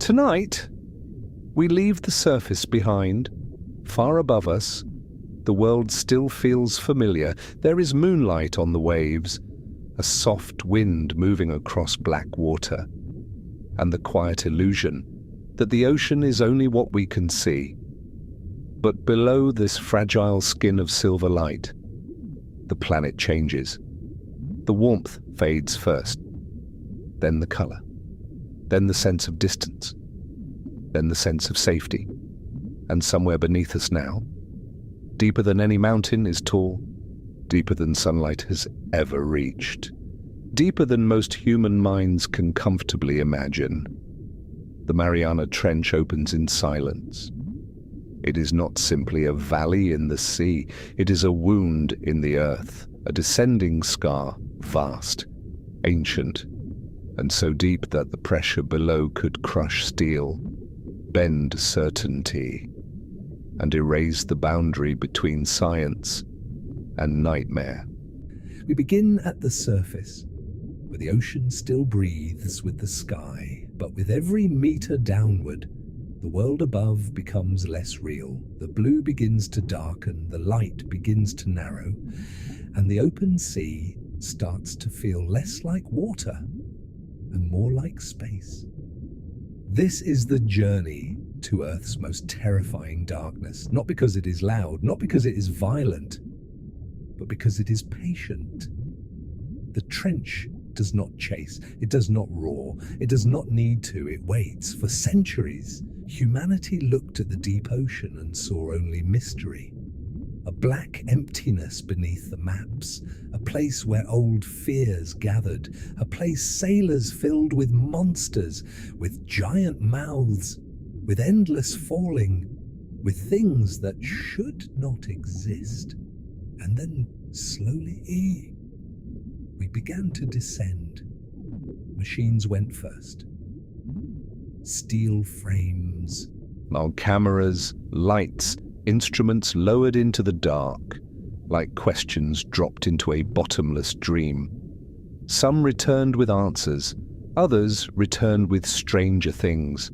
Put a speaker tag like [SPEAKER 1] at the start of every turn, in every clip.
[SPEAKER 1] Tonight, we leave the surface behind. Far above us, the world still feels familiar. There is moonlight on the waves, a soft wind moving across black water, and the quiet illusion that the ocean is only what we can see. But below this fragile skin of silver light, the planet changes. The warmth fades first, then the color, then the sense of distance, then the sense of safety. And somewhere beneath us now, deeper than any mountain is tall, deeper than sunlight has ever reached, deeper than most human minds can comfortably imagine, the Mariana Trench opens in silence. It is not simply a valley in the sea, it is a wound in the earth, a descending scar, vast, ancient, and so deep that the pressure below could crush steel, bend certainty, and erase the boundary between science and nightmare. We begin at the surface, where the ocean still breathes with the sky, but with every meter downward, the world above becomes less real. The blue begins to darken, the light begins to narrow, and the open sea starts to feel less like water and more like space. This is the journey to Earth's most terrifying darkness, not because it is loud, not because it is violent, but because it is patient. The trench does not chase, it does not roar, it does not need to, it waits. For centuries, humanity looked at the deep ocean and saw only mystery. A black emptiness beneath the maps, a place where old fears gathered, a place sailors filled with monsters, with giant mouths, with endless falling, with things that should not exist. And then slowly, we began to descend. Machines went first. Steel frames, our cameras, lights, instruments lowered into the dark, like questions dropped into a bottomless dream. Some returned with answers, others returned with stranger things.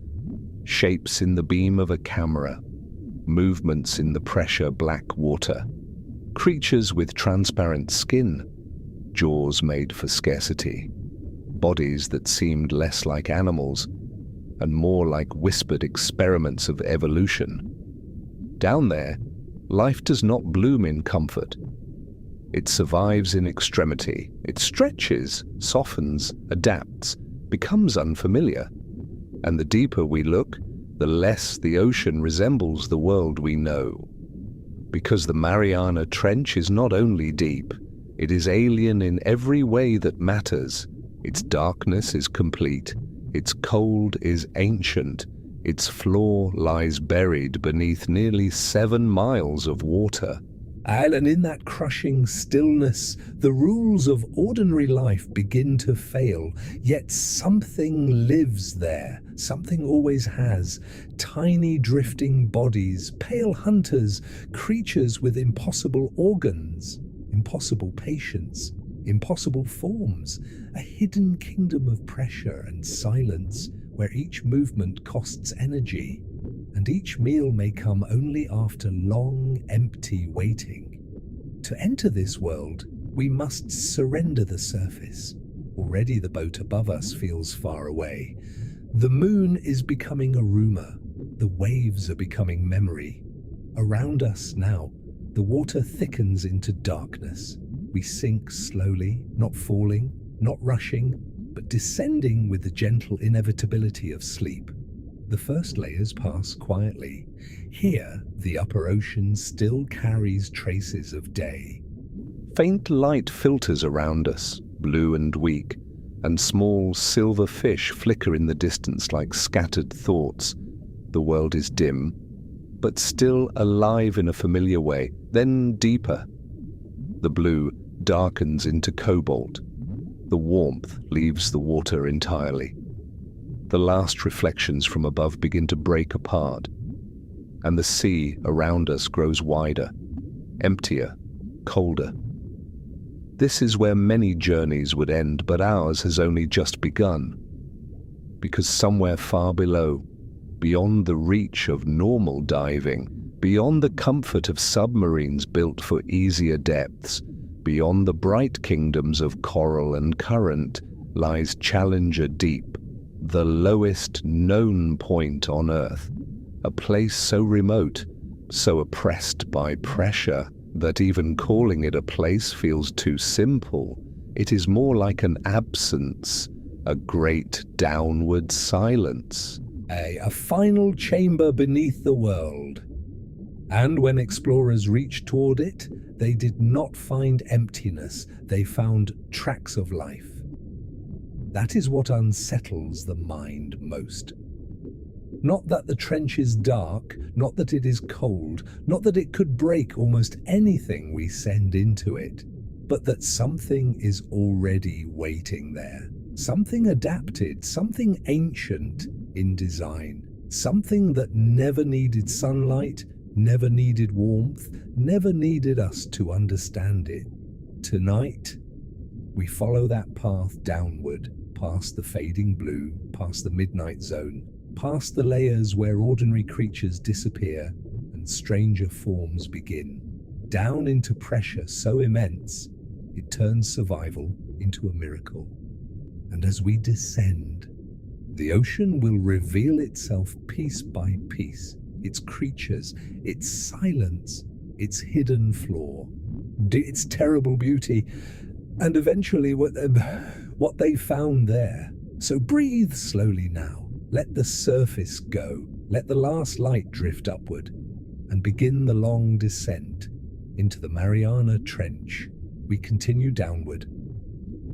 [SPEAKER 1] Shapes in the beam of a camera, movements in the pressure black water, creatures with transparent skin, jaws made for scarcity, bodies that seemed less like animals and more like whispered experiments of evolution. Down there, life does not bloom in comfort. It survives in extremity. It stretches, softens, adapts, becomes unfamiliar. And the deeper we look, the less the ocean resembles the world we know. Because the Mariana Trench is not only deep, it is alien in every way that matters. Its darkness is complete, its cold is ancient, its floor lies buried beneath nearly 7 miles of water. And in that crushing stillness, the rules of ordinary life begin to fail, yet something lives there, something always has. Tiny drifting bodies, pale hunters, creatures with impossible organs, impossible patience, impossible forms, a hidden kingdom of pressure and silence where each movement costs energy, and each meal may come only after long, empty waiting. To enter this world, we must surrender the surface. Already the boat above us feels far away. The moon is becoming a rumor. The waves are becoming memory. Around us now, the water thickens into darkness. We sink slowly, not falling, not rushing, but descending with the gentle inevitability of sleep. The first layers pass quietly. Here, the upper ocean still carries traces of day. Faint light filters around us, blue and weak, and small silver fish flicker in the distance like scattered thoughts. The world is dim, but still alive in a familiar way, then deeper. The blue darkens into cobalt. The warmth leaves the water entirely. The last reflections from above begin to break apart, and the sea around us grows wider, emptier, colder. This is where many journeys would end, but ours has only just begun. because somewhere far below, beyond the reach of normal diving, beyond the comfort of submarines built for easier depths, beyond the bright kingdoms of coral and current, lies Challenger Deep, the lowest known point on Earth, a place so remote, so oppressed by pressure, that even calling it a place feels too simple. It is more like an absence, a great downward silence, a final chamber beneath the world. And when explorers reached toward it, they did not find emptiness, they found tracks of life. That is what unsettles the mind most. Not that the trench is dark, not that it is cold, not that it could break almost anything we send into it, but that something is already waiting there. Something adapted, something ancient in design, something that never needed sunlight, never needed warmth, never needed us to understand it. Tonight, we follow that path downward, past the fading blue, past the midnight zone, past the layers where ordinary creatures disappear and stranger forms begin, down into pressure so immense it turns survival into a miracle. And as we descend, the ocean will reveal itself piece by piece, its creatures, its silence, its hidden flaw, its terrible beauty, and eventually what they found there. So breathe slowly now. Let the surface go. Let the last light drift upward and begin the long descent into the Mariana Trench. We continue downward.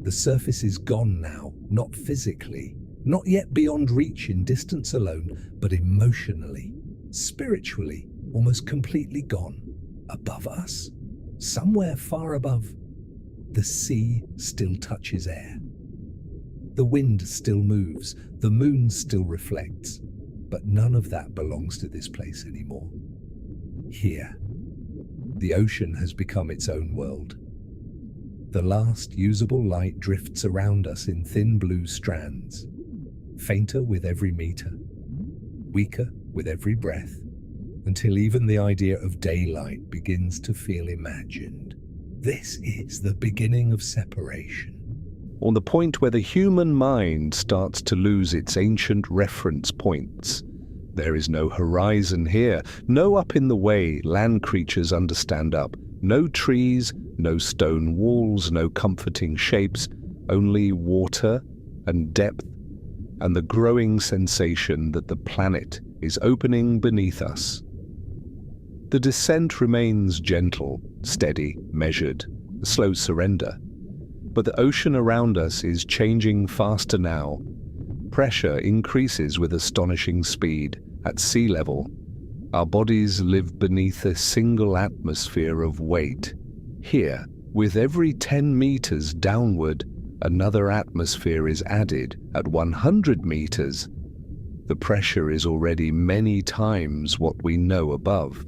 [SPEAKER 1] The surface is gone now, not physically, not yet beyond reach in distance alone, but emotionally, spiritually, almost completely gone. Above us, somewhere far above, the sea still touches air. The wind still moves, the moon still reflects, but none of that belongs to this place anymore. Here, the ocean has become its own world. The last usable light drifts around us in thin blue strands, fainter with every meter, weaker with every breath, until even the idea of daylight begins to feel imagined. This is the beginning of separation. On the point where the human mind starts to lose its ancient reference points. There is no horizon here, no up in the way land creatures understand up, no trees, no stone walls, no comforting shapes, only water and depth and the growing sensation that the planet is opening beneath us. The descent remains gentle, steady, measured, a slow surrender. But the ocean around us is changing faster now. Pressure increases with astonishing speed. At sea level, our bodies live beneath a single atmosphere of weight. Here, with every 10 meters downward, another atmosphere is added. At 100 meters, the pressure is already many times what we know above.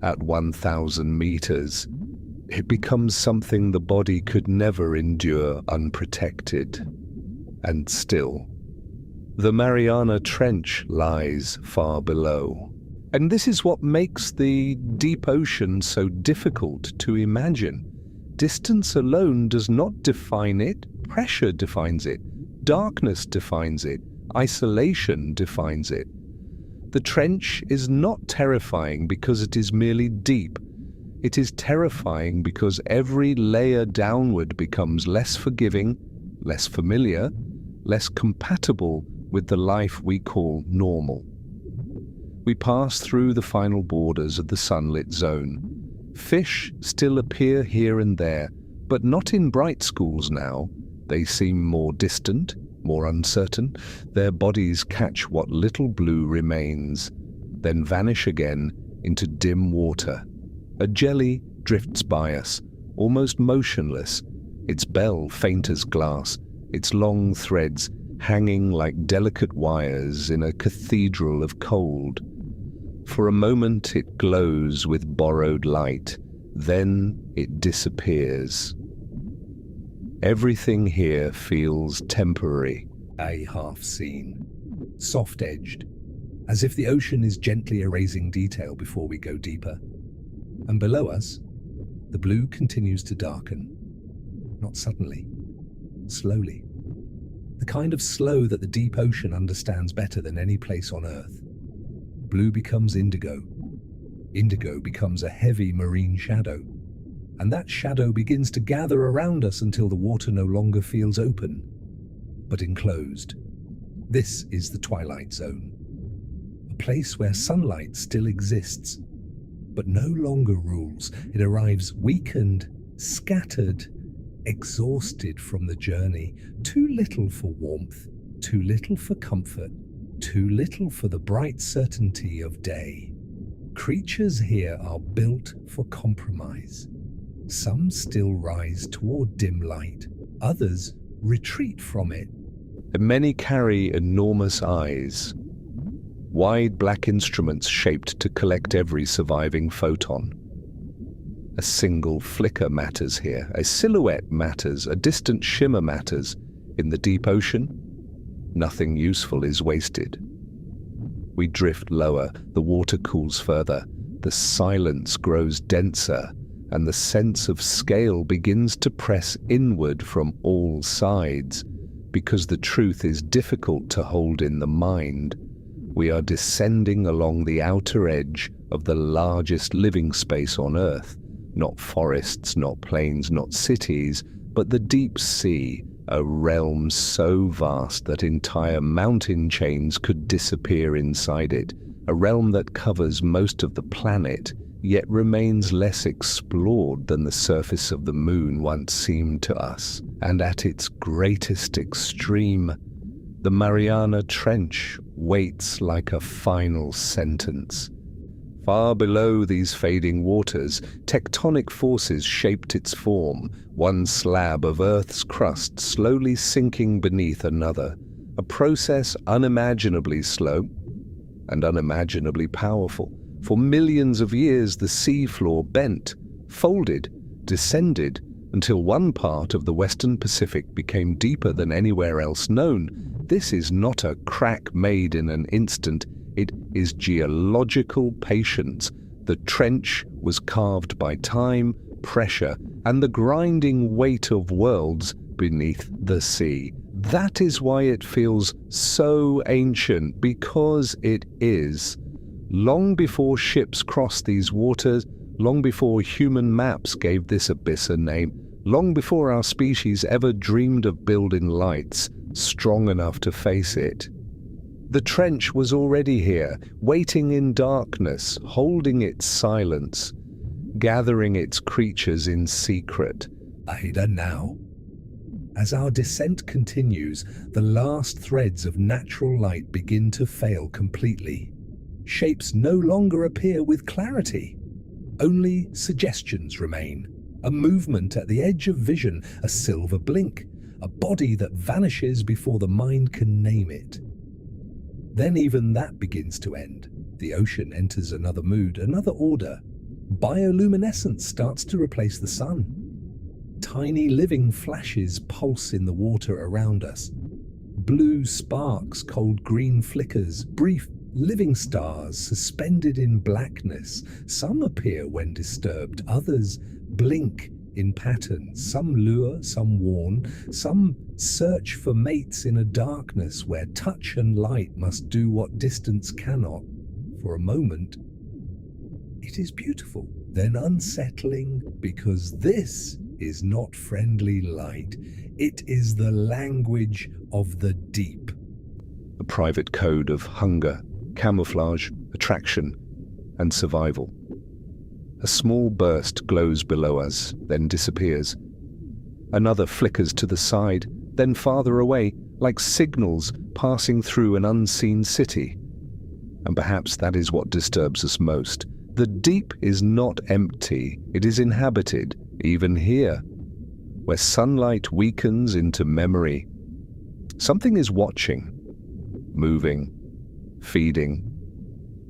[SPEAKER 1] At 1,000 meters, it becomes something the body could never endure unprotected. And still, the Mariana Trench lies far below. And this is what makes the deep ocean so difficult to imagine. Distance alone does not define it, pressure defines it, darkness defines it, isolation defines it. The trench is not terrifying because it is merely deep. It is terrifying because every layer downward becomes less forgiving, less familiar, less compatible with the life we call normal. We pass through the final borders of the sunlit zone. Fish still appear here and there, but not in bright schools now. They seem more distant, more uncertain. Their bodies catch what little blue remains, then vanish again into dim water. A jelly drifts by us, almost motionless, its bell faint as glass, its long threads hanging like delicate wires in a cathedral of cold. For a moment it glows with borrowed light, then it disappears. Everything here feels temporary, a half seen, soft-edged, as if the ocean is gently erasing detail before we go deeper. And below us, the blue continues to darken, not suddenly, slowly. The kind of slow that the deep ocean understands better than any place on Earth. Blue becomes indigo. Indigo becomes a heavy marine shadow. And that shadow begins to gather around us until the water no longer feels open, but enclosed. This is the twilight zone. A place where sunlight still exists, but no longer rules. It arrives weakened, scattered, exhausted from the journey, too little for warmth, too little for comfort, too little for the bright certainty of day. Creatures here are built for compromise. Some still rise toward dim light, others retreat from it. And many carry enormous eyes, wide black instruments shaped to collect every surviving photon. A single flicker matters here, a silhouette matters, a distant shimmer matters. In the deep ocean, nothing useful is wasted. We drift lower, the water cools further, the silence grows denser, and the sense of scale begins to press inward from all sides. Because the truth is difficult to hold in the mind, we are descending along the outer edge of the largest living space on Earth. Not forests, not plains, not cities, but the deep sea, a realm so vast that entire mountain chains could disappear inside it, a realm that covers most of the planet, yet remains less explored than the surface of the moon once seemed to us. And at its greatest extreme, the Mariana Trench waits like a final sentence. Far below these fading waters, tectonic forces shaped its form, one slab of Earth's crust slowly sinking beneath another, a process unimaginably slow and unimaginably powerful. For millions of years, the seafloor bent, folded, descended, until one part of the Western Pacific became deeper than anywhere else known. This is not a crack made in an instant. It is geological patience. The trench was carved by time, pressure, and the grinding weight of worlds beneath the sea. That is why it feels so ancient, because it is. Long before ships crossed these waters, long before human maps gave this abyss a name, long before our species ever dreamed of building lights strong enough to face it. The trench was already here, waiting in darkness, holding its silence, gathering its creatures in secret. Ada now. As our descent continues, the last threads of natural light begin to fail completely. Shapes no longer appear with clarity. Only suggestions remain. A movement at the edge of vision, a silver blink, a body that vanishes before the mind can name it. Then even that begins to end. The ocean enters another mood, another order. Bioluminescence starts to replace the sun. Tiny living flashes pulse in the water around us. Blue sparks, cold green flickers, brief living stars suspended in blackness. Some appear when disturbed, others blink in patterns. Some lure, some warn, some search for mates in a darkness where touch and light must do what distance cannot. For a moment, it is beautiful, then unsettling, because this is not friendly light. It is the language of the deep. A private code of hunger, camouflage, attraction, and survival. A small burst glows below us, then disappears. Another flickers to the side, then farther away, like signals passing through an unseen city. And perhaps that is what disturbs us most. The deep is not empty, it is inhabited, even here, where sunlight weakens into memory. Something is watching, moving, feeding,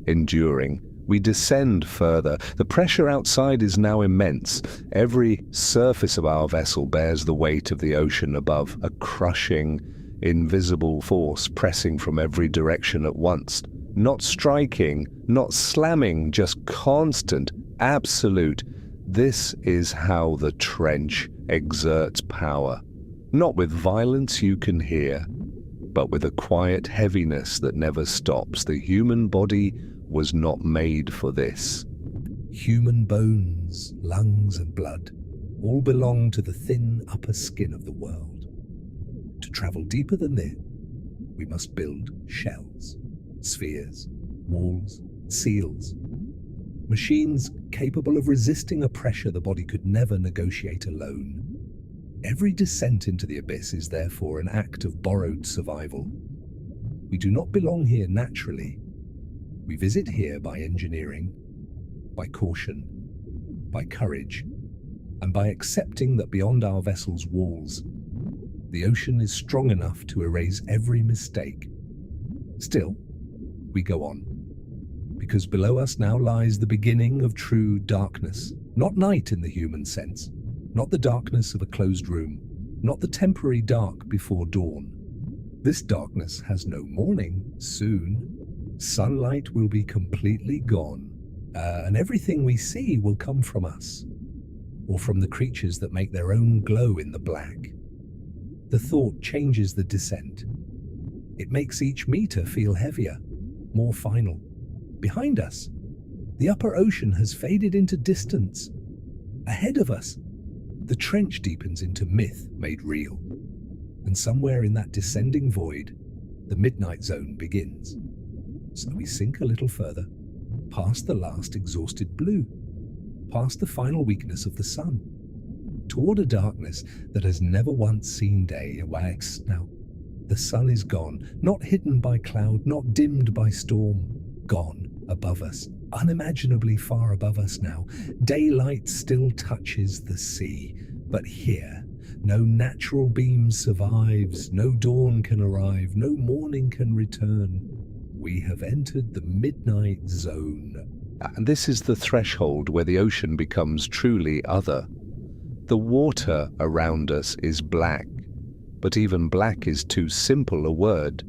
[SPEAKER 1] enduring. We descend further. The pressure outside is now immense. Every surface of our vessel bears the weight of the ocean above, a crushing, invisible force pressing from every direction at once. Not striking, not slamming, just constant, absolute. This is how the trench exerts power. Not with violence you can hear, but with a quiet heaviness that never stops. The human body was not made for this.
[SPEAKER 2] Human bones, lungs and blood all belong to the thin upper skin of the world. To travel deeper than this, we must build shells, spheres, walls, seals. Machines capable of resisting a pressure the body could never negotiate alone. Every descent into the abyss is therefore an act of borrowed survival. We do not belong here naturally. We visit here by engineering, by caution, by courage, and by accepting that beyond our vessel's walls, the ocean is strong enough to erase every mistake. Still, we go on, because below us now lies the beginning of true darkness. Not night in the human sense, not the darkness of a closed room, not the temporary dark before dawn. This darkness has no morning. Soon, sunlight will be completely gone, and everything we see will come from us, or from the creatures that make their own glow in the black. The thought changes the descent. It makes each meter feel heavier, more final. Behind us, the upper ocean has faded into distance. Ahead of us, the trench deepens into myth made real. And somewhere in that descending void, the midnight zone begins. So we sink a little further, past the last exhausted blue, past the final weakness of the sun, toward a darkness that has never once seen day. Now, the sun is gone, not hidden by cloud, not dimmed by storm, gone above us, unimaginably far above us now. Daylight still touches the sea, but here, no natural beam survives, no dawn can arrive, no morning can return. We have entered the midnight zone.
[SPEAKER 1] And this is the threshold where the ocean becomes truly other. The water around us is black, but even black is too simple a word.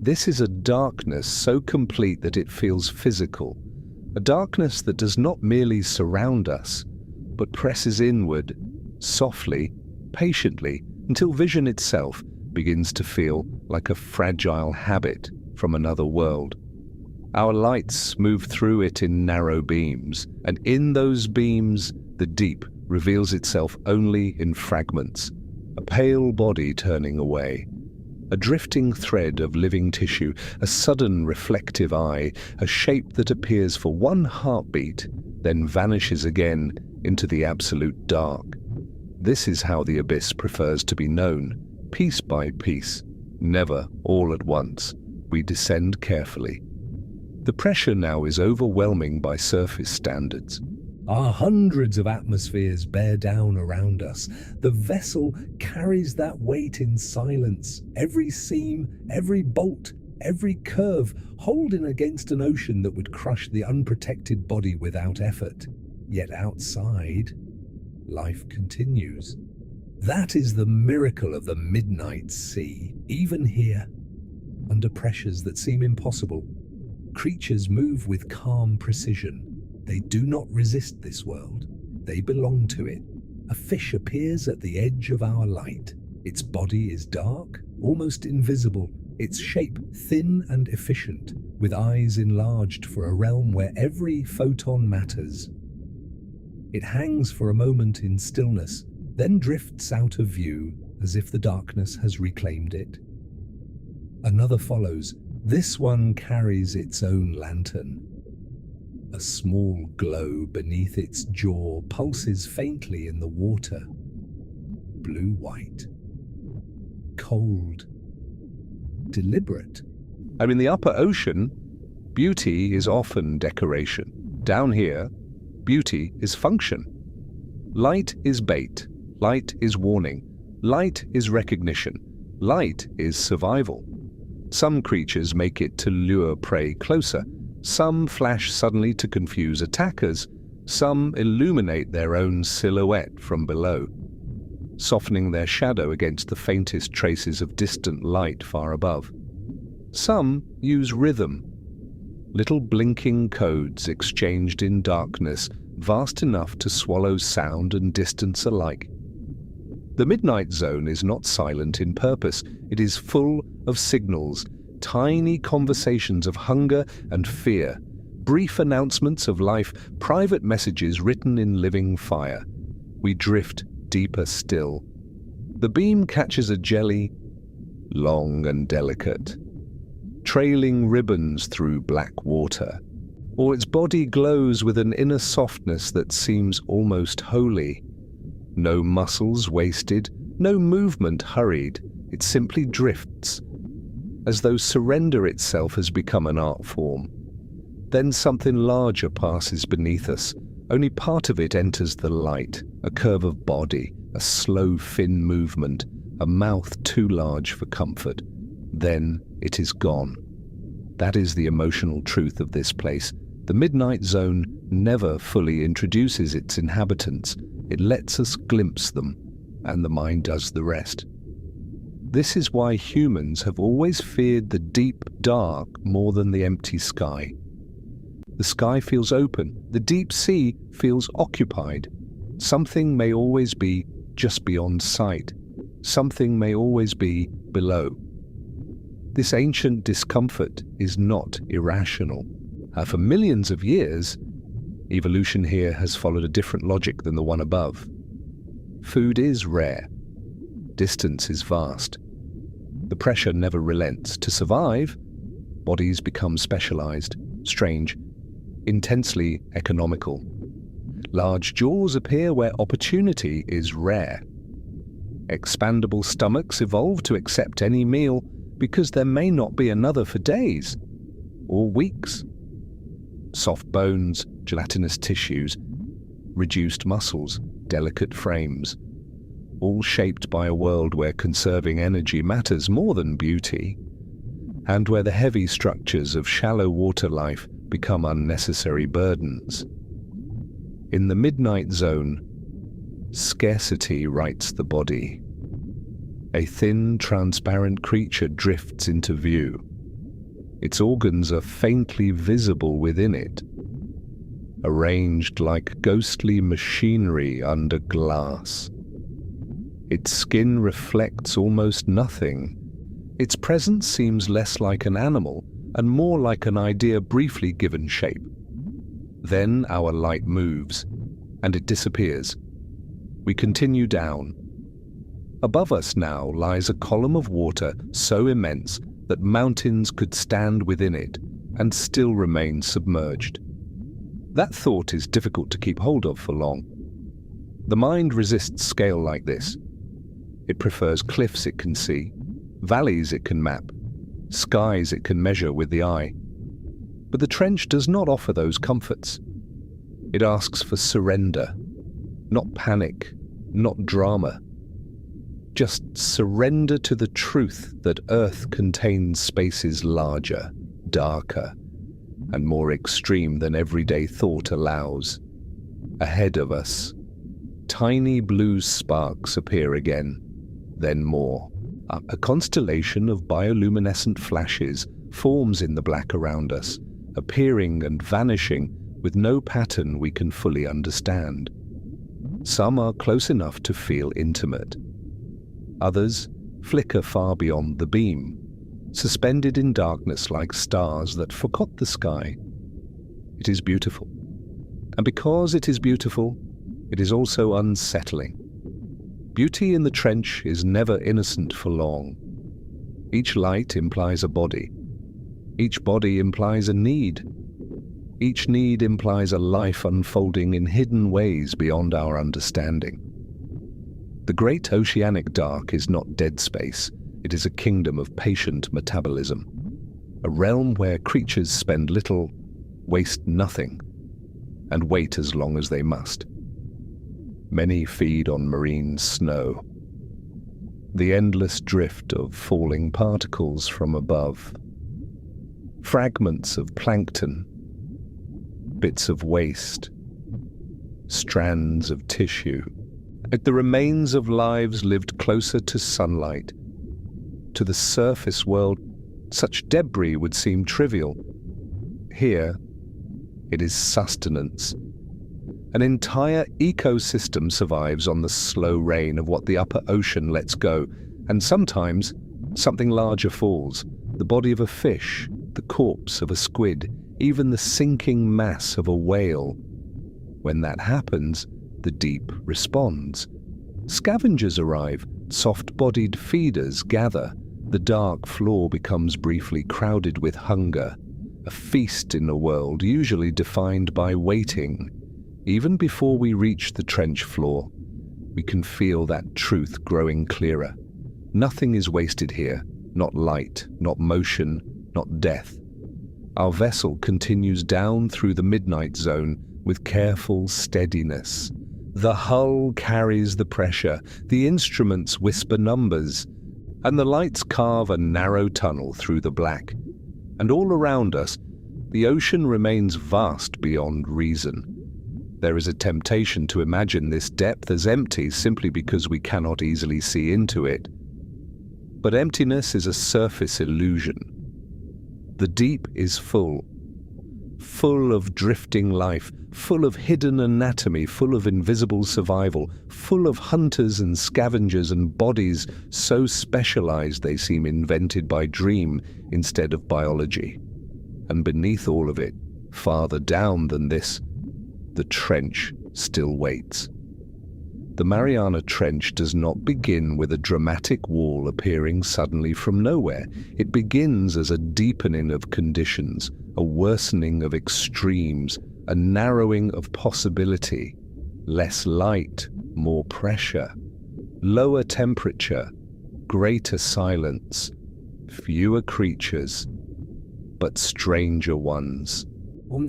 [SPEAKER 1] This is a darkness so complete that it feels physical, a darkness that does not merely surround us, but presses inward, softly, patiently, until vision itself begins to feel like a fragile habit from another world. Our lights move through it in narrow beams, and in those beams, the deep reveals itself only in fragments, a pale body turning away, a drifting thread of living tissue, a sudden reflective eye, a shape that appears for one heartbeat, then vanishes again into the absolute dark. This is how the abyss prefers to be known, piece by piece, never all at once. We descend carefully. The pressure now is overwhelming by surface standards.
[SPEAKER 2] Hundreds of atmospheres bear down around us. The vessel carries that weight in silence. Every seam, every bolt, every curve, holding against an ocean that would crush the unprotected body without effort. Yet outside, life continues. That is the miracle of the midnight sea. Even here, under pressures that seem impossible, creatures move with calm precision. They do not resist this world. They belong to it. A fish appears at the edge of our light. Its body is dark, almost invisible, its shape thin and efficient, with eyes enlarged for a realm where every photon matters. It hangs for a moment in stillness, then drifts out of view as if the darkness has reclaimed it. Another follows. This one carries its own lantern. A small glow beneath its jaw pulses faintly in the water. Blue-white. Cold. Deliberate.
[SPEAKER 1] In the upper ocean, beauty is often decoration. Down here, beauty is function. Light is bait. Light is warning. Light is recognition. Light is survival. Some creatures make it to lure prey closer. Some flash suddenly to confuse attackers. Some illuminate their own silhouette from below. softening their shadow against the faintest traces of distant light far above. Some use rhythm, little blinking codes exchanged in darkness, vast enough to swallow sound and distance alike. The midnight zone is not silent in purpose. It is full of signals, tiny conversations of hunger and fear, brief announcements of life, private messages written in living fire. We drift deeper still. The beam catches a jelly, long and delicate, trailing ribbons through black water, or its body glows with an inner softness that seems almost holy. No muscles wasted, no movement hurried. It simply drifts, as though surrender itself has become an art form. Then something larger passes beneath us. Only part of it enters the light, a curve of body, a slow fin movement, a mouth too large for comfort. Then it is gone. That is the emotional truth of this place. The midnight zone never fully introduces its inhabitants. It lets us glimpse them, and the mind does the rest. This is why humans have always feared the deep dark more than the empty sky. The sky feels open, the deep sea feels occupied. Something may always be just beyond sight. Something may always be below. This ancient discomfort is not irrational. For millions of years, evolution here has followed a different logic than the one above. Food is rare. Distance is vast. The pressure never relents. To survive, bodies become specialized, strange, intensely economical. Large jaws appear where opportunity is rare. Expandable stomachs evolve to accept any meal because there may not be another for days or weeks. Soft bones, gelatinous tissues, reduced muscles, delicate frames, all shaped by a world where conserving energy matters more than beauty, and where the heavy structures of shallow water life become unnecessary burdens. In the midnight zone, scarcity writes the body. A thin, transparent creature drifts into view. Its organs are faintly visible within it, arranged like ghostly machinery under glass. Its skin reflects almost nothing. Its presence seems less like an animal and more like an idea briefly given shape. Then our light moves, and it disappears. We continue down. Above us now lies a column of water so immense that mountains could stand within it and still remain submerged. That thought is difficult to keep hold of for long. The mind resists scale like this. It prefers cliffs it can see, valleys it can map, skies it can measure with the eye. But the trench does not offer those comforts. It asks for surrender, not panic, not drama. Just surrender to the truth that Earth contains spaces larger, darker, and more extreme than everyday thought allows. Ahead of us, tiny blue sparks appear again, then more. A constellation of bioluminescent flashes forms in the black around us, appearing and vanishing with no pattern we can fully understand. Some are close enough to feel intimate. Others flicker far beyond the beam, suspended in darkness like stars that forgot the sky. It is beautiful. And because it is beautiful, it is also unsettling. Beauty in the trench is never innocent for long. Each light implies a body. Each body implies a need. Each need implies a life unfolding in hidden ways beyond our understanding. The great oceanic dark is not dead space. It is a kingdom of patient metabolism, a realm where creatures spend little, waste nothing, and wait as long as they must. Many feed on marine snow, the endless drift of falling particles from above, fragments of plankton, bits of waste, strands of tissue, like the remains of lives lived closer to sunlight. To the surface world, such debris would seem trivial. Here, it is sustenance. An entire ecosystem survives on the slow rain of what the upper ocean lets go, and sometimes something larger falls. The body of a fish, the corpse of a squid, even the sinking mass of a whale. When that happens, the deep responds. Scavengers arrive, soft-bodied feeders gather. The dark floor becomes briefly crowded with hunger, a feast in a world usually defined by waiting. Even before we reach the trench floor, we can feel that truth growing clearer. Nothing is wasted here, not light, not motion, not death. Our vessel continues down through the midnight zone with careful steadiness. The hull carries the pressure, the instruments whisper numbers, and the lights carve a narrow tunnel through the black. And all around us, the ocean remains vast beyond reason. There is a temptation to imagine this depth as empty simply because we cannot easily see into it. But emptiness is a surface illusion. The deep is full of drifting life, full of hidden anatomy, full of invisible survival, full of hunters and scavengers and bodies so specialized they seem invented by dream instead of biology. And beneath all of it, farther down than this, the trench still waits. The Mariana Trench does not begin with a dramatic wall appearing suddenly from nowhere. It begins as a deepening of conditions, a worsening of extremes, a narrowing of possibility. Less light, more pressure. Lower temperature, greater silence. Fewer creatures, but stranger ones.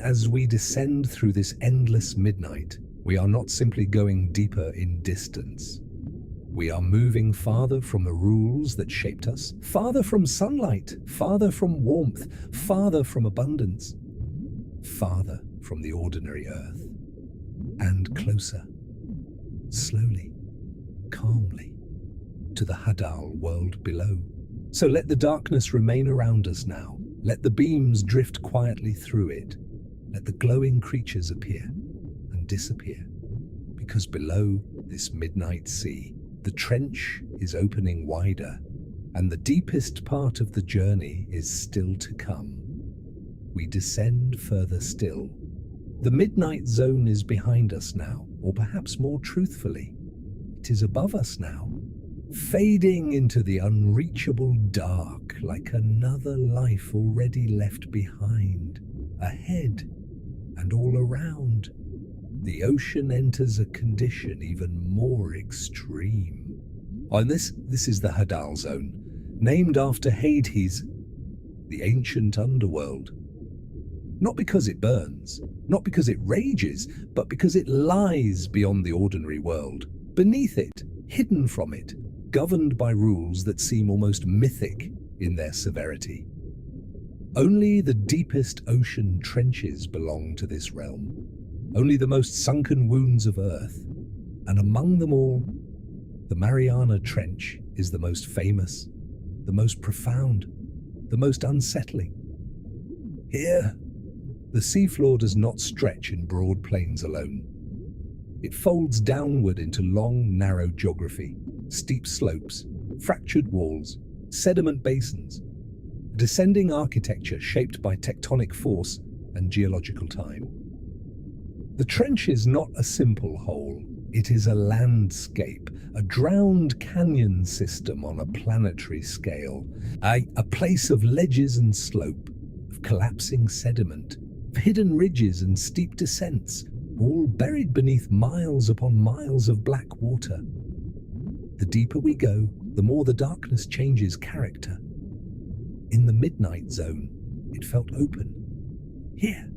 [SPEAKER 2] As we descend through this endless midnight, we are not simply going deeper in distance. We are moving farther from the rules that shaped us, farther from sunlight, farther from warmth, farther from abundance, farther from the ordinary earth, and closer, slowly, calmly, to the Hadal world below. So let the darkness remain around us now. Let the beams drift quietly through it. Let the glowing creatures appear and disappear, because below this midnight sea, the trench is opening wider, and the deepest part of the journey is still to come. We descend further still. The midnight zone is behind us now, or perhaps more truthfully, it is above us now, fading into the unreachable dark like another life already left behind, ahead and all around. The ocean enters a condition even more extreme. And this is the Hadal zone, named after Hades, the ancient underworld. Not because it burns, not because it rages, but because it lies beyond the ordinary world, beneath it, hidden from it, governed by rules that seem almost mythic in their severity. Only the deepest ocean trenches belong to this realm. Only the most sunken wounds of Earth. And among them all, the Mariana Trench is the most famous, the most profound, the most unsettling. Here, the seafloor does not stretch in broad plains alone. It folds downward into long, narrow geography, steep slopes, fractured walls, sediment basins, a descending architecture shaped by tectonic force and geological time. The trench is not a simple hole. It is a landscape, a drowned canyon system on a planetary scale, a place of ledges and slope, of collapsing sediment, of hidden ridges and steep descents, all buried beneath miles upon miles of black water. The deeper we go, the more the darkness changes character. In the midnight zone, it felt open. Here,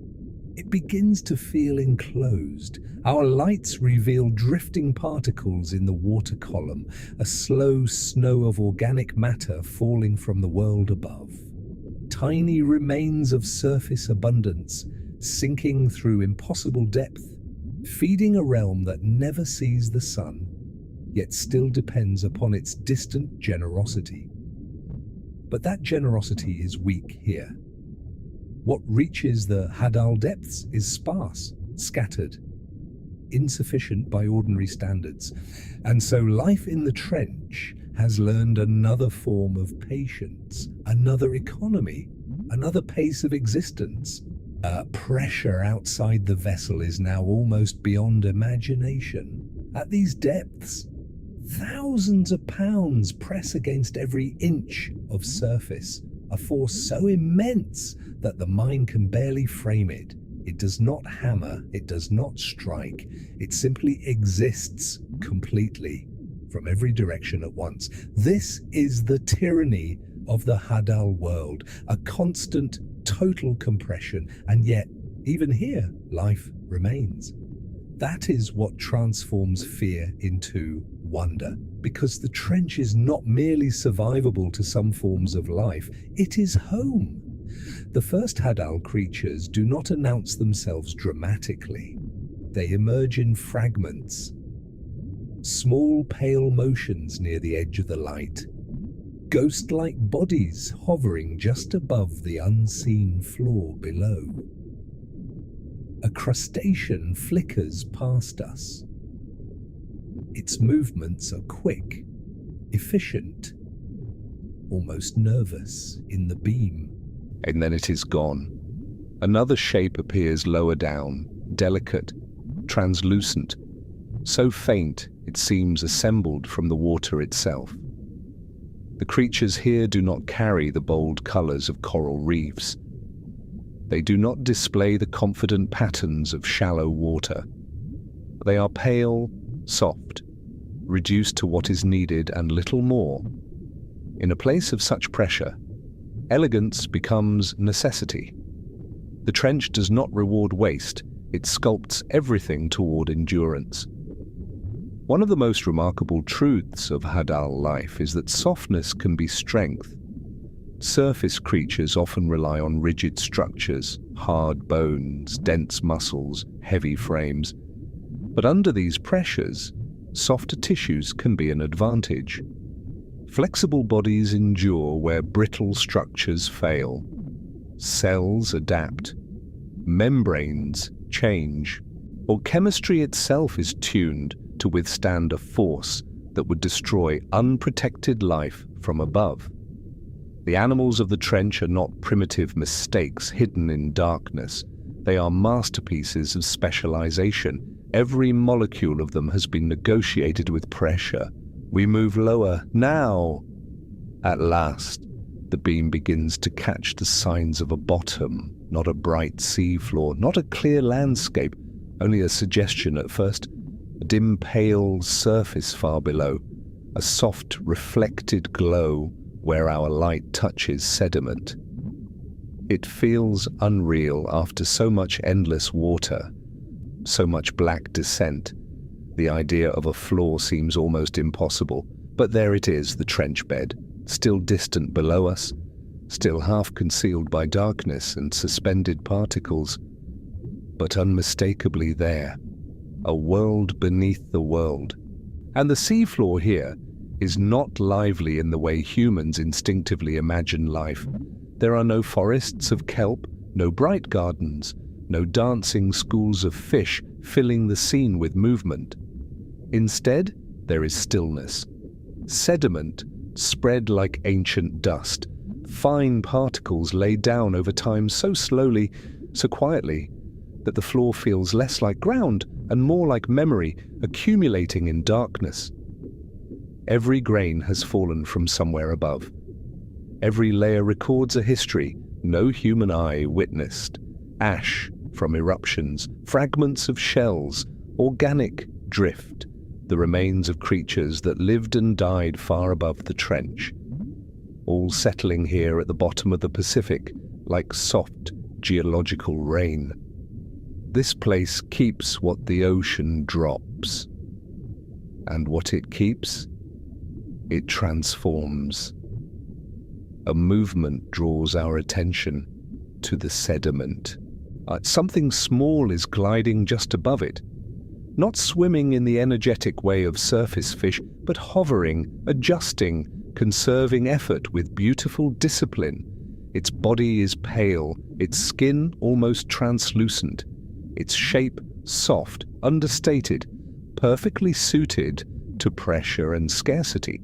[SPEAKER 2] it begins to feel enclosed. Our lights reveal drifting particles in the water column, a slow snow of organic matter falling from the world above. Tiny remains of surface abundance, sinking through impossible depth, feeding a realm that never sees the sun yet still depends upon its distant generosity. But that generosity is weak here. What reaches the Hadal depths is sparse, scattered, insufficient by ordinary standards. And so life in the trench has learned another form of patience, another economy, another pace of existence. Pressure outside the vessel is now almost beyond imagination. At these depths, thousands of pounds press against every inch of surface, a force so immense that the mind can barely frame it. It does not hammer, it does not strike, it simply exists completely from every direction at once. This is the tyranny of the Hadal world, a constant, total compression, and yet, even here, life remains. That is what transforms fear into wonder, because the trench is not merely survivable to some forms of life, it is home. The first Hadal creatures do not announce themselves dramatically. They emerge in fragments, small pale motions near the edge of the light, ghost-like bodies hovering just above the unseen floor below. A crustacean flickers past us. Its movements are quick, efficient, almost nervous in the beam.
[SPEAKER 1] And then it is gone. Another shape appears lower down, delicate, translucent, so faint it seems assembled from the water itself. The creatures here do not carry the bold colors of coral reefs. They do not display the confident patterns of shallow water. They are pale, soft, reduced to what is needed and little more. In a place of such pressure, elegance becomes necessity. The trench does not reward waste, it sculpts everything toward endurance. One of the most remarkable truths of Hadal life is that softness can be strength. Surface creatures often rely on rigid structures, hard bones, dense muscles, heavy frames. But under these pressures, softer tissues can be an advantage. Flexible bodies endure where brittle structures fail. Cells adapt. Membranes change. Or chemistry itself is tuned to withstand a force that would destroy unprotected life from above. The animals of the trench are not primitive mistakes hidden in darkness. They are masterpieces of specialization. Every molecule of them has been negotiated with pressure. We move lower now. At last, the beam begins to catch the signs of a bottom, not a bright sea floor, not a clear landscape, only a suggestion at first, a dim pale surface far below, a soft reflected glow where our light touches sediment. It feels unreal after so much endless water, so much black descent. The idea of a floor seems almost impossible, but there it is, the trench bed, still distant below us, still half concealed by darkness and suspended particles, but unmistakably there, a world beneath the world. And the seafloor here is not lively in the way humans instinctively imagine life. There are no forests of kelp, no bright gardens, no dancing schools of fish filling the scene with movement. Instead, there is stillness. Sediment spread like ancient dust, fine particles laid down over time so slowly, so quietly, that the floor feels less like ground and more like memory accumulating in darkness. Every grain has fallen from somewhere above. Every layer records a history no human eye witnessed. Ash from eruptions, fragments of shells, organic drift, the remains of creatures that lived and died far above the trench, all settling here at the bottom of the Pacific like soft geological rain. This place keeps what the ocean drops. And what it keeps, it transforms. A movement draws our attention to the sediment. Something small is gliding just above it. Not swimming in the energetic way of surface fish, but hovering, adjusting, conserving effort with beautiful discipline. Its body is pale, its skin almost translucent, its shape soft, understated, perfectly suited to pressure and scarcity.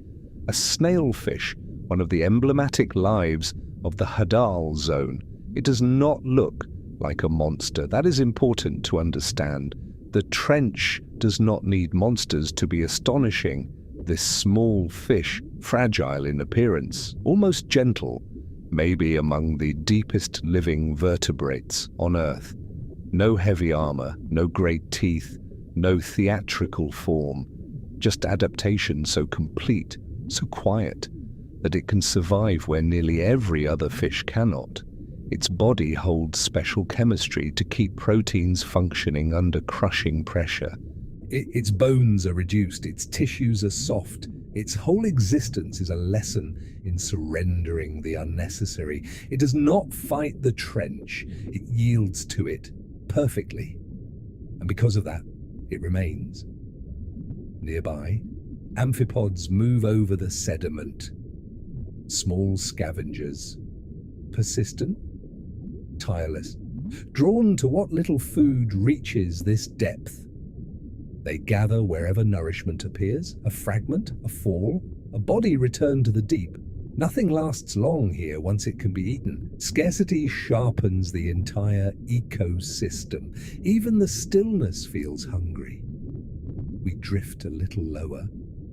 [SPEAKER 1] A snailfish, one of the emblematic lives of the Hadal zone. It does not look like a monster. That is important to understand. The trench does not need monsters to be astonishing. This small fish, fragile in appearance, almost gentle, may be among the deepest living vertebrates on Earth. No heavy armor, no great teeth, no theatrical form, just adaptation so complete, so quiet, that it can survive where nearly every other fish cannot. Its body holds special chemistry to keep proteins functioning under crushing pressure.
[SPEAKER 2] Its bones are reduced, its tissues are soft. Its whole existence is a lesson in surrendering the unnecessary. It does not fight the trench, it yields to it perfectly. And because of that, it remains. Nearby, amphipods move over the sediment. Small scavengers, persistent, tireless, drawn to what little food reaches this depth. They gather wherever nourishment appears, a fragment, a fall, a body returned to the deep. Nothing lasts long here once it can be eaten. Scarcity sharpens the entire ecosystem. Even the stillness feels hungry. We drift a little lower,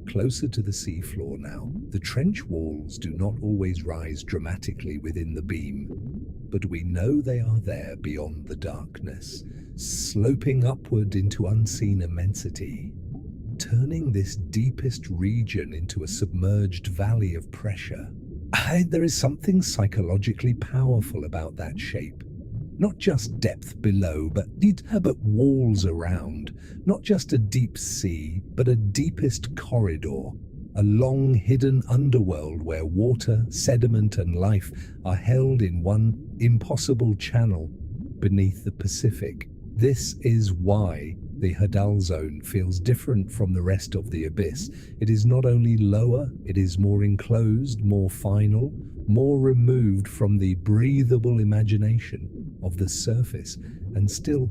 [SPEAKER 2] closer to the seafloor now. The trench walls do not always rise dramatically within the beam, but we know they are there beyond the darkness, sloping upward into unseen immensity, turning this deepest region into a submerged valley of pressure. There is something psychologically powerful about that shape. Not just depth below, but walls around. Not just a deep sea, but a deepest corridor. A long hidden underworld where water, sediment and life are held in one impossible channel beneath the Pacific. This is why the Hadal zone feels different from the rest of the abyss. It is not only lower, it is more enclosed, more final, more removed from the breathable imagination of the surface. And still,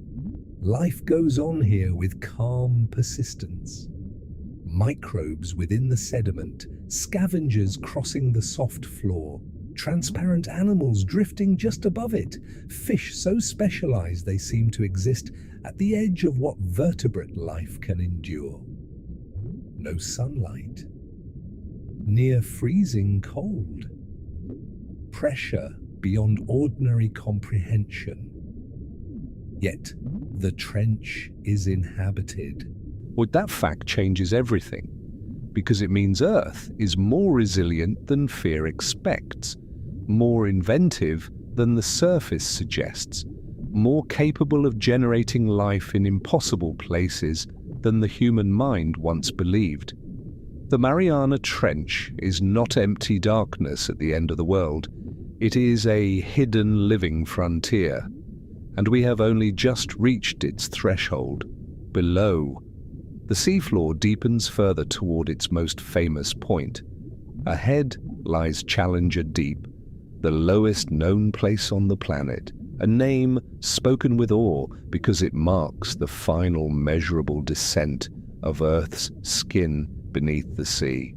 [SPEAKER 2] life goes on here with calm persistence. Microbes within the sediment, scavengers crossing the soft floor, transparent animals drifting just above it, fish so specialized they seem to exist at the edge of what vertebrate life can endure. No sunlight, near freezing cold, pressure beyond ordinary comprehension. Yet the trench is inhabited.
[SPEAKER 1] Well, that fact changes everything, because it means Earth is more resilient than fear expects, more inventive than the surface suggests, more capable of generating life in impossible places than the human mind once believed. The Mariana Trench is not empty darkness at the end of the world. It is a hidden living frontier, and we have only just reached its threshold. Below, the seafloor deepens further toward its most famous point. Ahead lies Challenger Deep, the lowest known place on the planet, a name spoken with awe because it marks the final measurable descent of Earth's skin beneath the sea.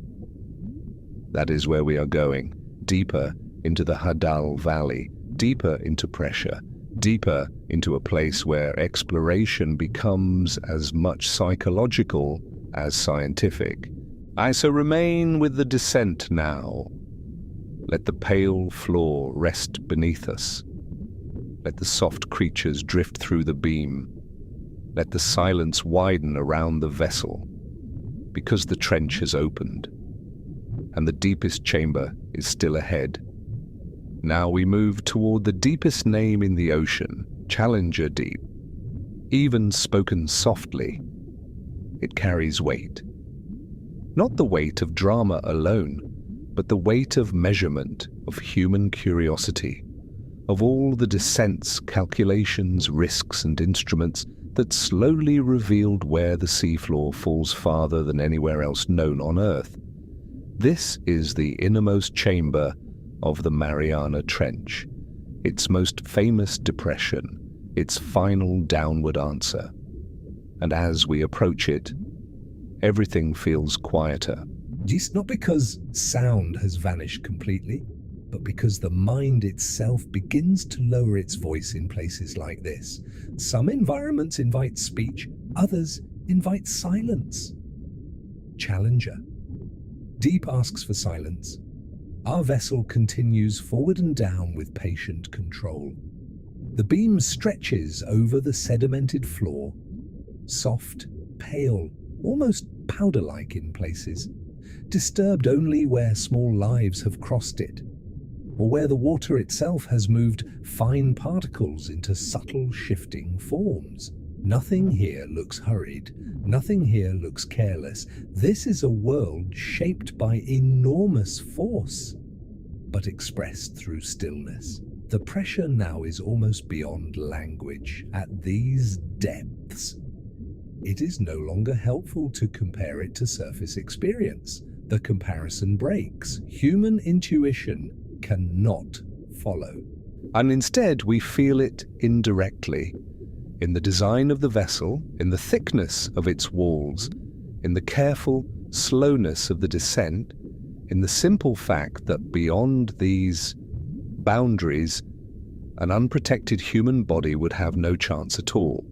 [SPEAKER 1] That is where we are going, deeper into the Hadal Valley, deeper into pressure, deeper into a place where exploration becomes as much psychological as scientific. So remain with the descent now. Let the pale floor rest beneath us. Let the soft creatures drift through the beam. Let the silence widen around the vessel, because the trench has opened, and the deepest chamber is still ahead. Now we move toward the deepest name in the ocean, Challenger Deep. Even spoken softly, it carries weight. Not the weight of drama alone, but the weight of measurement, of human curiosity. of all the descents, calculations, risks and instruments that slowly revealed where the seafloor falls farther than anywhere else known on Earth. This is the innermost chamber of the Mariana Trench, its most famous depression, its final downward answer. And as we approach it, everything feels quieter.
[SPEAKER 2] It's not because sound has vanished completely, but because the mind itself begins to lower its voice in places like this. Some environments invite speech, others invite silence. Challenger. Deep asks for silence. Our vessel continues forward and down with patient control. The beam stretches over the sedimented floor, soft, pale, almost powder-like in places, disturbed only where small lives have crossed it, or where the water itself has moved fine particles into subtle shifting forms. Nothing here looks hurried, nothing here looks careless. This is a world shaped by enormous force, but expressed through stillness. The pressure now is almost beyond language. At these depths, it is no longer helpful to compare it to surface experience. The comparison breaks. Human intuition cannot follow.
[SPEAKER 1] And instead we feel it indirectly, in the design of the vessel, in the thickness of its walls, in the careful slowness of the descent, in the simple fact that beyond these boundaries, an unprotected human body would have no chance at all.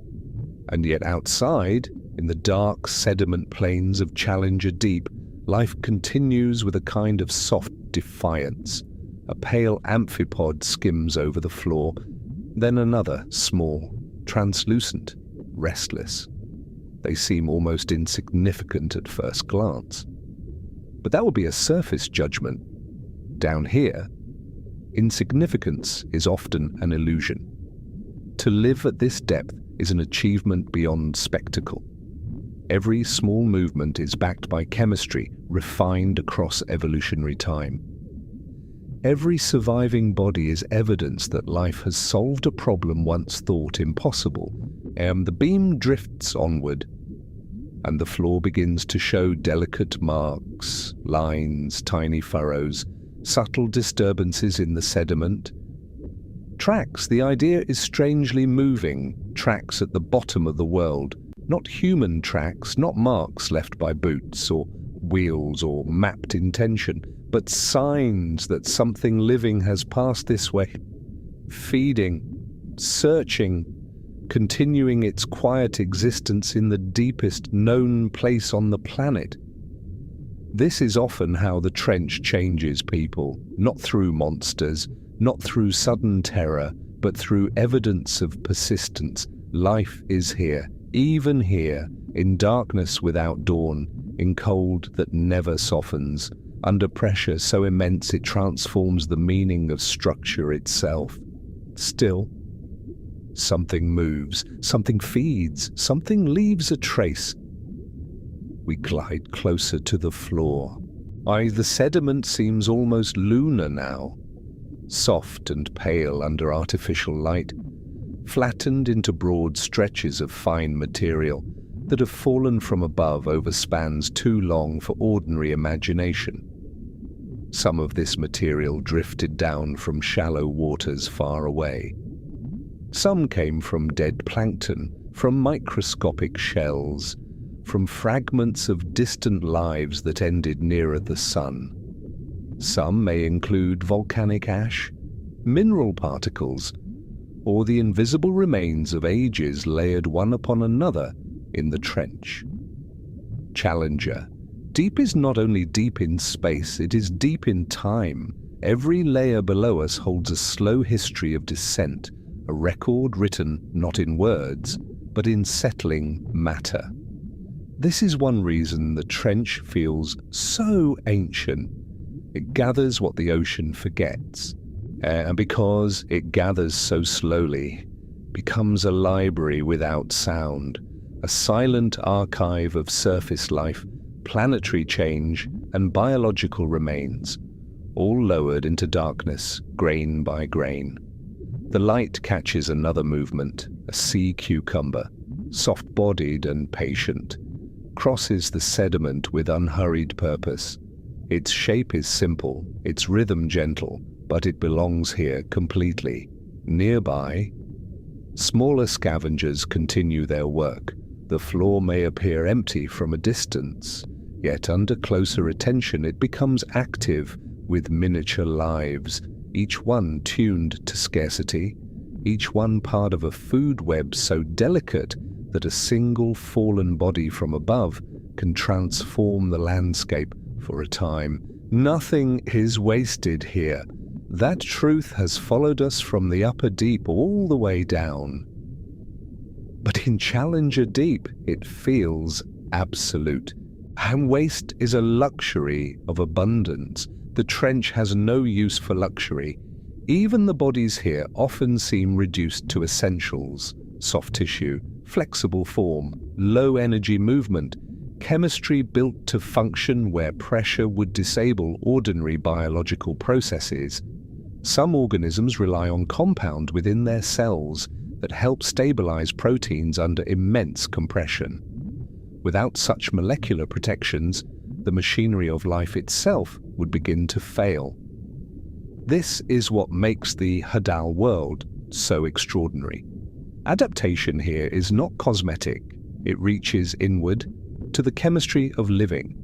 [SPEAKER 1] And yet outside, in the dark sediment plains of Challenger Deep, life continues with a kind of soft defiance. A pale amphipod skims over the floor, then another, small, translucent, restless. They seem almost insignificant at first glance. But that would be a surface judgment. Down here, insignificance is often an illusion. To live at this depth is an achievement beyond spectacle. Every small movement is backed by chemistry refined across evolutionary time. Every surviving body is evidence that life has solved a problem once thought impossible. The beam drifts onward, and the floor begins to show delicate marks, lines, tiny furrows, subtle disturbances in the sediment. Tracks, the idea is strangely moving, tracks at the bottom of the world, not human tracks, not marks left by boots or wheels or mapped intention, but signs that something living has passed this way, feeding, searching, continuing its quiet existence in the deepest known place on the planet. This is often how the trench changes people, not through monsters, not through sudden terror, but through evidence of persistence. Life is here, even here, in darkness without dawn, in cold that never softens, under pressure so immense it transforms the meaning of structure itself. Still, something moves, something feeds, something leaves a trace. We glide closer to the floor. The sediment seems almost lunar now, soft and pale under artificial light, flattened into broad stretches of fine material that have fallen from above over spans too long for ordinary imagination. Some of this material drifted down from shallow waters far away. Some came from dead plankton, from microscopic shells, from fragments of distant lives that ended nearer the sun. Some may include volcanic ash, mineral particles, or the invisible remains of ages layered one upon another in the trench. Challenger. Deep is not only deep in space, it is deep in time. Every layer below us holds a slow history of descent, a record written not in words, but in settling matter. This is one reason the trench feels so ancient. It gathers what the ocean forgets, and because it gathers so slowly, becomes a library without sound, a silent archive of surface life, planetary change, and biological remains, all lowered into darkness, grain by grain. The light catches another movement, a sea cucumber, soft-bodied and patient, crosses the sediment with unhurried purpose. Its shape is simple, its rhythm gentle, but it belongs here completely. Nearby, smaller scavengers continue their work. The floor may appear empty from a distance, yet under closer attention it becomes active with miniature lives, each one tuned to scarcity, each one part of a food web so delicate that a single fallen body from above can transform the landscape for a time. Nothing is wasted here. That truth has followed us from the upper deep all the way down. But in Challenger Deep, it feels absolute. And waste is a luxury of abundance. The trench has no use for luxury. Even the bodies here often seem reduced to essentials: soft tissue, flexible form, low energy movement, chemistry built to function where pressure would disable ordinary biological processes. Some organisms rely on compound within their cells that help stabilize proteins under immense compression. Without such molecular protections, the machinery of life itself would begin to fail. This is what makes the Hadal world so extraordinary. Adaptation here is not cosmetic. It reaches inward to the chemistry of living.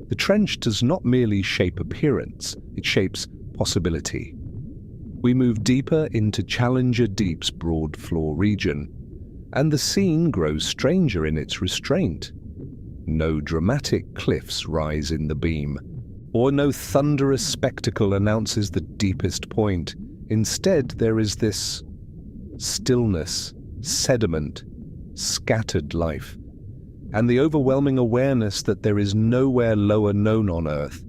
[SPEAKER 1] The trench does not merely shape appearance, it shapes possibility. We move deeper into Challenger Deep's broad floor region, and the scene grows stranger in its restraint. No dramatic cliffs rise in the beam, or no thunderous spectacle announces the deepest point. Instead, there is this stillness, sediment, scattered life, and the overwhelming awareness that there is nowhere lower known on Earth.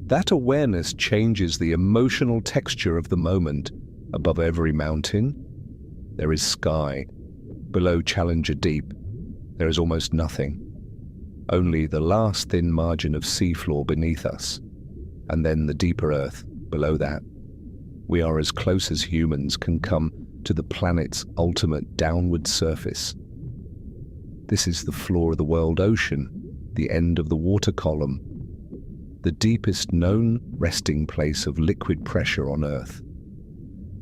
[SPEAKER 1] That awareness changes the emotional texture of the moment. Above every mountain, there is sky. Below Challenger Deep, there is almost nothing. Only the last thin margin of seafloor beneath us, and then the deeper Earth below that. We are as close as humans can come to the planet's ultimate downward surface. This is the floor of the world ocean, the end of the water column, the deepest known resting place of liquid pressure on Earth.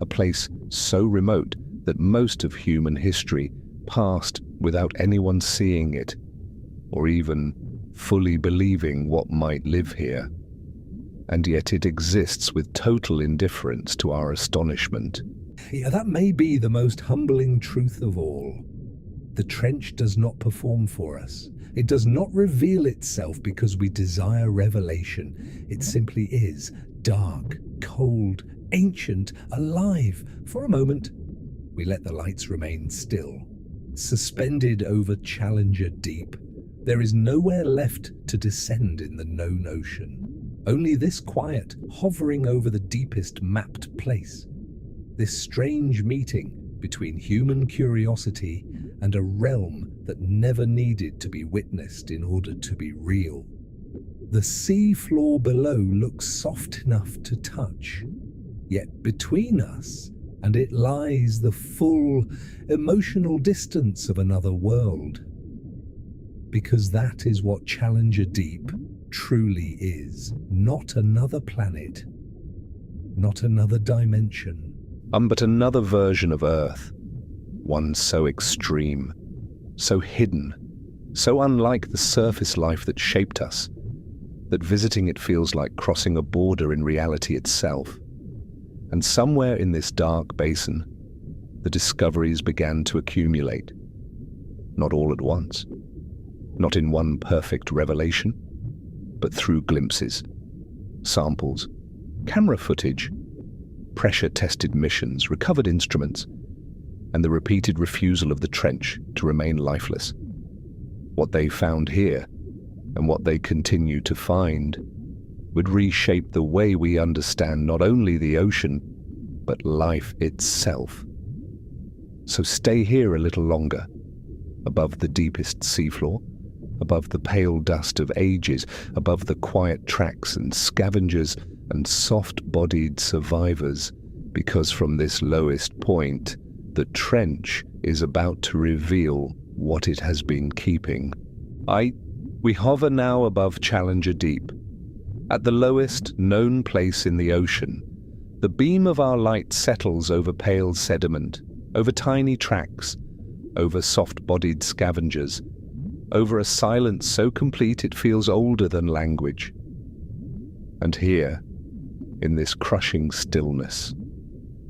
[SPEAKER 1] A place so remote that most of human history passed without anyone seeing it, or even fully believing what might live here. And yet it exists with total indifference to our astonishment.
[SPEAKER 2] Yeah, that may be the most humbling truth of all. The trench does not perform for us. It does not reveal itself because we desire revelation. It simply is dark, cold, ancient, alive. For a moment, we let the lights remain still. Suspended over Challenger Deep, there is nowhere left to descend in the known ocean. Only this quiet, hovering over the deepest mapped place. This strange meeting between human curiosity and a realm that never needed to be witnessed in order to be real. The sea floor below looks soft enough to touch, yet between us and it lies the full emotional distance of another world. Because that is what Challenger Deep truly is. Not another planet, not another dimension.
[SPEAKER 1] But another version of Earth, one so extreme, so hidden, so unlike the surface life that shaped us, that visiting it feels like crossing a border in reality itself. And somewhere in this dark basin, the discoveries began to accumulate. Not all at once, not in one perfect revelation, but through glimpses, samples, camera footage, pressure-tested missions, recovered instruments, and the repeated refusal of the trench to remain lifeless. What they found here, and what they continue to find, would reshape the way we understand not only the ocean, but life itself. So stay here a little longer, above the deepest seafloor, above the pale dust of ages, above the quiet tracks and scavengers and soft-bodied survivors, because from this lowest point, the trench is about to reveal what it has been keeping. We hover now above Challenger Deep. At the lowest known place in the ocean, the beam of our light settles over pale sediment, over tiny tracks, over soft-bodied scavengers, over a silence so complete it feels older than language. And here, in this crushing stillness,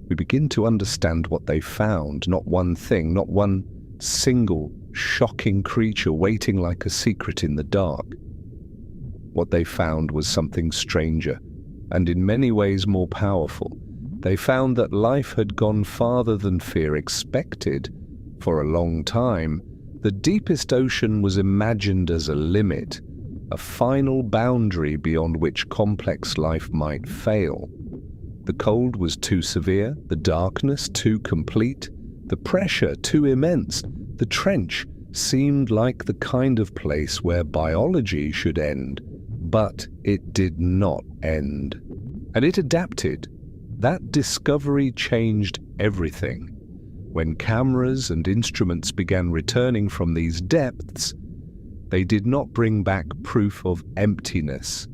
[SPEAKER 1] we begin to understand what they found, not one thing, not one single shocking creature waiting like a secret in the dark. What they found was something stranger, and in many ways more powerful. They found that life had gone farther than fear expected. For a long time, the deepest ocean was imagined as a limit, a final boundary beyond which complex life might fail. The cold was too severe, the darkness too complete, the pressure too immense. The trench seemed like the kind of place where biology should end, but it did not end. And it adapted. That discovery changed everything. When cameras and instruments began returning from these depths, they did not bring back proof of emptiness.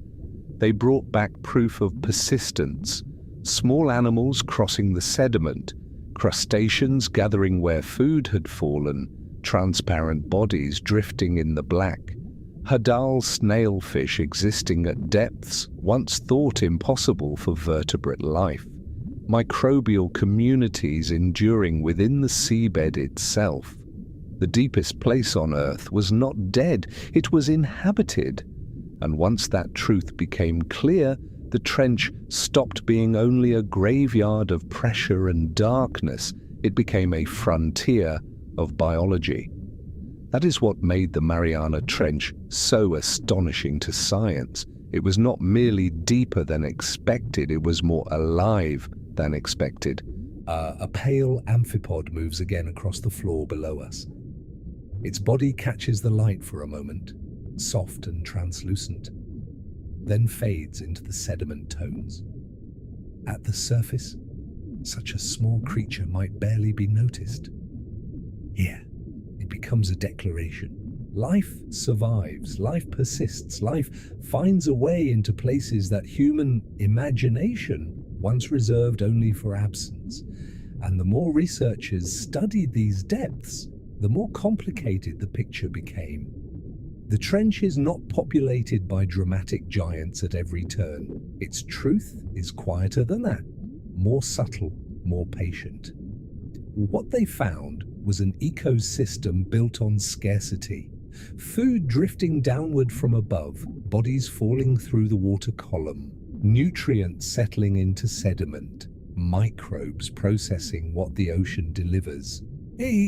[SPEAKER 1] They brought back proof of persistence. Small animals crossing the sediment, crustaceans gathering where food had fallen, transparent bodies drifting in the black, Hadal snailfish existing at depths once thought impossible for vertebrate life, microbial communities enduring within the seabed itself. The deepest place on Earth was not dead, it was inhabited. And once that truth became clear, the trench stopped being only a graveyard of pressure and darkness. It became a frontier of biology. That is what made the Mariana Trench so astonishing to science. It was not merely deeper than expected, it was more alive than expected.
[SPEAKER 2] A pale amphipod moves again across the floor below us. Its body catches the light for a moment, soft and translucent, then fades into the sediment tones. At the surface, such a small creature might barely be noticed. Here, it becomes a declaration. Life survives, life persists, life finds a way into places that human imagination once reserved only for absence. And the more researchers studied these depths, the more complicated the picture became. The trench is not populated by dramatic giants at every turn. Its truth is quieter than that, more subtle, more patient. What they found was an ecosystem built on scarcity. Food drifting downward from above, bodies falling through the water column, nutrients settling into sediment, microbes processing what the ocean delivers.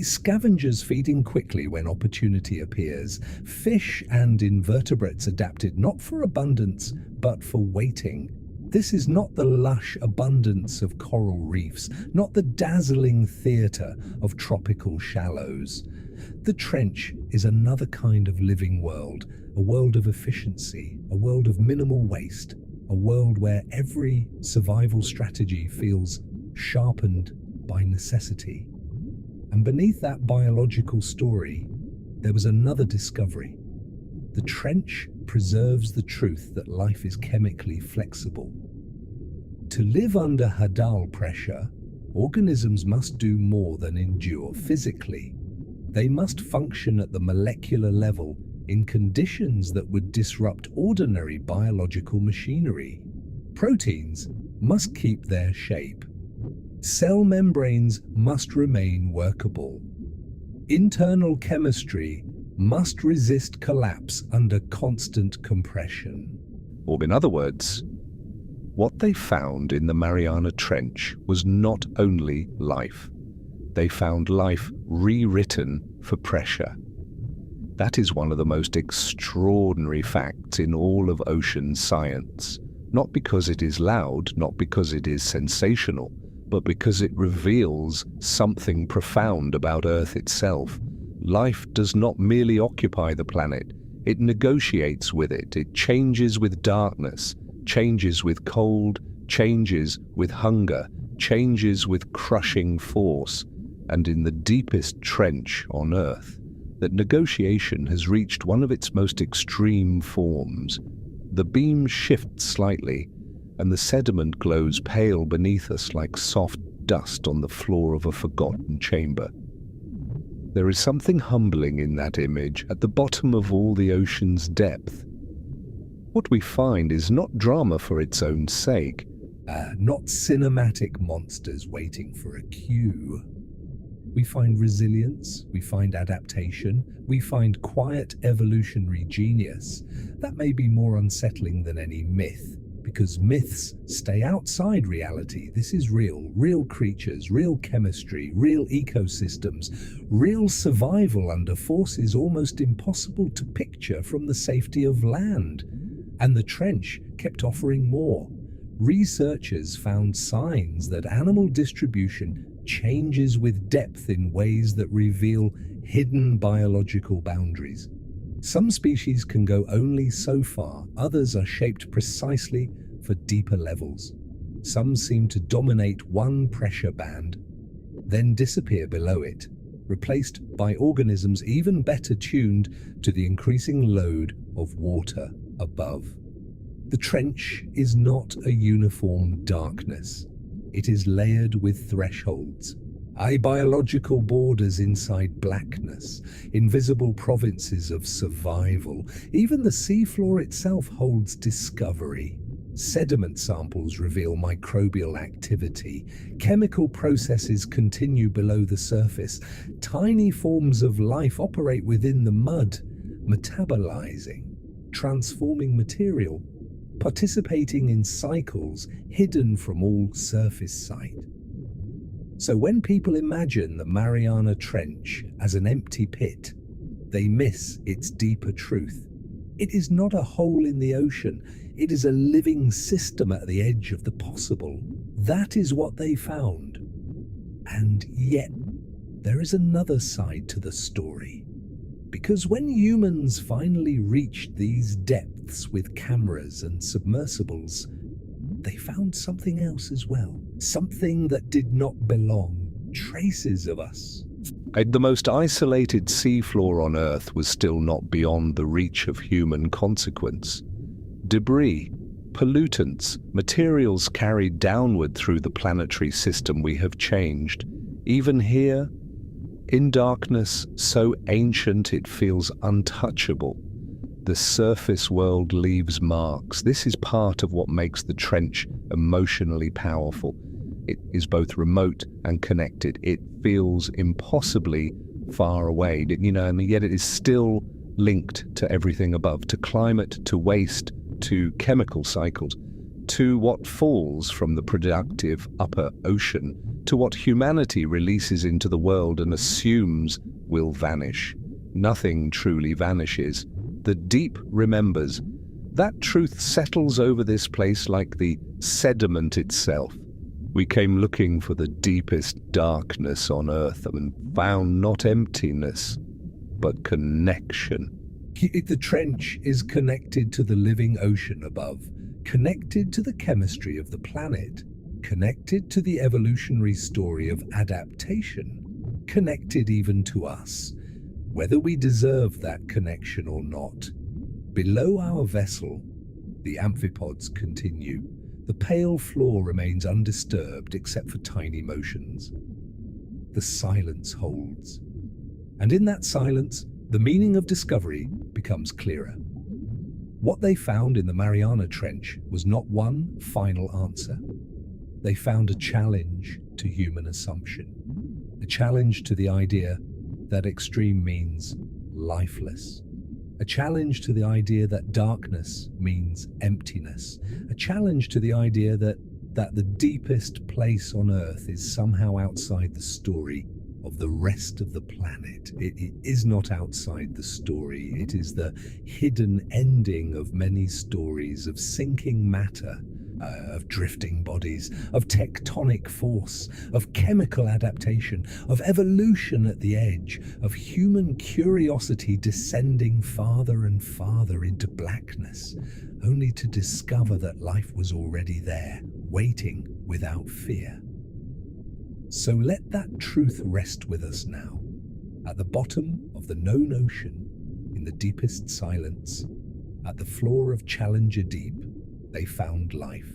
[SPEAKER 2] Scavengers feeding quickly when opportunity appears. Fish and invertebrates adapted not for abundance, but for waiting. This is not the lush abundance of coral reefs, not the dazzling theatre of tropical shallows. The trench is another kind of living world, a world of efficiency, a world of minimal waste, a world where every survival strategy feels sharpened by necessity. And beneath that biological story, there was another discovery. The trench preserves the truth that life is chemically flexible. To live under Hadal pressure, organisms must do more than endure physically. They must function at the molecular level in conditions that would disrupt ordinary biological machinery. Proteins must keep their shape. Cell membranes must remain workable. Internal chemistry must resist collapse under constant compression.
[SPEAKER 1] Or in other words, what they found in the Mariana Trench was not only life. They found life rewritten for pressure. That is one of the most extraordinary facts in all of ocean science. Not because it is loud, not because it is sensational, but because it reveals something profound about Earth itself. Life does not merely occupy the planet, it negotiates with it, it changes with darkness, changes with cold, changes with hunger, changes with crushing force, and in the deepest trench on Earth, that negotiation has reached one of its most extreme forms. The beam shifts slightly, and the sediment glows pale beneath us like soft dust on the floor of a forgotten chamber. There is something humbling in that image at the bottom of all the ocean's depth. What we find is not drama for its own sake.
[SPEAKER 2] Not cinematic monsters waiting for a cue. We find resilience, we find adaptation, we find quiet evolutionary genius. That may be more unsettling than any myth, because myths stay outside reality. This is real creatures, real chemistry, real ecosystems, real survival under forces almost impossible to picture from the safety of land. And the trench kept offering more. Researchers found signs that animal distribution changes with depth in ways that reveal hidden biological boundaries. Some species can go only so far, others are shaped precisely for deeper levels. Some seem to dominate one pressure band, then disappear below it, replaced by organisms even better tuned to the increasing load of water above. The trench is not a uniform darkness. It is layered with thresholds, biological borders inside blackness, invisible provinces of survival. Even the seafloor itself holds discovery. Sediment samples reveal microbial activity. Chemical processes continue below the surface. Tiny forms of life operate within the mud, metabolizing, transforming material, participating in cycles hidden from all surface sight. So when people imagine the Mariana Trench as an empty pit, they miss its deeper truth. It is not a hole in the ocean. It is a living system at the edge of the possible. That is what they found. And yet, there is another side to the story. Because when humans finally reached these depths with cameras and submersibles, they found something else as well. Something that did not belong. Traces of us.
[SPEAKER 1] The most isolated seafloor on Earth was still not beyond the reach of human consequence. Debris, pollutants, materials carried downward through the planetary system we have changed. Even here, in darkness so ancient it feels untouchable, the surface world leaves marks. This is part of what makes the trench emotionally powerful. It is both remote and connected. It feels impossibly far away, and yet it is still linked to everything above, to climate, to waste, to chemical cycles, to what falls from the productive upper ocean, to what humanity releases into the world and assumes will vanish. Nothing truly vanishes. The deep remembers. That truth settles over this place like the sediment itself. We came looking for the deepest darkness on Earth and found not emptiness, but connection.
[SPEAKER 2] The trench is connected to the living ocean above, connected to the chemistry of the planet, connected to the evolutionary story of adaptation, connected even to us, whether we deserve that connection or not. Below our vessel, the amphipods continue. The pale floor remains undisturbed except for tiny motions. The silence holds. And in that silence, the meaning of discovery becomes clearer. What they found in the Mariana Trench was not one final answer. They found a challenge to human assumption, a challenge to the idea that extreme means lifeless, a challenge to the idea that darkness means emptiness, a challenge to the idea that the deepest place on Earth is somehow outside the story of the rest of the planet. It is not outside the story. It is the hidden ending of many stories of sinking matter, of drifting bodies, of tectonic force, of chemical adaptation, of evolution at the edge, of human curiosity descending farther and farther into blackness, only to discover that life was already there, waiting without fear. So let that truth rest with us now. At the bottom of the known ocean, in the deepest silence, at the floor of Challenger Deep, they found life,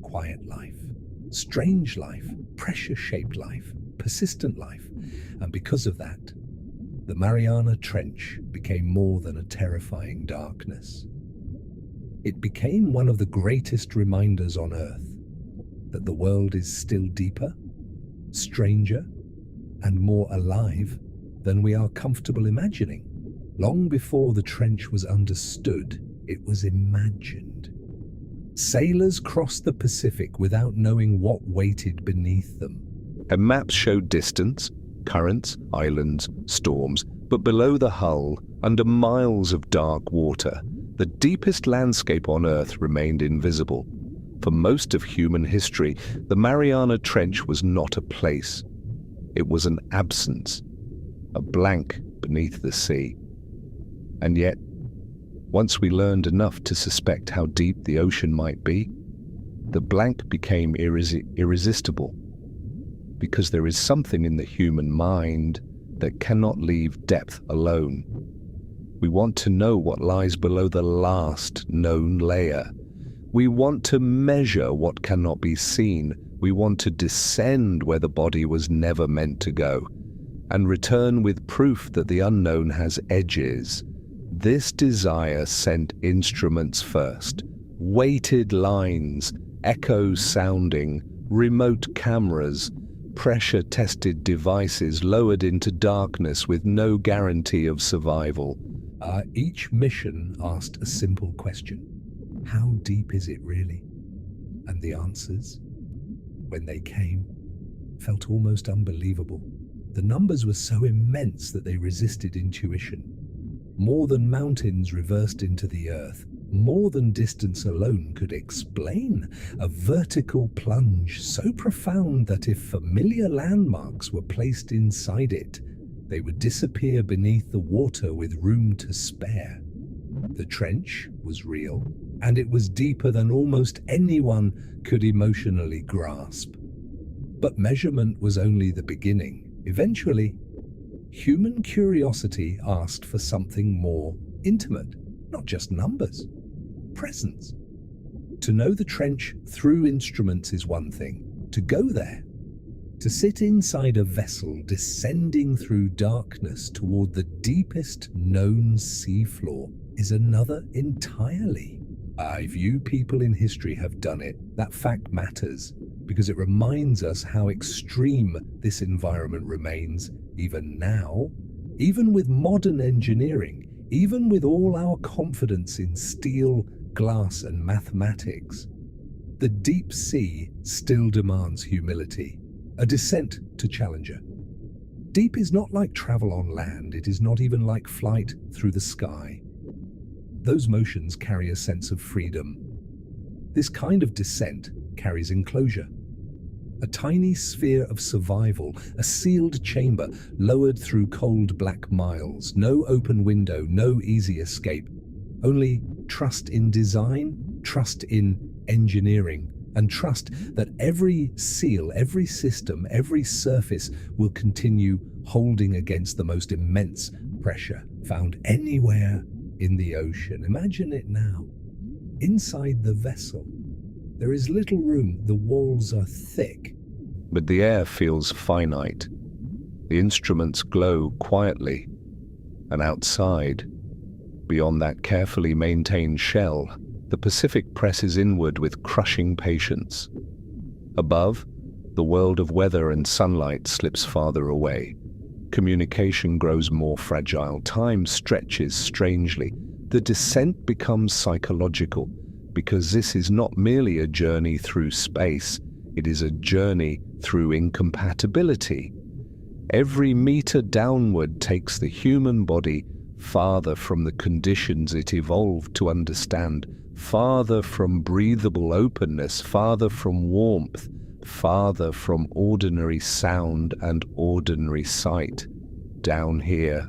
[SPEAKER 2] quiet life, strange life, pressure-shaped life, persistent life, and because of that, the Mariana Trench became more than a terrifying darkness. It became one of the greatest reminders on Earth that the world is still deeper, stranger, and more alive than we are comfortable imagining. Long before the trench was understood, it was imagined. Sailors crossed the Pacific without knowing what waited beneath them.
[SPEAKER 1] And maps showed distance, currents, islands, storms, but below the hull, under miles of dark water, the deepest landscape on Earth remained invisible. For most of human history, the Mariana Trench was not a place. It was an absence, a blank beneath the sea. And yet, once we learned enough to suspect how deep the ocean might be, the blank became irresistible, because there is something in the human mind that cannot leave depth alone. We want to know what lies below the last known layer. We want to measure what cannot be seen. We want to descend where the body was never meant to go, and return with proof that the unknown has edges. This desire sent instruments first, weighted lines, echoes sounding, remote cameras, pressure-tested devices lowered into darkness with no guarantee of survival.
[SPEAKER 2] Each mission asked a simple question. How deep is it really? And the answers, when they came, felt almost unbelievable. The numbers were so immense that they resisted intuition. More than mountains reversed into the earth, more than distance alone could explain. A vertical plunge so profound that if familiar landmarks were placed inside it, they would disappear beneath the water with room to spare. The trench was real, and it was deeper than almost anyone could emotionally grasp. But measurement was only the beginning. Eventually, human curiosity asked for something more intimate, not just numbers, presence. To know the trench through instruments is one thing. To go there, to sit inside a vessel descending through darkness toward the deepest known seafloor, is another entirely. Few people in history have done it. That fact matters because it reminds us how extreme this environment remains even now, even with modern engineering, even with all our confidence in steel, glass, and mathematics. The deep sea still demands humility, a descent to Challenger. Deep is not like travel on land. It is not even like flight through the sky. Those motions carry a sense of freedom. This kind of descent carries enclosure. A tiny sphere of survival, a sealed chamber lowered through cold black miles, no open window, no easy escape. Only trust in design, trust in engineering, and trust that every seal, every system, every surface will continue holding against the most immense pressure found anywhere in the ocean. Imagine it now. Inside the vessel, there is little room. The walls are thick,
[SPEAKER 1] but the air feels finite. The instruments glow quietly, and outside, beyond that carefully maintained shell, the Pacific presses inward with crushing patience. Above, the world of weather and sunlight slips farther away. Communication grows more fragile. Time stretches strangely. The descent becomes psychological, because this is not merely a journey through space, it is a journey through incompatibility. Every meter downward takes the human body farther from the conditions it evolved to understand, farther from breathable openness, farther from warmth, farther from ordinary sound and ordinary sight. Down here,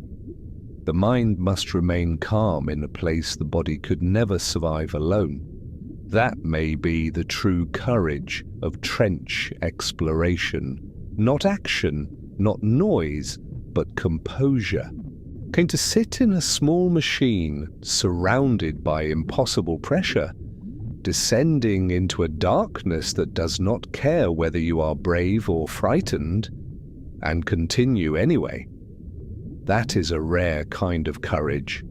[SPEAKER 1] the mind must remain calm in a place the body could never survive alone. That may be the true courage of trench exploration, Not action, not noise, but composure. Came to sit in a small machine, surrounded by impossible pressure, descending into a darkness that does not care whether you are brave or frightened, and continue anyway. That is a rare kind of courage.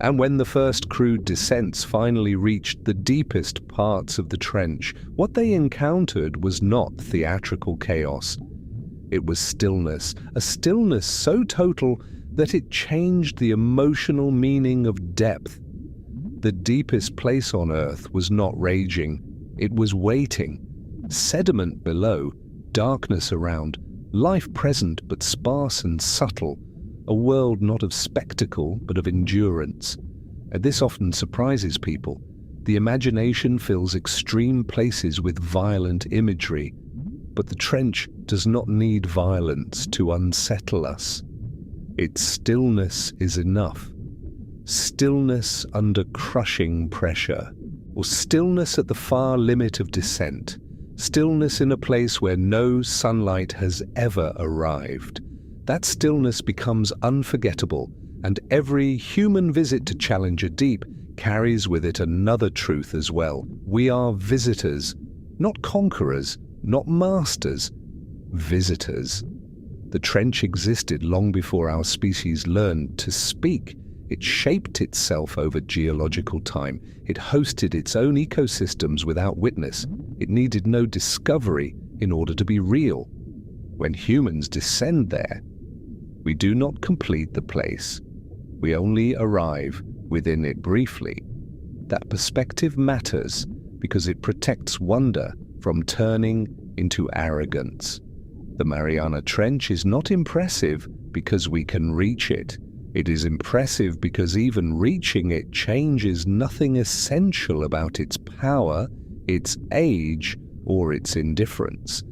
[SPEAKER 1] And when the first crude descents finally reached the deepest parts of the trench, what they encountered was not theatrical chaos. It was stillness, a stillness so total that it changed the emotional meaning of depth. The deepest place on Earth was not raging, it was waiting. Sediment below, darkness around, life present but sparse and subtle, a world not of spectacle but of endurance. And this often surprises people. The imagination fills extreme places with violent imagery, but the trench does not need violence to unsettle us. Its stillness is enough. Stillness under crushing pressure, or stillness at the far limit of descent, stillness in a place where no sunlight has ever arrived. That stillness becomes unforgettable, and every human visit to Challenger Deep carries with it another truth as well. We are visitors, not conquerors, not masters, visitors. The trench existed long before our species learned to speak. It shaped itself over geological time. It hosted its own ecosystems without witness. It needed no discovery in order to be real. When humans descend there, we do not complete the place. We only arrive within it briefly. That perspective matters because it protects wonder from turning into arrogance. The Mariana Trench is not impressive because we can reach it. It is impressive because even reaching it changes nothing essential about its power, its age, or its indifference.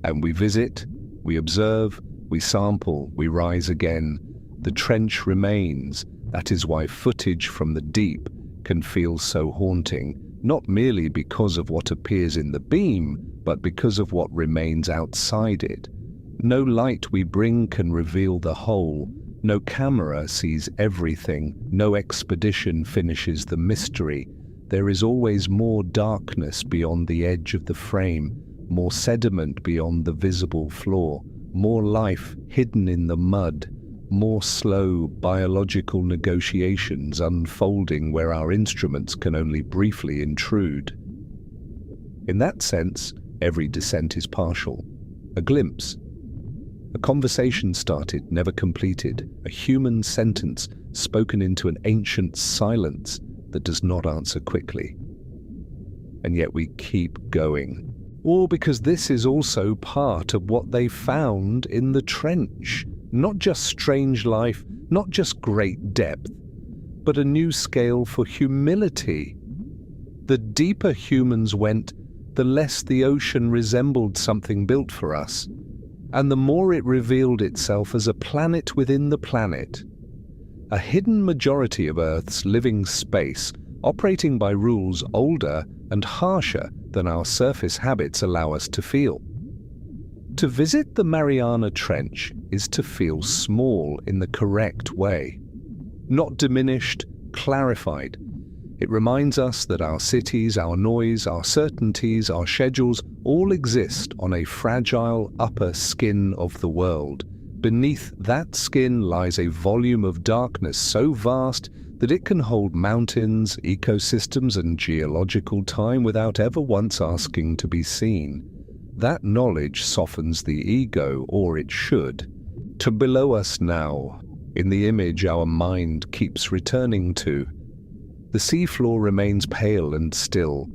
[SPEAKER 1] And we visit, we observe, we sample, we rise again. The trench remains. That is why footage from the deep can feel so haunting, not merely because of what appears in the beam, but because of what remains outside it. No light we bring can reveal the whole. No camera sees everything. No expedition finishes the mystery. There is always more darkness beyond the edge of the frame, more sediment beyond the visible floor, more life hidden in the mud, more slow biological negotiations unfolding where our instruments can only briefly intrude. In that sense, every descent is partial, a glimpse. A conversation started, never completed, a human sentence spoken into an ancient silence that does not answer quickly. And yet we keep going. All because this is also part of what they found in the trench. Not just strange life, not just great depth, but a new scale for humility. The deeper humans went, the less the ocean resembled something built for us, and the more it revealed itself as a planet within the planet. A hidden majority of Earth's living space, operating by rules older and harsher than our surface habits allow us to feel. To visit the Mariana Trench is to feel small in the correct way. Not diminished, clarified. It reminds us that our cities, our noise, our certainties, our schedules all exist on a fragile upper skin of the world. Beneath that skin lies a volume of darkness so vast that it can hold mountains, ecosystems, and geological time without ever once asking to be seen. That knowledge softens the ego, or it should. To below us now, in the image our mind keeps returning to, the seafloor remains pale and still.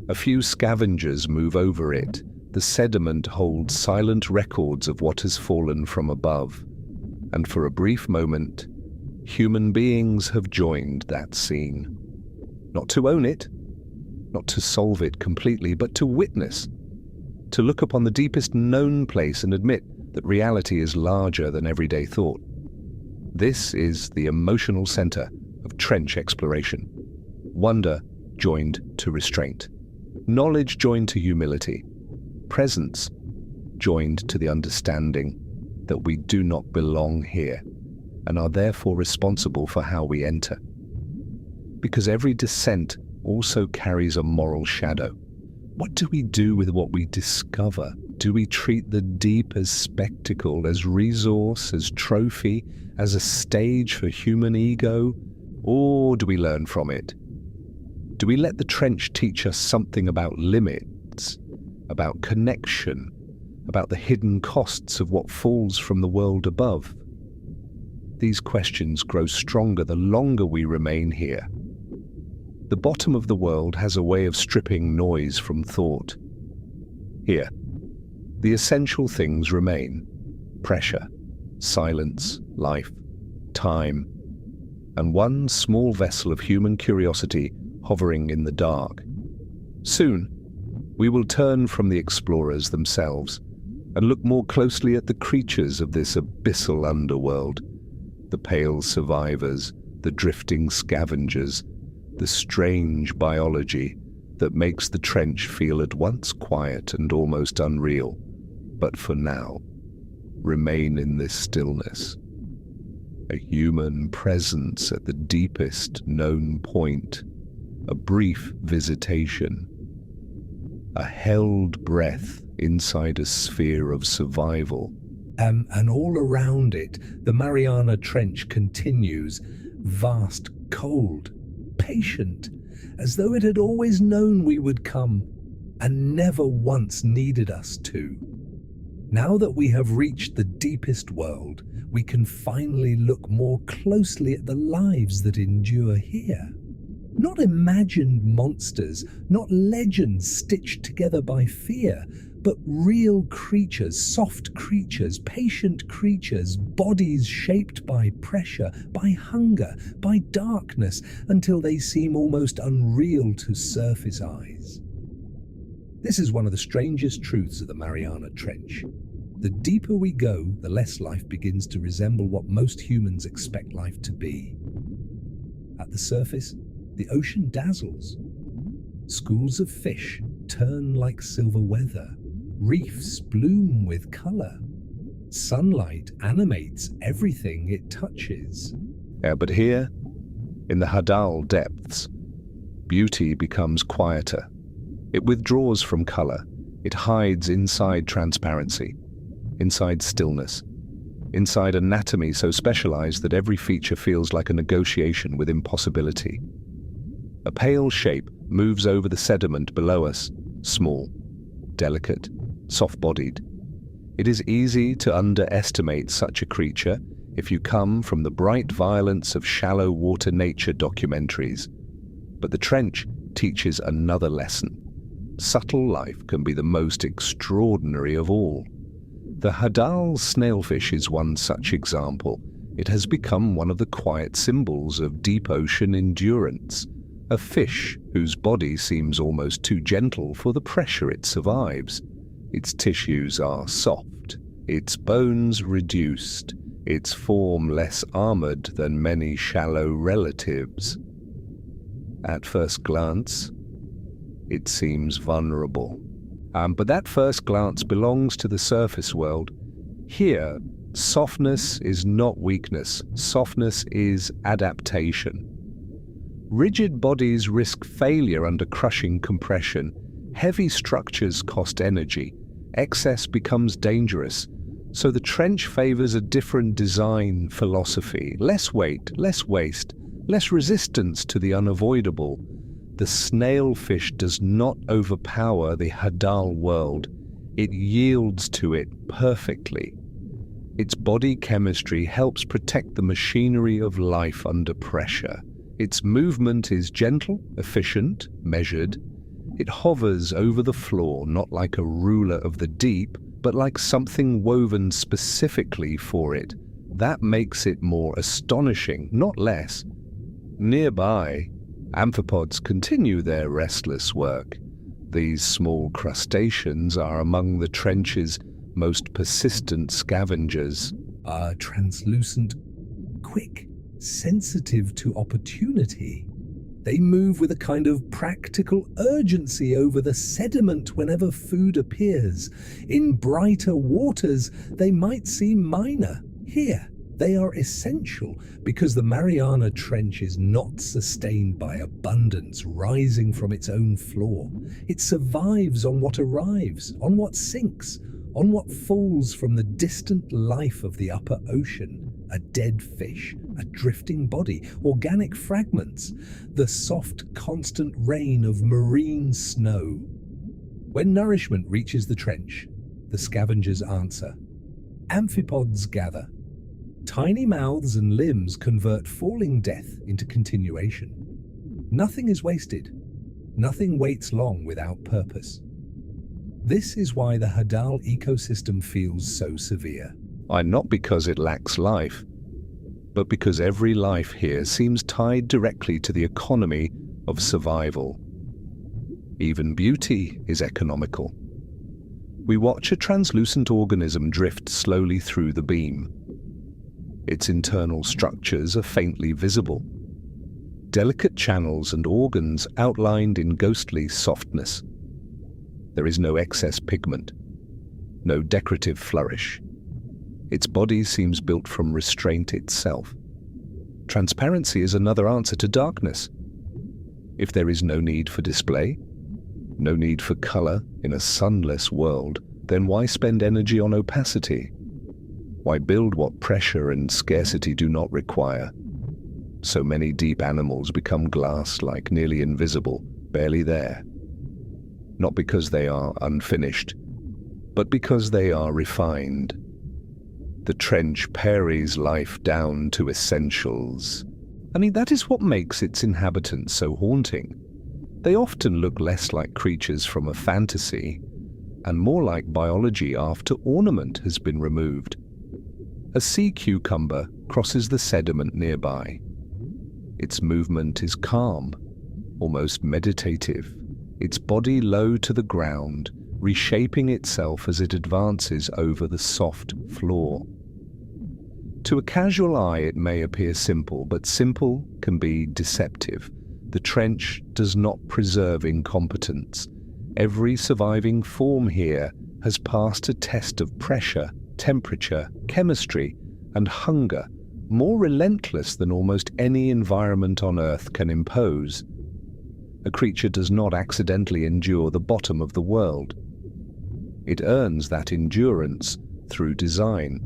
[SPEAKER 1] A few scavengers move over it. The sediment holds silent records of what has fallen from above. And for a brief moment, human beings have joined that scene. Not to own it, not to solve it completely, but to witness. To look upon the deepest known place and admit that reality is larger than everyday thought. This is the emotional center of trench exploration. Wonder joined to restraint. Knowledge joined to humility. Presence joined to the understanding that we do not belong here and are therefore responsible for how we enter. Because every descent also carries a moral shadow. What do we do with what we discover? Do we treat the deep as spectacle, as resource, as trophy, as a stage for human ego? Or do we learn from it? Do we let the trench teach us something about limits, about connection, about the hidden costs of what falls from the world above? These questions grow stronger the longer we remain here. The bottom of the world has a way of stripping noise from thought. Here, the essential things remain: pressure, silence, life, time, and one small vessel of human curiosity hovering in the dark. Soon, we will turn from the explorers themselves and look more closely at the creatures of this abyssal underworld, the pale survivors, the drifting scavengers, the strange biology that makes the trench feel at once quiet and almost unreal, but for now, remain in this stillness. A human presence at the deepest known point, a brief visitation, a held breath inside a sphere of survival.
[SPEAKER 2] And all around it, the Mariana Trench continues, vast, cold, patient, as though it had always known we would come and never once needed us to. Now that we have reached the deepest world, we can finally look more closely at the lives that endure here. Not imagined monsters, not legends stitched together by fear, but real creatures, soft creatures, patient creatures, bodies shaped by pressure, by hunger, by darkness, until they seem almost unreal to surface eyes. This is one of the strangest truths of the Mariana Trench. The deeper we go, the less life begins to resemble what most humans expect life to be. At the surface, the ocean dazzles. Schools of fish turn like silver weather. Reefs bloom with color. Sunlight animates everything it touches.
[SPEAKER 1] But here, in the Hadal depths, beauty becomes quieter. It withdraws from color. It hides inside transparency, inside stillness, inside anatomy so specialized that every feature feels like a negotiation with impossibility. A pale shape moves over the sediment below us, small, delicate, soft-bodied. It is easy to underestimate such a creature if you come from the bright violence of shallow water nature documentaries. But the trench teaches another lesson. Subtle life can be the most extraordinary of all. The Hadal snailfish is one such example. It has become one of the quiet symbols of deep ocean endurance. A fish whose body seems almost too gentle for the pressure it survives. Its tissues are soft, its bones reduced, its form less armored than many shallow relatives. At first glance, it seems vulnerable. But that first glance belongs to the surface world. Here, softness is not weakness. Softness is adaptation. Rigid bodies risk failure under crushing compression. Heavy structures cost energy. Excess becomes dangerous. So the trench favors a different design philosophy. Less weight, less waste, less resistance to the unavoidable. The snailfish does not overpower the Hadal world. It yields to it perfectly. Its body chemistry helps protect the machinery of life under pressure. Its movement is gentle, efficient, measured. It hovers over the floor not like a ruler of the deep, but like something woven specifically for it. That makes it more astonishing, not less. Nearby, amphipods continue their restless work. These small crustaceans are among the trench's most persistent scavengers.
[SPEAKER 2] Are translucent, quick, sensitive to opportunity. They move with a kind of practical urgency over the sediment whenever food appears. In brighter waters, they might seem minor. Here, they are essential because the Mariana Trench is not sustained by abundance rising from its own floor. It survives on what arrives, on what sinks, on what falls from the distant life of the upper ocean. A dead fish, a drifting body, organic fragments, the soft, constant rain of marine snow. When nourishment reaches the trench, the scavengers answer. Amphipods gather. Tiny mouths and limbs convert falling death into continuation. Nothing is wasted. Nothing waits long without purpose. This is why the Hadal ecosystem feels so severe.
[SPEAKER 1] Not because it lacks life, but because every life here seems tied directly to the economy of survival. Even beauty is economical. We watch a translucent organism drift slowly through the beam. Its internal structures are faintly visible. Delicate channels and organs outlined in ghostly softness. There is no excess pigment, no decorative flourish. Its body seems built from restraint itself. Transparency is another answer to darkness. If there is no need for display, no need for color in a sunless world, then why spend energy on opacity? Why build what pressure and scarcity do not require? So many deep animals become glass-like, nearly invisible, barely there. Not because they are unfinished, but because they are refined. The trench pares life down to essentials. That is what makes its inhabitants so haunting. They often look less like creatures from a fantasy, and more like biology after ornament has been removed. A sea cucumber crosses the sediment nearby. Its movement is calm, almost meditative, its body low to the ground, reshaping itself as it advances over the soft floor. To a casual eye it may appear simple, but simple can be deceptive. The trench does not preserve incompetence. Every surviving form here has passed a test of pressure, temperature, chemistry, and hunger, more relentless than almost any environment on Earth can impose. A creature does not accidentally endure the bottom of the world. It earns that endurance through design.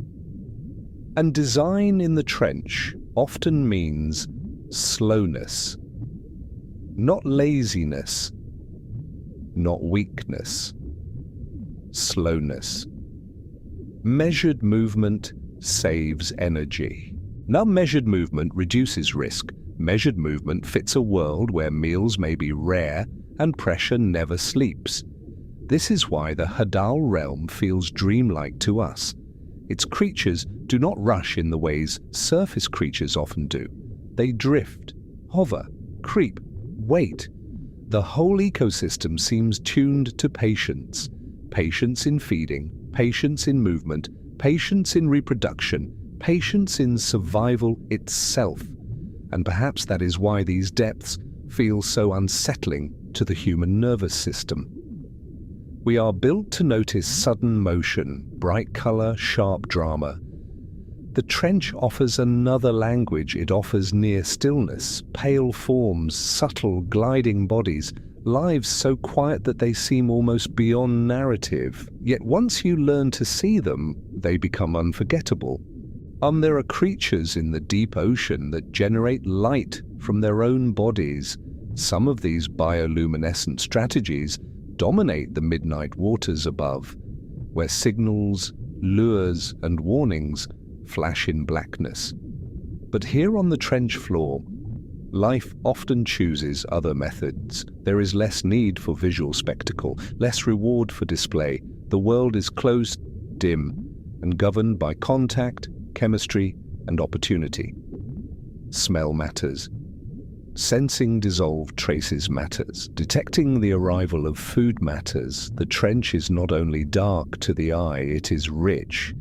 [SPEAKER 1] And design in the trench often means slowness. Not laziness, not weakness. Slowness. Measured movement saves energy. Now, measured movement reduces risk. Measured movement fits a world where meals may be rare and pressure never sleeps. This is why the Hadal realm feels dreamlike to us. Its creatures do not rush in the ways surface creatures often do. They drift, hover, creep, wait. The whole ecosystem seems tuned to patience. Patience in feeding, patience in movement, patience in reproduction, patience in survival itself. And perhaps that is why these depths feel so unsettling to the human nervous system. We are built to notice sudden motion, bright color, sharp drama. The trench offers another language. It offers near stillness, pale forms, subtle gliding bodies, lives so quiet that they seem almost beyond narrative. Yet once you learn to see them, they become unforgettable. There are creatures in the deep ocean that generate light from their own bodies. Some of these bioluminescent strategies dominate the midnight waters above, where signals, lures, and warnings flash in blackness. But here on the trench floor, life often chooses other methods. There is less need for visual spectacle, less reward for display. The world is close, dim, and governed by contact, chemistry, and opportunity. Smell matters. Sensing dissolved traces matters. Detecting the arrival of food matters. The trench is not only dark to the eye, it is rich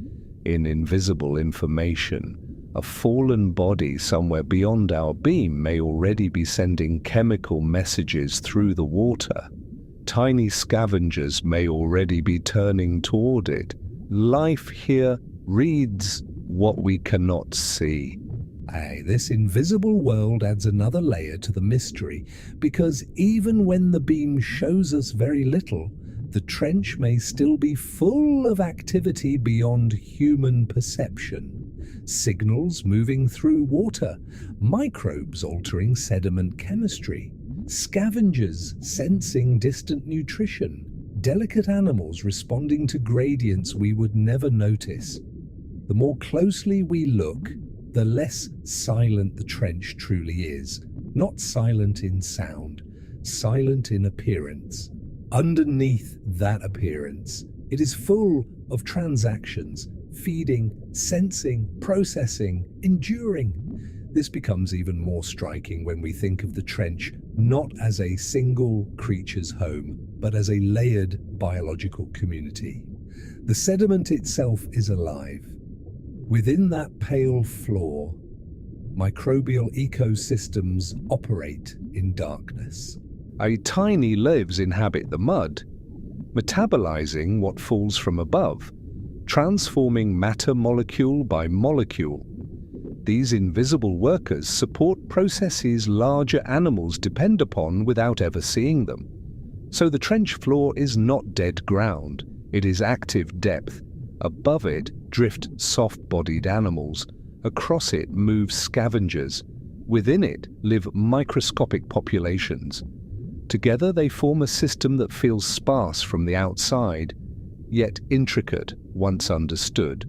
[SPEAKER 1] in invisible information. A fallen body somewhere beyond our beam may already be sending chemical messages through the water. Tiny scavengers may already be turning toward it. Life here reads what we cannot see.
[SPEAKER 2] This invisible world adds another layer to the mystery, because even when the beam shows us very little, the trench may still be full of activity beyond human perception. Signals moving through water, microbes altering sediment chemistry, scavengers sensing distant nutrition, delicate animals responding to gradients we would never notice. The more closely we look, the less silent the trench truly is. Not silent in sound, silent in appearance. Underneath that appearance, it is full of transactions, feeding, sensing, processing, enduring. This becomes even more striking when we think of the trench not as a single creature's home, but as a layered biological community. The sediment itself is alive. Within that pale floor, microbial ecosystems operate in darkness.
[SPEAKER 1] A tiny lives inhabit the mud, metabolizing what falls from above, transforming matter molecule by molecule. These invisible workers support processes larger animals depend upon without ever seeing them. So the trench floor is not dead ground, it is active depth. Above it drift soft-bodied animals. Across it move scavengers. Within it live microscopic populations. Together they form a system that feels sparse from the outside, yet intricate once understood.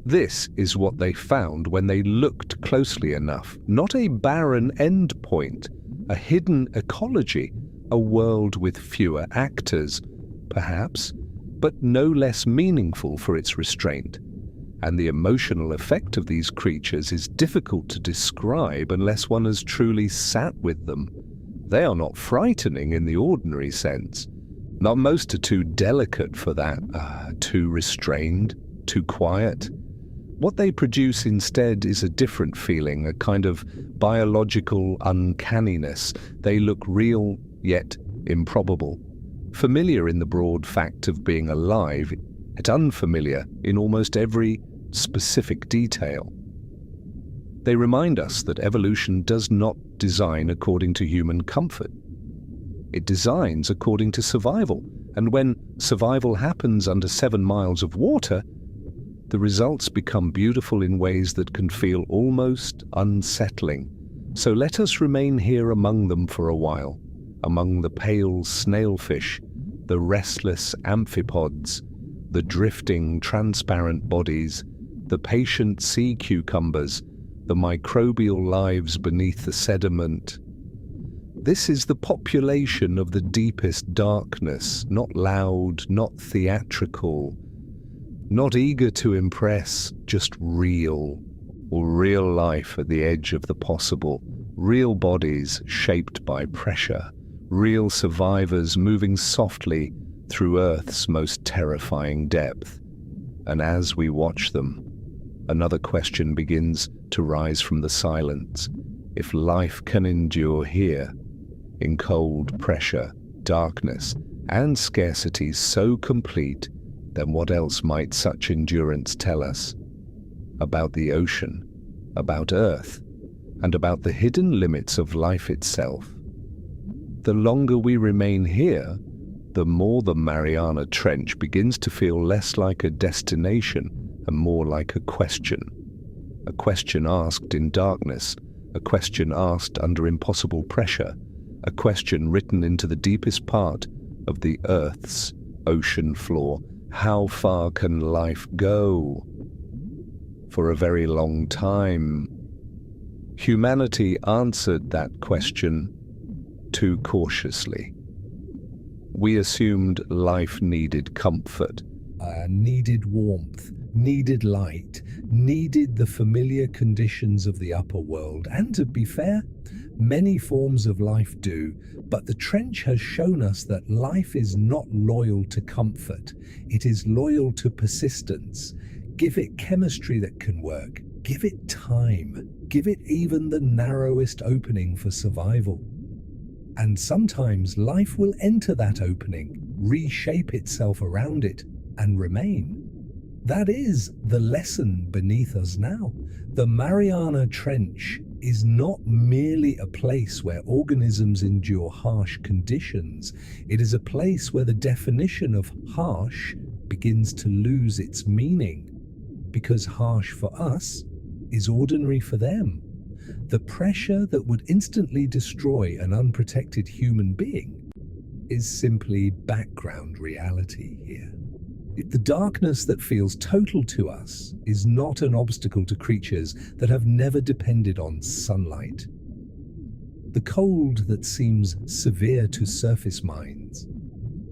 [SPEAKER 1] This is what they found when they looked closely enough. Not a barren endpoint, a hidden ecology, a world with fewer actors, perhaps, but no less meaningful for its restraint. And the emotional effect of these creatures is difficult to describe unless one has truly sat with them. They are not frightening in the ordinary sense. Not most are too delicate for that, too restrained, too quiet. What they produce instead is a different feeling, a kind of biological uncanniness. They look real, yet improbable. Familiar in the broad fact of being alive, yet unfamiliar in almost every specific detail. They remind us that evolution does not design according to human comfort. It designs according to survival, and when survival happens under 7 miles of water, the results become beautiful in ways that can feel almost unsettling. So let us remain here among them for a while, among the pale snailfish, the restless amphipods, the drifting transparent bodies, the patient sea cucumbers, the microbial lives beneath the sediment. This is the population of the deepest darkness, not loud, not theatrical, not eager to impress, just real, or real life at the edge of the possible, real bodies shaped by pressure, real survivors moving softly through Earth's most terrifying depth. And as we watch them, another question begins to rise from the silence. If life can endure here, in cold pressure, darkness, and scarcity so complete, then what else might such endurance tell us? About the ocean, about Earth, and about the hidden limits of life itself. The longer we remain here, the more the Mariana Trench begins to feel less like a destination and more like a question asked in darkness, a question asked under impossible pressure, a question written into the deepest part of the Earth's ocean floor. How far can life go? For a very long time, humanity answered that question too cautiously. We assumed life needed comfort,
[SPEAKER 2] needed warmth, needed light, needed the familiar conditions of the upper world. And to be fair, many forms of life do, but the trench has shown us that life is not loyal to comfort. It is loyal to persistence. Give it chemistry that can work. Give it time. Give it even the narrowest opening for survival. And sometimes life will enter that opening, reshape itself around it, and remain. That is the lesson beneath us now. The Mariana Trench is not merely a place where organisms endure harsh conditions. It is a place where the definition of harsh begins to lose its meaning, because harsh for us is ordinary for them. The pressure that would instantly destroy an unprotected human being is simply background reality here. The darkness that feels total to us is not an obstacle to creatures that have never depended on sunlight. The cold that seems severe to surface minds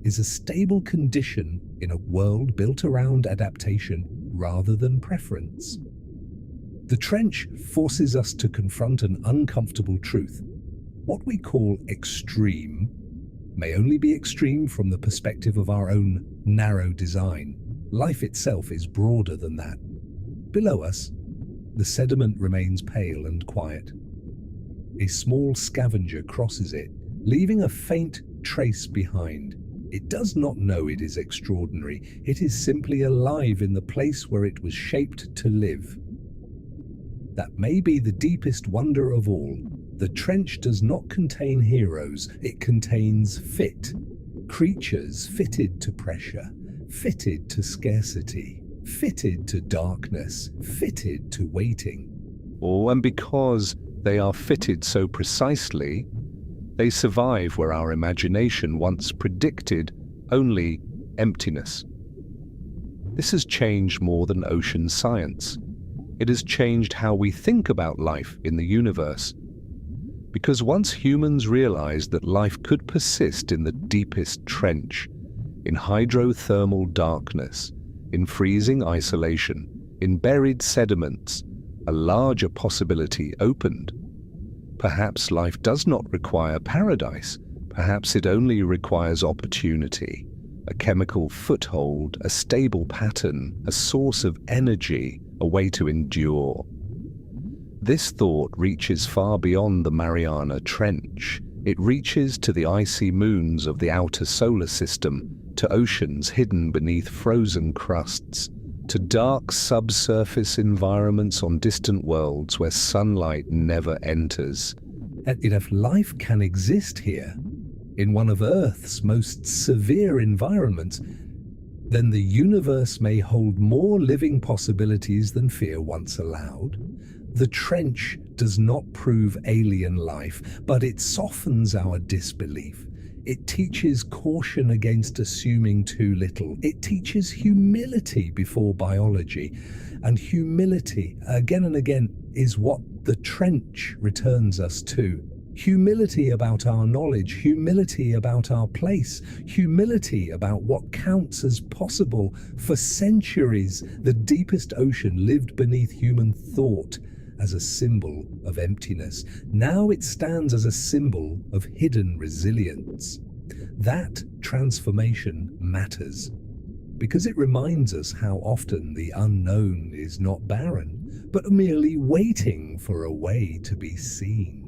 [SPEAKER 2] is a stable condition in a world built around adaptation rather than preference. The trench forces us to confront an uncomfortable truth. What we call extreme may only be extreme from the perspective of our own narrow design. Life itself is broader than that. Below us, the sediment remains pale and quiet. A small scavenger crosses it, leaving a faint trace behind. It does not know it is extraordinary. It is simply alive in the place where it was shaped to live. That may be the deepest wonder of all. The trench does not contain heroes. It contains fit. Creatures fitted to pressure, fitted to scarcity, fitted to darkness, fitted to waiting.
[SPEAKER 1] And because they are fitted so precisely, they survive where our imagination once predicted only emptiness. This has changed more than ocean science. It has changed how we think about life in the universe. Because once humans realized that life could persist in the deepest trench, in hydrothermal darkness, in freezing isolation, in buried sediments, a larger possibility opened. Perhaps life does not require paradise. Perhaps it only requires opportunity, a chemical foothold, a stable pattern, a source of energy, a way to endure. This thought reaches far beyond the Mariana Trench. It reaches to the icy moons of the outer solar system, to oceans hidden beneath frozen crusts, to dark subsurface environments on distant worlds where sunlight never enters.
[SPEAKER 2] And if life can exist here, in one of Earth's most severe environments, then the universe may hold more living possibilities than fear once allowed. The trench does not prove alien life, but it softens our disbelief. It teaches caution against assuming too little. It teaches humility before biology. And humility, again and again, is what the trench returns us to. Humility about our knowledge, humility about our place, humility about what counts as possible. For centuries, the deepest ocean lived beneath human thought as a symbol of emptiness. Now it stands as a symbol of hidden resilience. That transformation matters because it reminds us how often the unknown is not barren, but merely waiting for a way to be seen.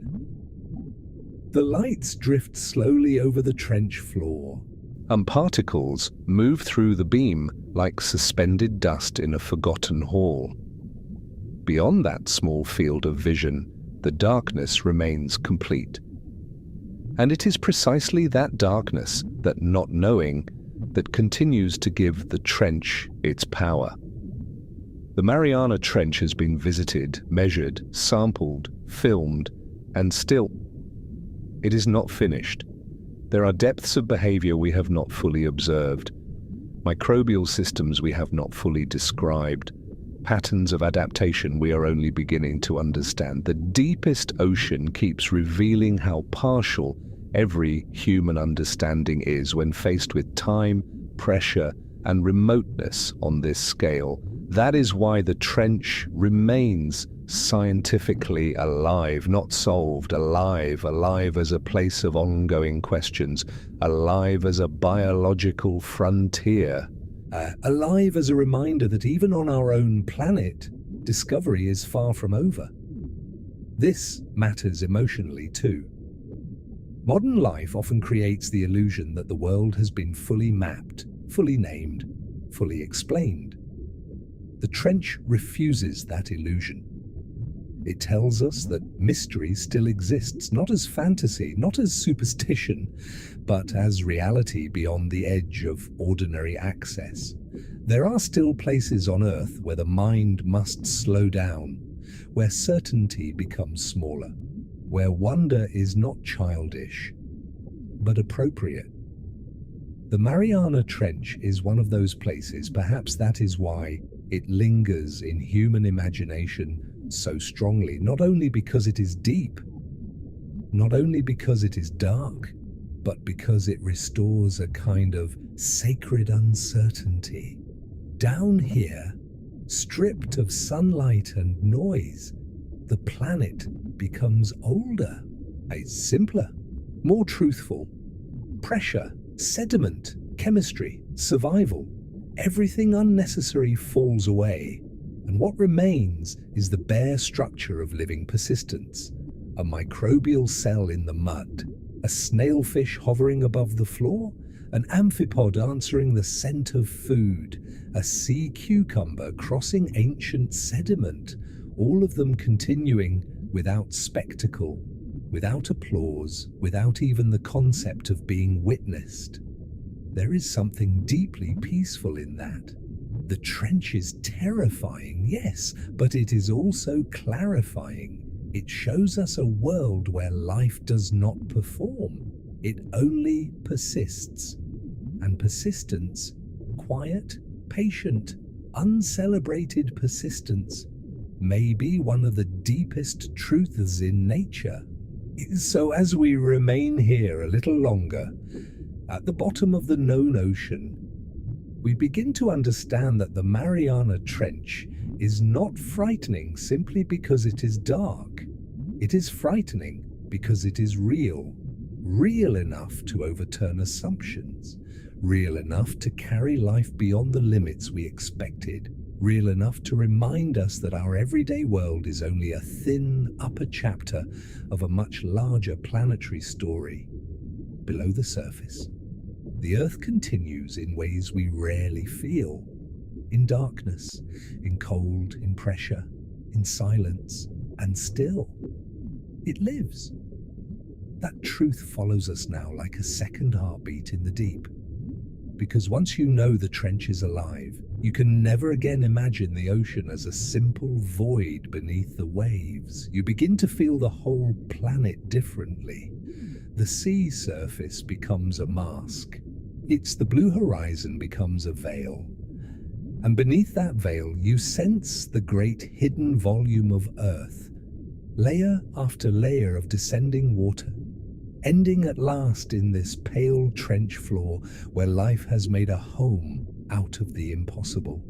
[SPEAKER 2] The lights drift slowly over the trench floor.
[SPEAKER 1] And particles move through the beam like suspended dust in a forgotten hall. Beyond that small field of vision, the darkness remains complete. And it is precisely that darkness, that not knowing, that continues to give the trench its power. The Mariana Trench has been visited, measured, sampled, filmed, and still, it is not finished. There are depths of behavior we have not fully observed, microbial systems we have not fully described, patterns of adaptation we are only beginning to understand. The deepest ocean keeps revealing how partial every human understanding is when faced with time, pressure, and remoteness on this scale. That is why the trench remains scientifically alive, not solved, alive as a place of ongoing questions, alive as a biological frontier.
[SPEAKER 2] Alive as a reminder that even on our own planet, discovery is far from over. This matters emotionally too. Modern life often creates the illusion that the world has been fully mapped, fully named, fully explained. The Trench refuses that illusion. It tells us that mystery still exists, not as fantasy, not as superstition, but as reality beyond the edge of ordinary access. There are still places on Earth where the mind must slow down, where certainty becomes smaller, where wonder is not childish, but appropriate. The Mariana Trench is one of those places. Perhaps that is why it lingers in human imagination so strongly, not only because it is deep, not only because it is dark, but because it restores a kind of sacred uncertainty. Down here, stripped of sunlight and noise, the planet becomes older, simpler, more truthful. Pressure, sediment, chemistry, survival, everything unnecessary falls away, and what remains is the bare structure of living persistence. A microbial cell in the mud, a snailfish hovering above the floor, an amphipod answering the scent of food, a sea cucumber crossing ancient sediment, all of them continuing without spectacle, without applause, without even the concept of being witnessed. There is something deeply peaceful in that. The Trench is terrifying, yes, but it is also clarifying. It shows us a world where life does not perform. It only persists. And persistence, quiet, patient, uncelebrated persistence, may be one of the deepest truths in nature. So as we remain here a little longer, at the bottom of the known ocean, we begin to understand that the Mariana Trench is not frightening simply because it is dark. It is frightening because it is real, real enough to overturn assumptions, real enough to carry life beyond the limits we expected, real enough to remind us that our everyday world is only a thin upper chapter of a much larger planetary story. Below the surface, the Earth continues in ways we rarely feel. In darkness, in cold, in pressure, in silence, and still. It lives. That truth follows us now like a second heartbeat in the deep. Because once you know the Trench is alive, you can never again imagine the ocean as a simple void beneath the waves. You begin to feel the whole planet differently. The sea surface becomes a mask. The blue horizon becomes a veil. And beneath that veil, you sense the great hidden volume of Earth, layer after layer of descending water, ending at last in this pale trench floor where life has made a home out of the impossible.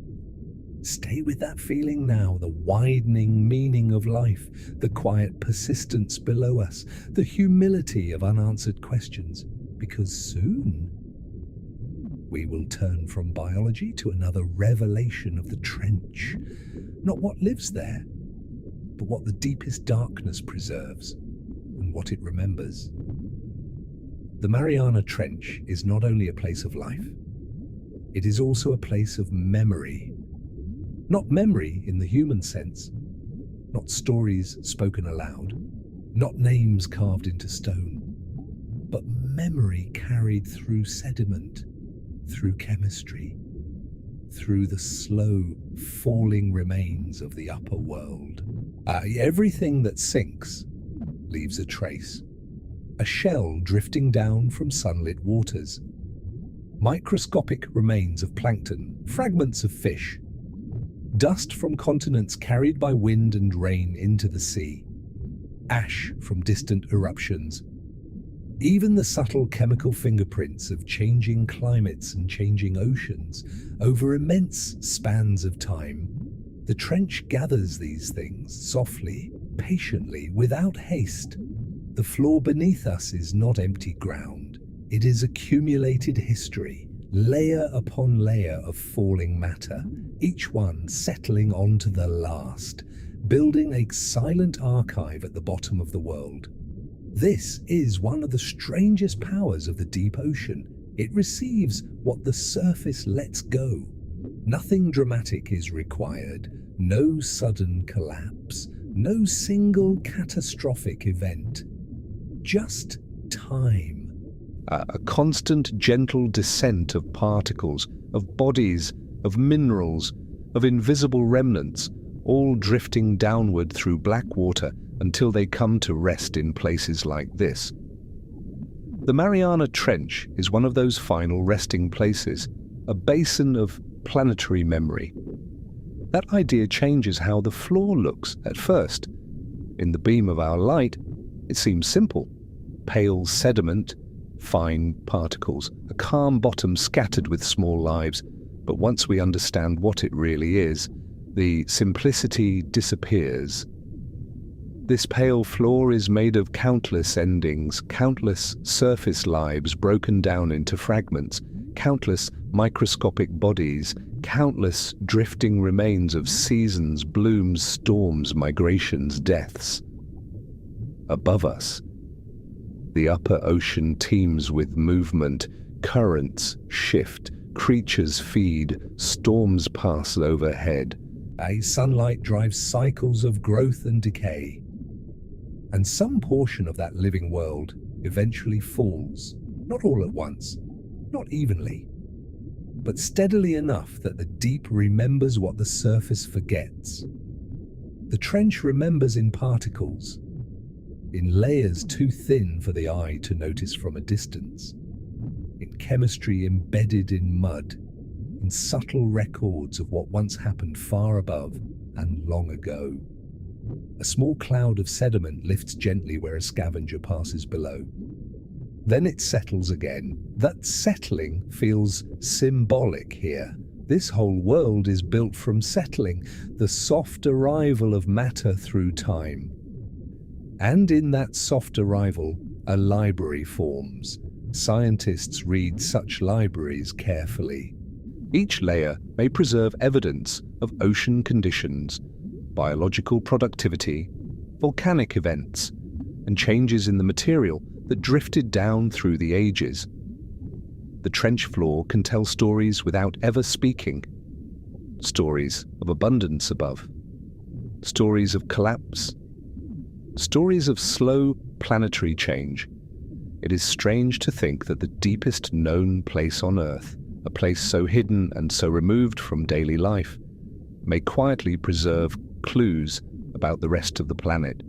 [SPEAKER 2] Stay with that feeling now, the widening meaning of life, the quiet persistence below us, the humility of unanswered questions, because soon we will turn from biology to another revelation of the Trench. Not what lives there, but what the deepest darkness preserves and what it remembers. The Mariana Trench is not only a place of life, it is also a place of memory. Not memory in the human sense, not stories spoken aloud, not names carved into stone, but memory carried through sediment, through chemistry, through the slow falling remains of the upper world. Everything that sinks leaves a trace. A shell drifting down from sunlit waters. Microscopic remains of plankton, fragments of fish. Dust from continents carried by wind and rain into the sea. Ash from distant eruptions. Even the subtle chemical fingerprints of changing climates and changing oceans over immense spans of time. The Trench gathers these things softly, patiently, without haste. The floor beneath us is not empty ground. It is accumulated history, layer upon layer of falling matter, each one settling onto the last, building a silent archive at the bottom of the world. This is one of the strangest powers of the deep ocean. It receives what the surface lets go. Nothing dramatic is required, no sudden collapse, no single catastrophic event. Just time.
[SPEAKER 1] A constant, gentle descent of particles, of bodies, of minerals, of invisible remnants, all drifting downward through black water until they come to rest in places like this. The Mariana Trench is one of those final resting places, a basin of planetary memory. That idea changes how the floor looks at first. In the beam of our light, it seems simple. Pale sediment, fine particles, a calm bottom scattered with small lives. But once we understand what it really is, the simplicity disappears. This pale floor is made of countless endings, countless surface lives broken down into fragments, countless microscopic bodies, countless drifting remains of seasons, blooms, storms, migrations, deaths. Above us, the upper ocean teems with movement, currents shift, creatures feed, storms pass overhead.
[SPEAKER 2] Sunlight drives cycles of growth and decay. And some portion of that living world eventually falls, not all at once, not evenly, but steadily enough that the deep remembers what the surface forgets. The trench remembers in particles, in layers too thin for the eye to notice from a distance, in chemistry embedded in mud, in subtle records of what once happened far above and long ago. A small cloud of sediment lifts gently where a scavenger passes below. Then it settles again. That settling feels symbolic here. This whole world is built from settling, the soft arrival of matter through time. And in that soft arrival, a library forms. Scientists read such libraries carefully.
[SPEAKER 1] Each layer may preserve evidence of ocean conditions, biological productivity, volcanic events, and changes in the material that drifted down through the ages. The trench floor can tell stories without ever speaking. Stories of abundance above, stories of collapse, stories of slow planetary change. It is strange to think that the deepest known place on Earth, a place so hidden and so removed from daily life, may quietly preserve clues about the rest of the planet.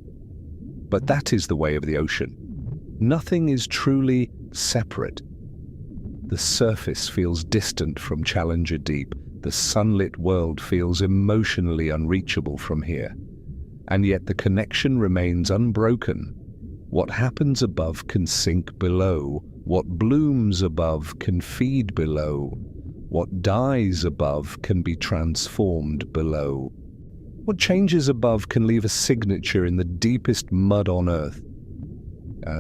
[SPEAKER 1] But that is the way of the ocean. Nothing is truly separate. The surface feels distant from Challenger Deep. The sunlit world feels emotionally unreachable from here. And yet the connection remains unbroken. What happens above can sink below. What blooms above can feed below. What dies above can be transformed below. What changes above can leave a signature in the deepest mud on Earth.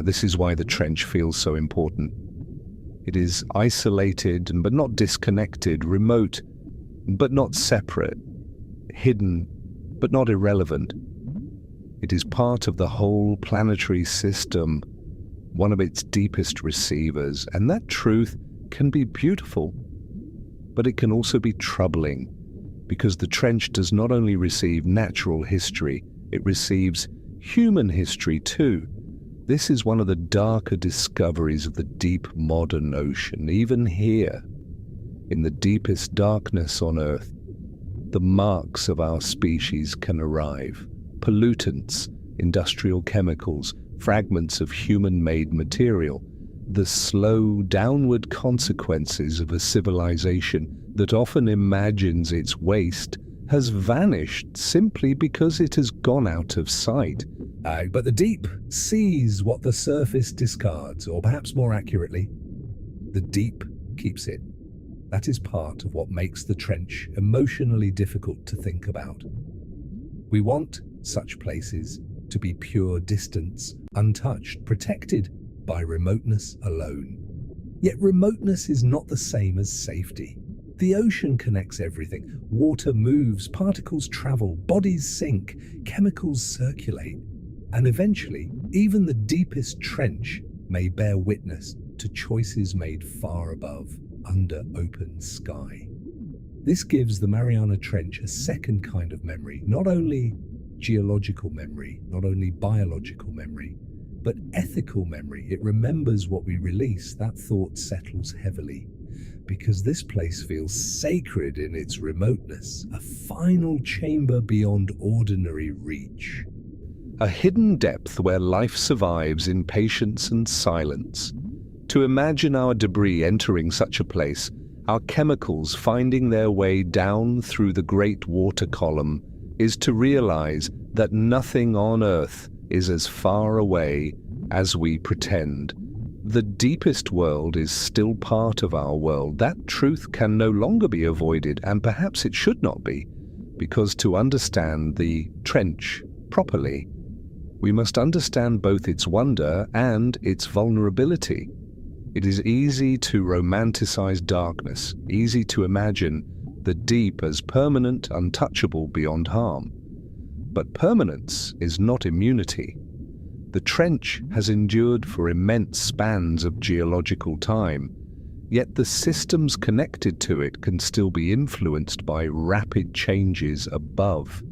[SPEAKER 1] This is why the trench feels so important. It is isolated but not disconnected, remote but not separate, hidden but not irrelevant. It is part of the whole planetary system, one of its deepest receivers, and that truth can be beautiful, but it can also be troubling, because the trench does not only receive natural history, it receives human history too. This is one of the darker discoveries of the deep modern ocean. Even here, in the deepest darkness on Earth, the marks of our species can arrive. Pollutants, industrial chemicals, fragments of human-made material, the slow downward consequences of a civilization that often imagines its waste has vanished simply because it has gone out of sight.
[SPEAKER 2] But the deep sees what the surface discards, or perhaps more accurately, the deep keeps it. That is part of what makes the trench emotionally difficult to think about. We want such places to be pure distance, untouched, protected by remoteness alone. Yet remoteness is not the same as safety. The ocean connects everything. Water moves, particles travel, bodies sink, chemicals circulate. And eventually, even the deepest trench may bear witness to choices made far above, under open sky. This gives the Mariana Trench a second kind of memory, not only geological memory, not only biological memory, but ethical memory. It remembers what we release. That thought settles heavily, because this place feels sacred in its remoteness, a final chamber beyond ordinary reach.
[SPEAKER 1] A hidden depth where life survives in patience and silence. To imagine our debris entering such a place, our chemicals finding their way down through the great water column, is to realize that nothing on Earth is as far away as we pretend. The deepest world is still part of our world. That truth can no longer be avoided, and perhaps it should not be, because to understand the trench properly, we must understand both its wonder and its vulnerability. It is easy to romanticize darkness, easy to imagine the deep as permanent, untouchable, beyond harm. But permanence is not immunity. The trench has endured for immense spans of geological time, yet the systems connected to it can still be influenced by rapid changes above.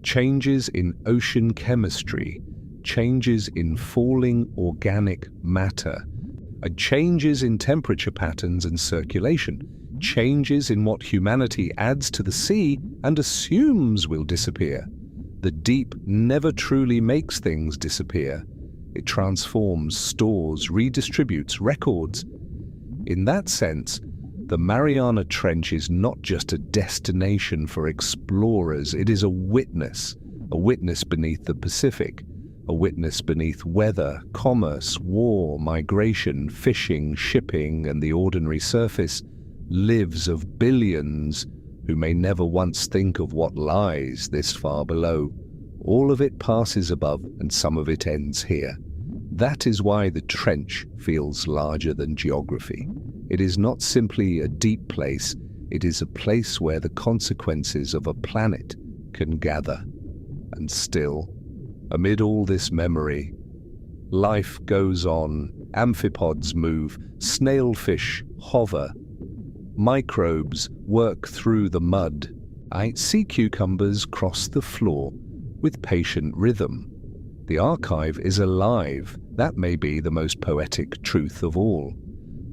[SPEAKER 1] Changes in ocean chemistry, changes in falling organic matter, changes in temperature patterns and circulation, changes in what humanity adds to the sea and assumes will disappear. The deep never truly makes things disappear. It transforms, stores, redistributes, records. In that sense, the Mariana Trench is not just a destination for explorers, it is a witness beneath the Pacific, a witness beneath weather, commerce, war, migration, fishing, shipping, and the ordinary surface, lives of billions who may never once think of what lies this far below. All of it passes above, and some of it ends here. That is why the trench feels larger than geography. It is not simply a deep place, it is a place where the consequences of a planet can gather. And still, amid all this memory, life goes on. Amphipods move, snailfish hover, microbes work through the mud. Sea cucumbers cross the floor with patient rhythm. The archive is alive. That may be the most poetic truth of all.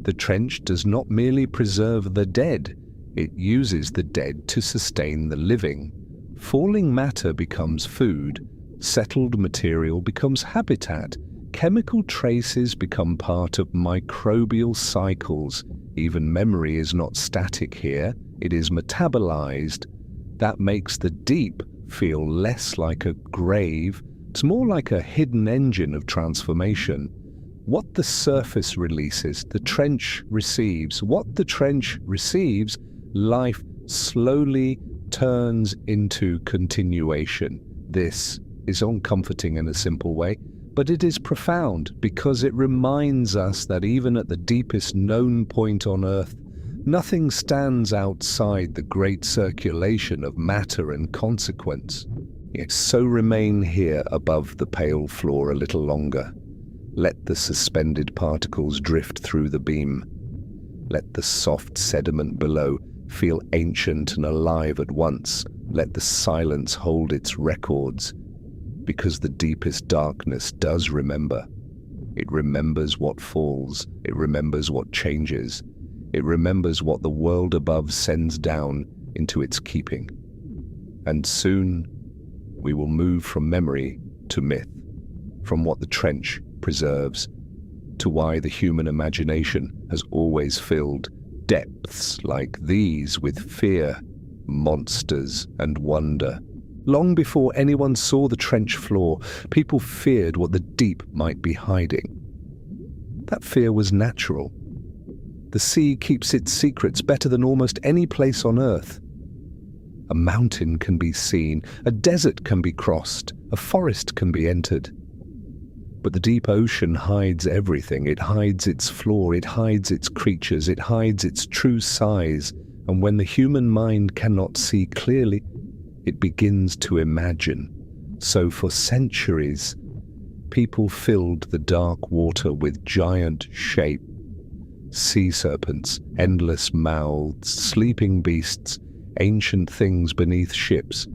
[SPEAKER 1] The trench does not merely preserve the dead, it uses the dead to sustain the living. Falling matter becomes food, settled material becomes habitat, chemical traces become part of microbial cycles. Even memory is not static here, it is metabolized. That makes the deep feel less like a grave, it's more like a hidden engine of transformation. What the surface releases, the trench receives. What the trench receives, life slowly turns into continuation. This is uncomforting in a simple way, but it is profound because it reminds us that even at the deepest known point on Earth, nothing stands outside the great circulation of matter and consequence. Yet so remain here above the pale floor a little longer. Let the suspended particles drift through the beam. Let the soft sediment below feel ancient and alive at once. Let the silence hold its records, because the deepest darkness does remember. It remembers what falls, it remembers what changes, it remembers what the world above sends down into its keeping. And soon we will move from memory to myth, from what the trench preserves to why the human imagination has always filled depths like these with fear, monsters, and wonder. Long before anyone saw the trench floor, people feared what the deep might be hiding. That fear was natural. The sea keeps its secrets better than almost any place on Earth. A mountain can be seen, a desert can be crossed, a forest can be entered. But the deep ocean hides everything. It hides its floor, it hides its creatures, it hides its true size. And when the human mind cannot see clearly, it begins to imagine. So for centuries, people filled the dark water with giant shape. Sea serpents, endless mouths, sleeping beasts, ancient things beneath ships.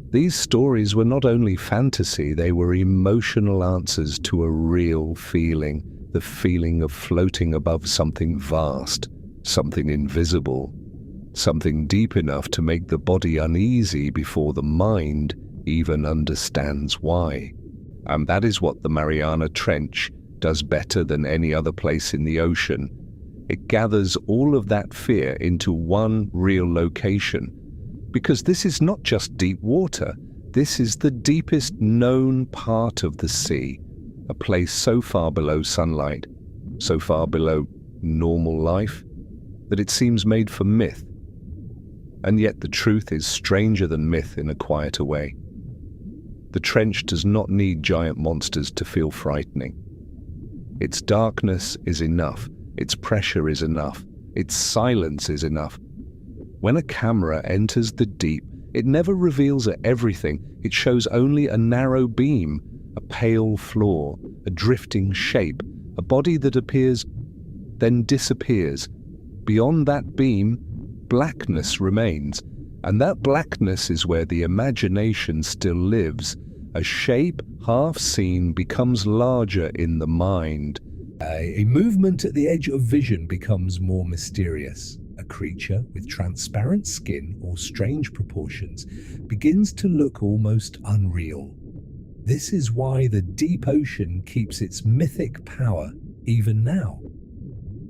[SPEAKER 1] These stories were not only fantasy, they were emotional answers to a real feeling, the feeling of floating above something vast, something invisible, something deep enough to make the body uneasy before the mind even understands why. And that is what the Mariana Trench does better than any other place in the ocean. It gathers all of that fear into one real location. Because this is not just deep water, this is the deepest known part of the sea, a place so far below sunlight, so far below normal life, that it seems made for myth. And yet the truth is stranger than myth in a quieter way. The trench does not need giant monsters to feel frightening. Its darkness is enough, its pressure is enough, its silence is enough. When a camera enters the deep, it never reveals everything, it shows only a narrow beam, a pale floor, a drifting shape, a body that appears, then disappears. Beyond that beam, blackness remains, and that blackness is where the imagination still lives. A shape, half seen, becomes larger in the mind.
[SPEAKER 2] A movement at the edge of vision becomes more mysterious. A creature with transparent skin or strange proportions begins to look almost unreal. This is why the deep ocean keeps its mythic power even now.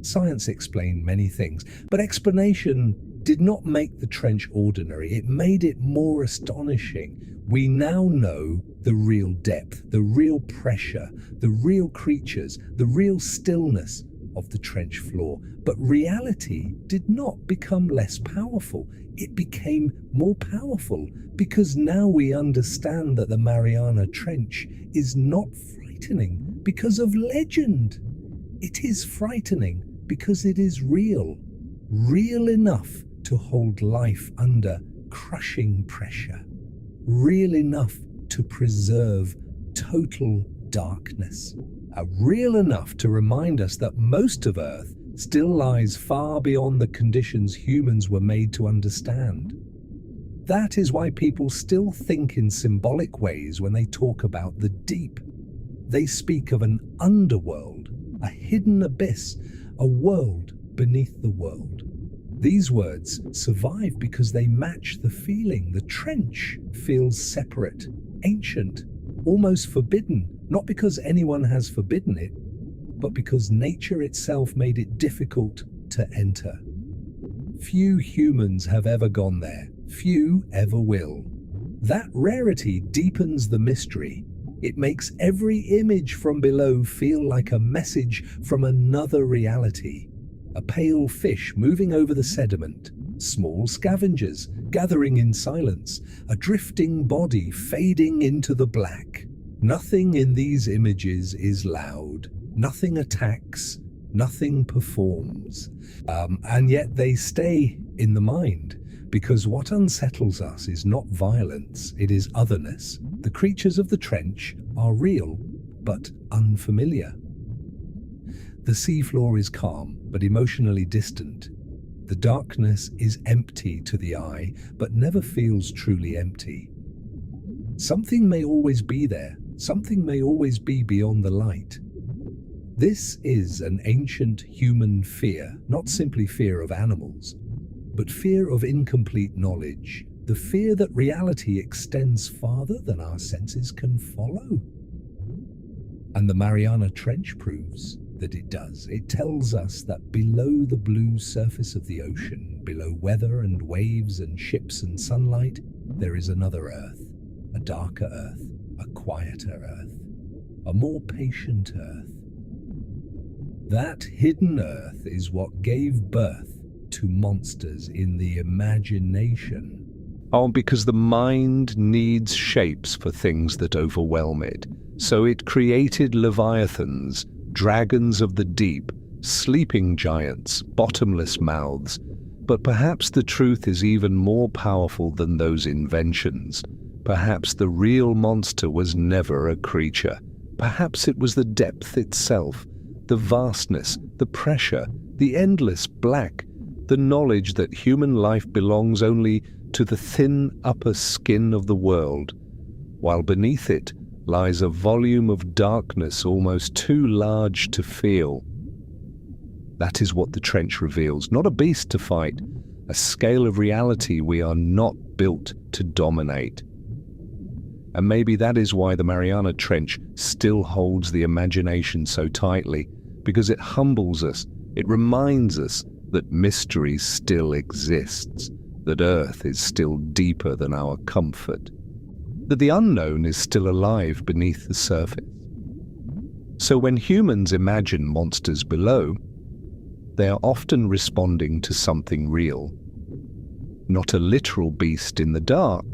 [SPEAKER 2] Science explained many things, but explanation did not make the trench ordinary. It made it more astonishing. We now know the real depth, the real pressure, the real creatures, the real stillness of the trench floor. But reality did not become less powerful. It became more powerful because now we understand that the Mariana Trench is not frightening because of legend. It is frightening because it is real, real enough to hold life under crushing pressure, real enough to preserve total darkness, real enough to remind us that most of Earth still lies far beyond the conditions humans were made to understand. That is why people still think in symbolic ways when they talk about the deep. They speak of an underworld, a hidden abyss, a world beneath the world. These words survive because they match the feeling. The trench feels separate, ancient, almost forbidden, not because anyone has forbidden it, but because nature itself made it difficult to enter. Few humans have ever gone there. Few ever will. That rarity deepens the mystery. It makes every image from below feel like a message from another reality. A pale fish moving over the sediment, small scavengers gathering in silence, a drifting body fading into the black. Nothing in these images is loud. Nothing attacks. Nothing performs. And yet they stay in the mind. Because what unsettles us is not violence, it is otherness. The creatures of the trench are real, but unfamiliar. The seafloor is calm, but emotionally distant. The darkness is empty to the eye, but never feels truly empty. Something may always be there. Something may always be beyond the light. This is an ancient human fear, not simply fear of animals, but fear of incomplete knowledge, the fear that reality extends farther than our senses can follow. And the Mariana Trench proves that it does. It tells us that below the blue surface of the ocean, below weather and waves and ships and sunlight, there is another Earth, a darker Earth, a quieter Earth, a more patient Earth. That hidden Earth is what gave birth to monsters in the imagination.
[SPEAKER 1] Oh, because the mind needs shapes for things that overwhelm it. So it created leviathans, dragons of the deep, sleeping giants, bottomless mouths. But perhaps the truth is even more powerful than those inventions. Perhaps the real monster was never a creature. Perhaps it was the depth itself, the vastness, the pressure, the endless black, the knowledge that human life belongs only to the thin upper skin of the world, while beneath it lies a volume of darkness almost too large to feel. That is what the trench reveals, not a beast to fight, a scale of reality we are not built to dominate. And maybe that is why the Mariana Trench still holds the imagination so tightly, because it humbles us, it reminds us that mystery still exists, that Earth is still deeper than our comfort, that the unknown is still alive beneath the surface. So when humans imagine monsters below, they are often responding to something real. Not a literal beast in the dark,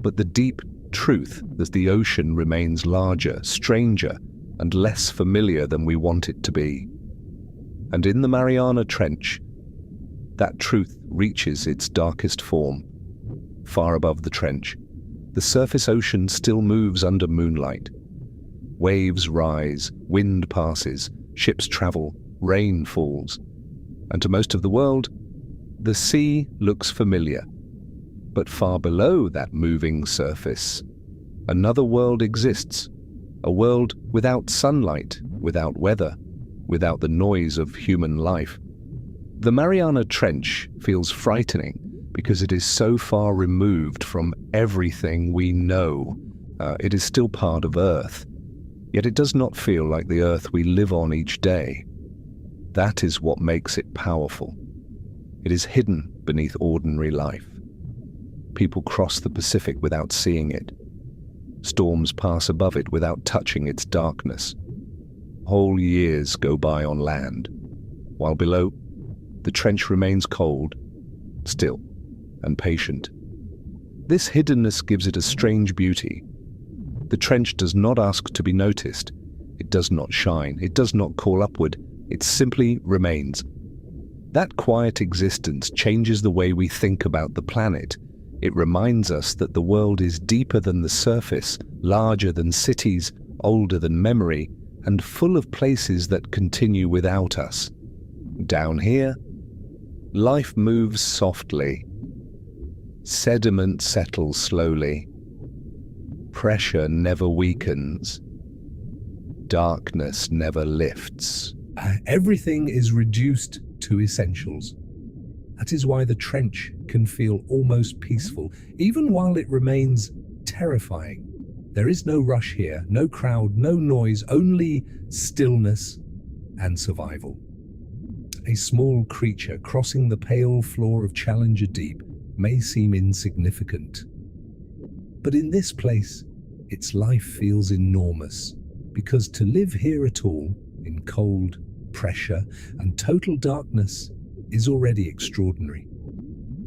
[SPEAKER 1] but the deep truth that the ocean remains larger, stranger, and less familiar than we want it to be. And in the Mariana Trench, that truth reaches its darkest form. Far above the trench, the surface ocean still moves under moonlight. Waves rise, wind passes, ships travel, rain falls. And to most of the world, the sea looks familiar. But far below that moving surface, another world exists, a world without sunlight, without weather, without the noise of human life. The Mariana Trench feels frightening because it is so far removed from everything we know. It is still part of Earth, yet it does not feel like the Earth we live on each day. That is what makes it powerful. It is hidden beneath ordinary life. People cross the Pacific without seeing it. Storms pass above it without touching its darkness. Whole years go by on land, while below, the trench remains cold, still, and patient. This hiddenness gives it a strange beauty. The trench does not ask to be noticed. It does not shine. It does not call upward. It simply remains. That quiet existence changes the way we think about the planet. It reminds us that the world is deeper than the surface, larger than cities, older than memory, and full of places that continue without us. Down here, life moves softly. Sediment settles slowly. Pressure never weakens. Darkness never lifts.
[SPEAKER 2] Everything is reduced to essentials. That is why the trench can feel almost peaceful, even while it remains terrifying. There is no rush here, no crowd, no noise, only stillness and survival. A small creature crossing the pale floor of Challenger Deep may seem insignificant. But in this place, its life feels enormous, because to live here at all, in cold, pressure, and total darkness, is already extraordinary.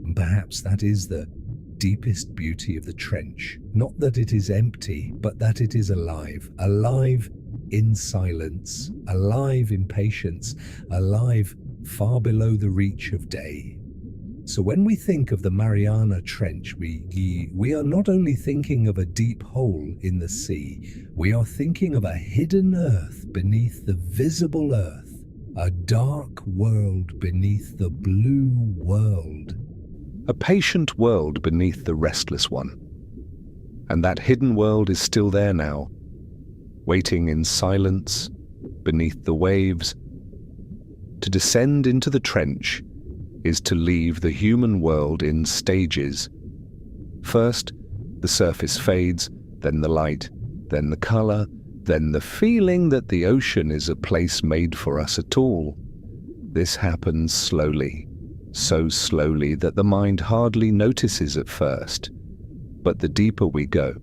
[SPEAKER 2] And perhaps that is the deepest beauty of the trench. Not that it is empty, but that it is alive. Alive in silence, alive in patience, alive far below the reach of day. So when we think of the Mariana Trench, we are not only thinking of a deep hole in the sea, we are thinking of a hidden Earth beneath the visible Earth. A dark world beneath the blue world.
[SPEAKER 1] A patient world beneath the restless one. And that hidden world is still there now, waiting in silence beneath the waves. To descend into the trench is to leave the human world in stages. First, the surface fades, then the light, then the color, then the feeling that the ocean is a place made for us at all. This happens slowly, so slowly that the mind hardly notices at first. But the deeper we go,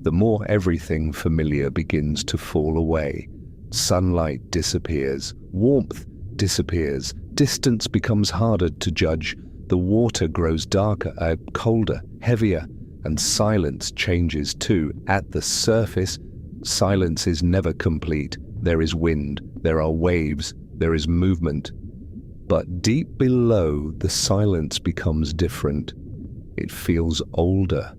[SPEAKER 1] the more everything familiar begins to fall away. Sunlight disappears, warmth disappears, distance becomes harder to judge, the water grows darker, colder, heavier, and silence changes too. At the surface, Silence is never complete. There is wind, there are waves, there is movement. But deep below, the silence becomes different. It feels older.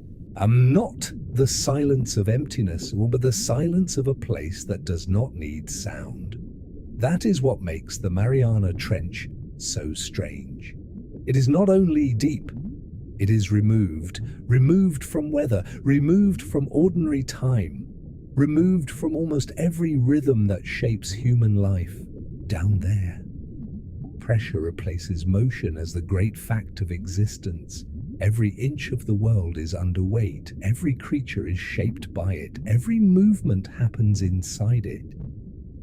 [SPEAKER 2] Not the silence of emptiness, but the silence of a place that does not need sound. That is what makes the Mariana Trench so strange. It is not only deep, it is removed from weather, removed from ordinary time, removed from almost every rhythm that shapes human life. Down there, pressure replaces motion as the great fact of existence. Every inch of the world is underweight, every creature is shaped by it, every movement happens inside it.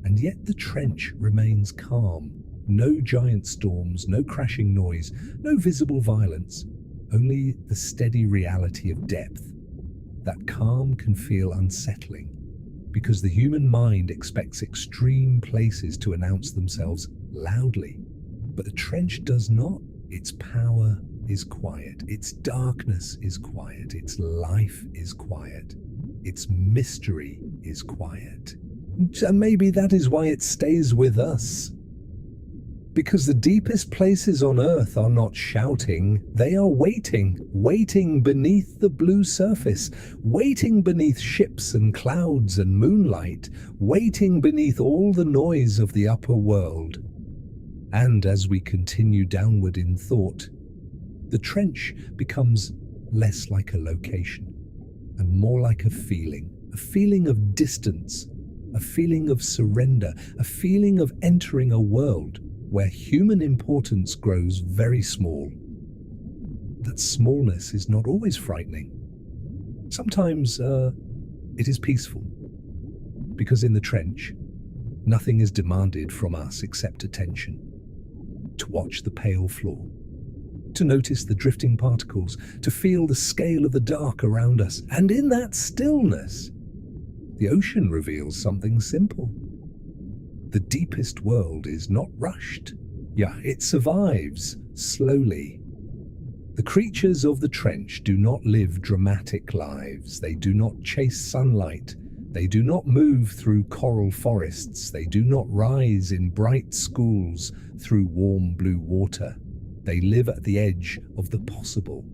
[SPEAKER 2] And yet the trench remains calm. No giant storms, no crashing noise, no visible violence, only the steady reality of depth. That calm can feel unsettling, because the human mind expects extreme places to announce themselves loudly. But the trench does not. Its power is quiet, its darkness is quiet, its life is quiet, its mystery is quiet. And maybe that is why it stays with us. Because the deepest places on Earth are not shouting, they are waiting beneath the blue surface, waiting beneath ships and clouds and moonlight, waiting beneath all the noise of the upper world. And as we continue downward in thought, the trench becomes less like a location and more like a feeling of distance, a feeling of surrender, a feeling of entering a world where human importance grows very small. That smallness is not always frightening. Sometimes it is peaceful, because in the trench, nothing is demanded from us except attention. To watch the pale floor, to notice the drifting particles, to feel the scale of the dark around us. And in that stillness, the ocean reveals something simple. The deepest world is not rushed. It survives slowly. The creatures of the trench do not live dramatic lives. They do not chase sunlight. They do not move through coral forests. They do not rise in bright schools through warm blue water. They live at the edge of the possible.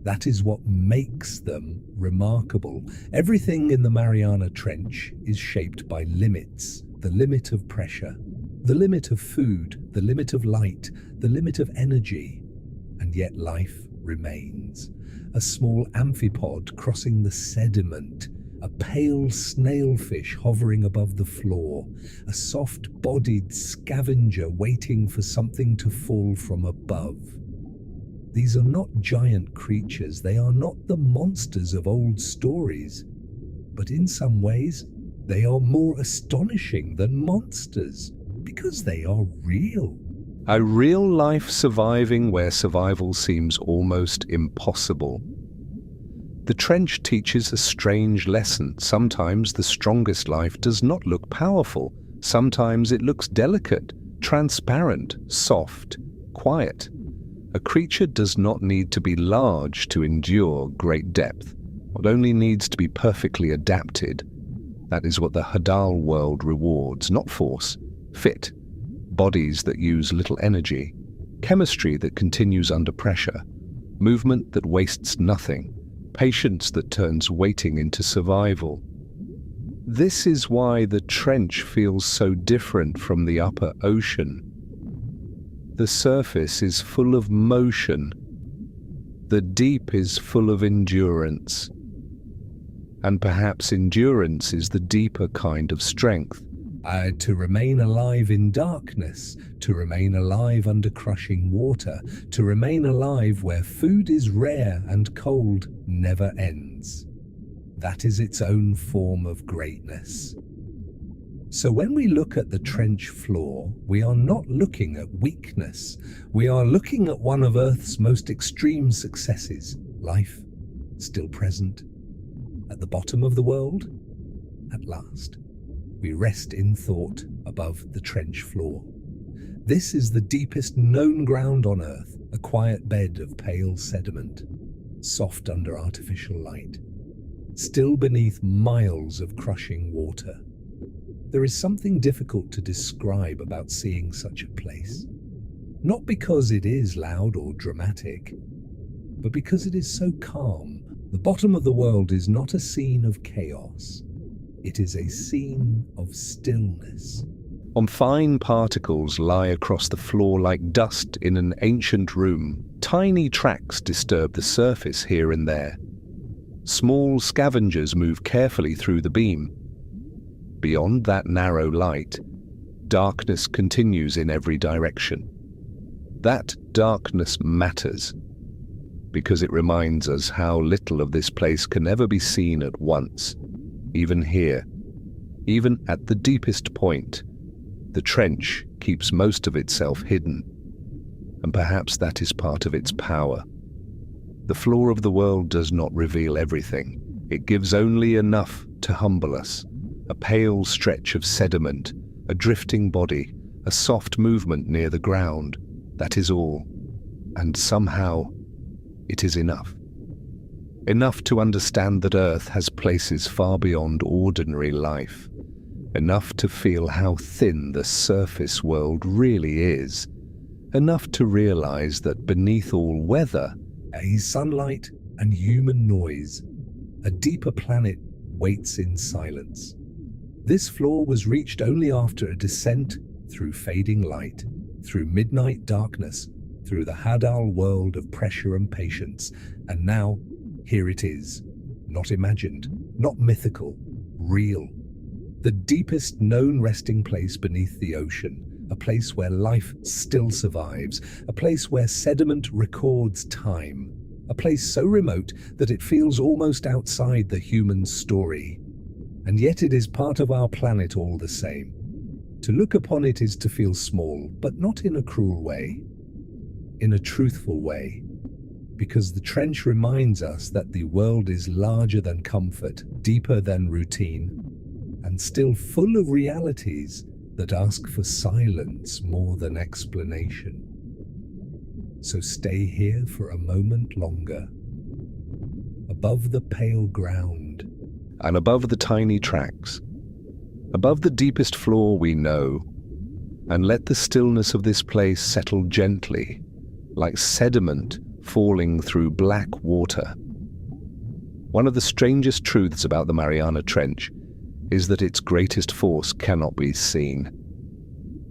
[SPEAKER 2] That is what makes them remarkable. Everything in the Mariana Trench is shaped by limits. The limit of pressure, the limit of food, the limit of light, the limit of energy. And yet life remains. A small amphipod crossing the sediment, a pale snailfish hovering above the floor, a soft-bodied scavenger waiting for something to fall from above. These are not giant creatures, they are not the monsters of old stories, but in some ways, they are more astonishing than monsters, because they are real.
[SPEAKER 1] A real life surviving where survival seems almost impossible. The trench teaches a strange lesson. Sometimes the strongest life does not look powerful. Sometimes it looks delicate, transparent, soft, quiet. A creature does not need to be large to endure great depth. It only needs to be perfectly adapted. That is what the Hadal world rewards, not force. Fit, bodies that use little energy, chemistry that continues under pressure, movement that wastes nothing, patience that turns waiting into survival. This is why the trench feels so different from the upper ocean. The surface is full of motion. The deep is full of endurance. And perhaps endurance is the deeper kind of strength.
[SPEAKER 2] To remain alive in darkness, to remain alive under crushing water, to remain alive where food is rare and cold never ends. That is its own form of greatness. So when we look at the trench floor, we are not looking at weakness. We are looking at one of Earth's most extreme successes. Life, still present. At the bottom of the world, at last. We rest in thought above the trench floor. This is the deepest known ground on Earth, a quiet bed of pale sediment, soft under artificial light. still beneath miles of crushing water. There is something difficult to describe about seeing such a place. Not because it is loud or dramatic, but because it is so calm. The bottom of the world is not a scene of chaos. It is a scene of stillness.
[SPEAKER 1] Fine particles lie across the floor like dust in an ancient room. Tiny tracks disturb the surface here and there. Small scavengers move carefully through the beam. Beyond that narrow light, darkness continues in every direction. That darkness matters, because it reminds us how little of this place can ever be seen at once. Even here, even at the deepest point, the trench keeps most of itself hidden, and perhaps that is part of its power. The floor of the world does not reveal everything. It gives only enough to humble us. A pale stretch of sediment, a drifting body, a soft movement near the ground. That is all. And somehow, it is enough. Enough to understand that Earth has places far beyond ordinary life. Enough to feel how thin the surface world really is. Enough to realize that beneath all weather,
[SPEAKER 2] sunlight and human noise, a deeper planet waits in silence. This floor was reached only after a descent through fading light, through midnight darkness, through the Hadal world of pressure and patience. And now, here it is, not imagined, not mythical, real. The deepest known resting place beneath the ocean, a place where life still survives, a place where sediment records time, a place so remote that it feels almost outside the human story. And yet it is part of our planet all the same. To look upon it is to feel small, but not in a cruel way, in a truthful way, because the trench reminds us that the world is larger than comfort, deeper than routine, and still full of realities that ask for silence more than explanation. So stay here for a moment longer, above the pale ground,
[SPEAKER 1] and above the tiny tracks, above the deepest floor we know, and let the stillness of this place settle gently, like sediment falling through black water. One of the strangest truths about the Mariana Trench is that its greatest force cannot be seen.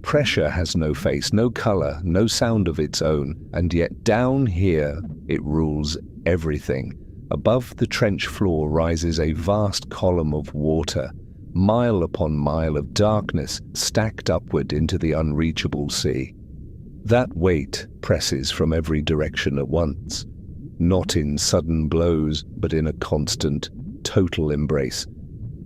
[SPEAKER 1] Pressure has no face, no color, no sound of its own, and yet down here it rules everything. Above the trench floor rises a vast column of water, mile upon mile of darkness stacked upward into the unreachable sea. That weight presses from every direction at once, not in sudden blows, but in a constant, total embrace.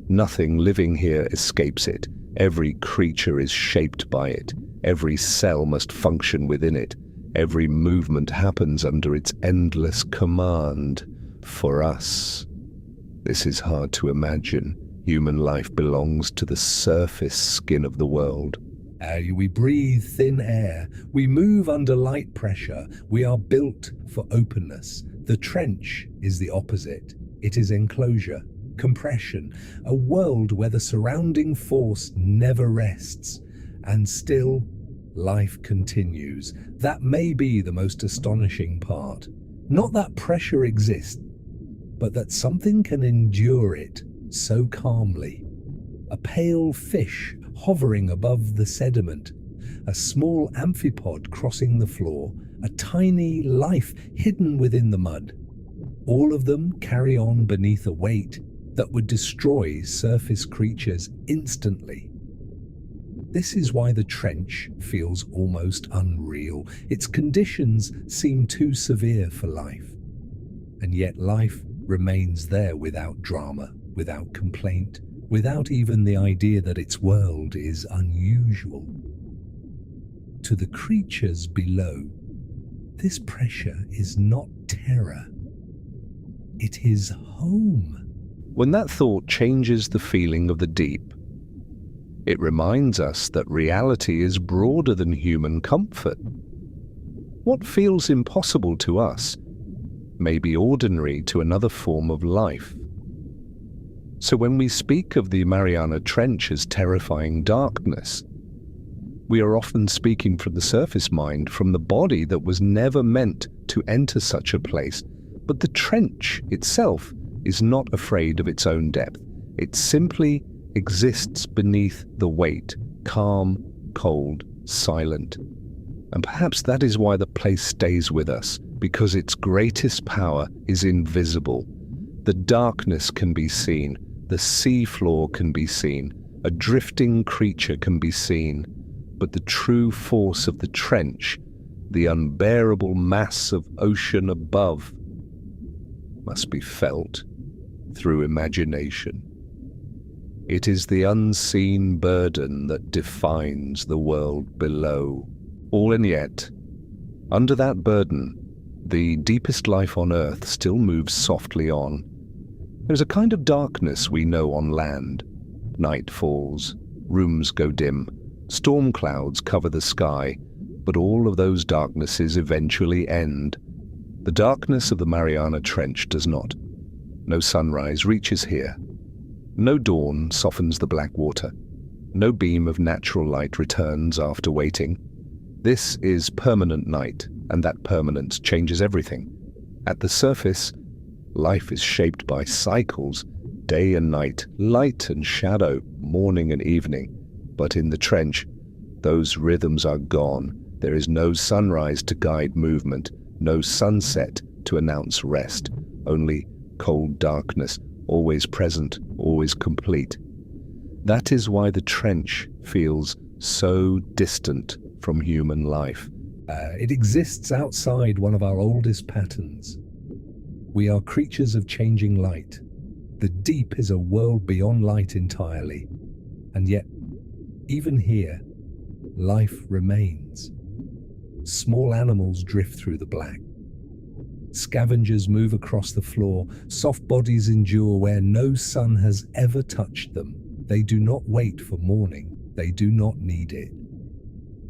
[SPEAKER 1] Nothing living here escapes it. Every creature is shaped by it. Every cell must function within it. Every movement happens under its endless command. For us, this is hard to imagine. Human life belongs to the surface skin of the world.
[SPEAKER 2] We breathe thin air. We move under light pressure. We are built for openness. The trench is the opposite. It is enclosure, compression, a world where the surrounding force never rests. And still, life continues. That may be the most astonishing part. Not that pressure exists, but that something can endure it so calmly. A pale fish hovering above the sediment, a small amphipod crossing the floor, a tiny life hidden within the mud. All of them carry on beneath a weight that would destroy surface creatures instantly. This is why the trench feels almost unreal. Its conditions seem too severe for life. And yet life remains there without drama, without complaint, without even the idea that its world is unusual. To the creatures below, this pressure is not terror. It is home.
[SPEAKER 1] When that thought changes the feeling of the deep, it reminds us that reality is broader than human comfort. What feels impossible to us may be ordinary to another form of life. So when we speak of the Mariana Trench as terrifying darkness, we are often speaking from the surface mind, from the body that was never meant to enter such a place. But the trench itself is not afraid of its own depth. It simply exists beneath the weight, calm, cold, silent. And perhaps that is why the place stays with us, because its greatest power is invisible. The darkness can be seen, the sea floor can be seen, a drifting creature can be seen, but the true force of the trench, the unbearable mass of ocean above, must be felt through imagination. It is the unseen burden that defines the world below. All and yet, under that burden, the deepest life on Earth still moves softly on. There's a kind of darkness we know on land. Night falls, rooms go dim, storm clouds cover the sky, but all of those darknesses eventually end. The darkness of the Mariana Trench does not. No sunrise reaches here. No dawn softens the black water. No beam of natural light returns after waiting. This is permanent night, and that permanence changes everything. At the surface, life is shaped by cycles, day and night, light and shadow, morning and evening. But in the trench, those rhythms are gone. There is no sunrise to guide movement, no sunset to announce rest, only cold darkness, always present, always complete. That is why the trench feels so distant from human life.
[SPEAKER 2] It exists outside one of our oldest patterns. We are creatures of changing light. The deep is a world beyond light entirely. And yet, even here, life remains. Small animals drift through the black. Scavengers move across the floor. Soft bodies endure where no sun has ever touched them. They do not wait for morning. They do not need it.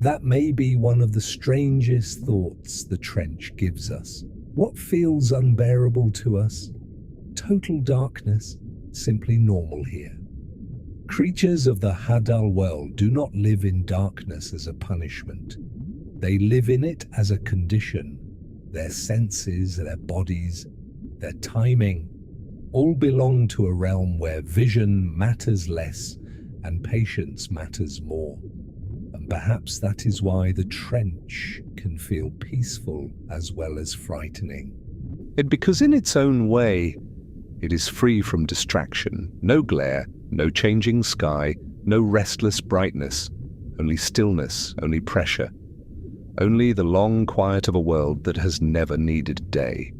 [SPEAKER 2] That may be one of the strangest thoughts the trench gives us. What feels unbearable to us? Total darkness, simply normal here. Creatures of the Hadal world do not live in darkness as a punishment. They live in it as a condition. Their senses, their bodies, their timing, all belong to a realm where vision matters less and patience matters more. And perhaps that is why the trench can feel peaceful as well as frightening.
[SPEAKER 1] Because in its own way, it is free from distraction, no glare, no changing sky, no restless brightness, only stillness, only pressure, only the long quiet of a world that has never needed day.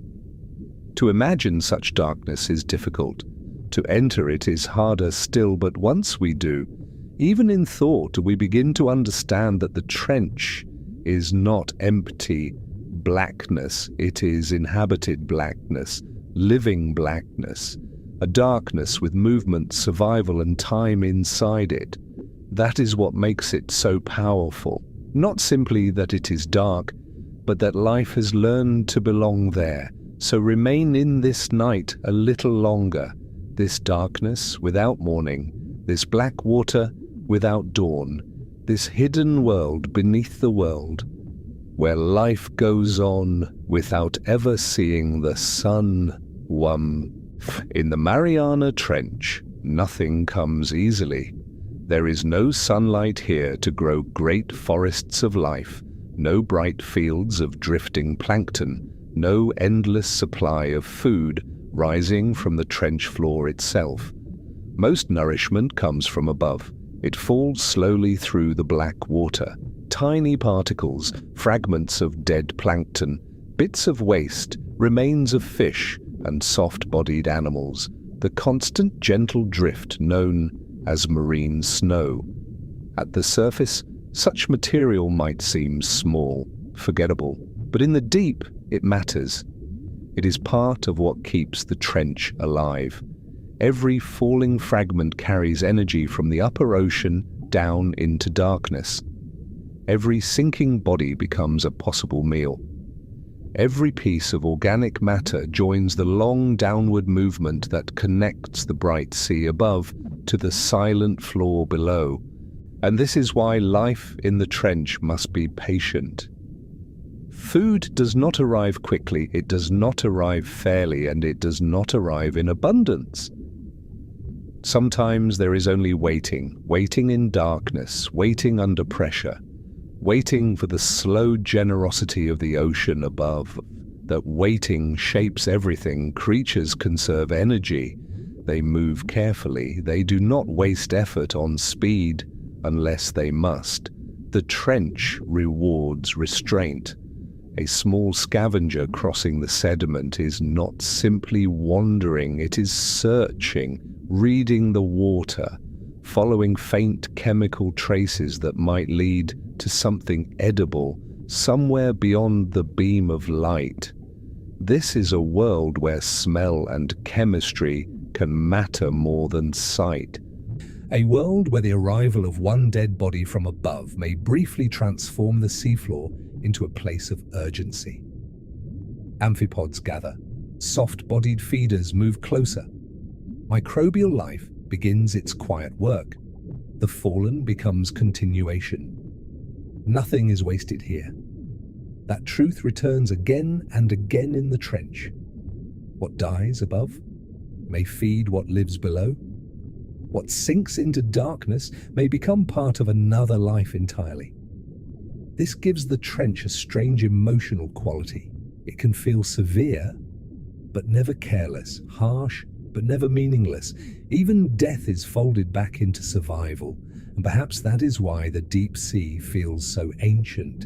[SPEAKER 1] To imagine such darkness is difficult. To enter it is harder still, but once we do, even in thought, we begin to understand that the trench is not empty blackness, it is inhabited blackness, living blackness, a darkness with movement, survival, and time inside it. That is what makes it so powerful. Not simply that it is dark, but that life has learned to belong there. So remain in this night a little longer, this darkness without morning, this black water without dawn, this hidden world beneath the world, where life goes on without ever seeing the sun. In the Mariana Trench, nothing comes easily. There is no sunlight here to grow great forests of life, no bright fields of drifting plankton, no endless supply of food rising from the trench floor itself. Most nourishment comes from above. It falls slowly through the black water. Tiny particles, fragments of dead plankton, bits of waste, remains of fish and soft-bodied animals, the constant gentle drift known as marine snow. At the surface, such material might seem small, forgettable, but in the deep, it matters. It is part of what keeps the trench alive. Every falling fragment carries energy from the upper ocean down into darkness. Every sinking body becomes a possible meal. Every piece of organic matter joins the long downward movement that connects the bright sea above to the silent floor below. And this is why life in the trench must be patient. Food does not arrive quickly, it does not arrive fairly, and it does not arrive in abundance. Sometimes there is only waiting, waiting in darkness, waiting under pressure, waiting for the slow generosity of the ocean above. That waiting shapes everything. Creatures conserve energy. They move carefully. They do not waste effort on speed unless they must. The trench rewards restraint. A small scavenger crossing the sediment is not simply wandering, it is searching, reading the water, following faint chemical traces that might lead to something edible somewhere beyond the beam of light. This is a world where smell and chemistry can matter more than sight.
[SPEAKER 2] A world where the arrival of one dead body from above may briefly transform the seafloor into a place of urgency. Amphipods gather. Soft-bodied feeders move closer. Microbial life begins its quiet work. The fallen becomes continuation. Nothing is wasted here. That truth returns again and again in the trench. What dies above may feed what lives below. What sinks into darkness may become part of another life entirely. This gives the trench a strange emotional quality. It can feel severe, but never careless, harsh, but never meaningless. Even death is folded back into survival, and perhaps that is why the deep sea feels so ancient.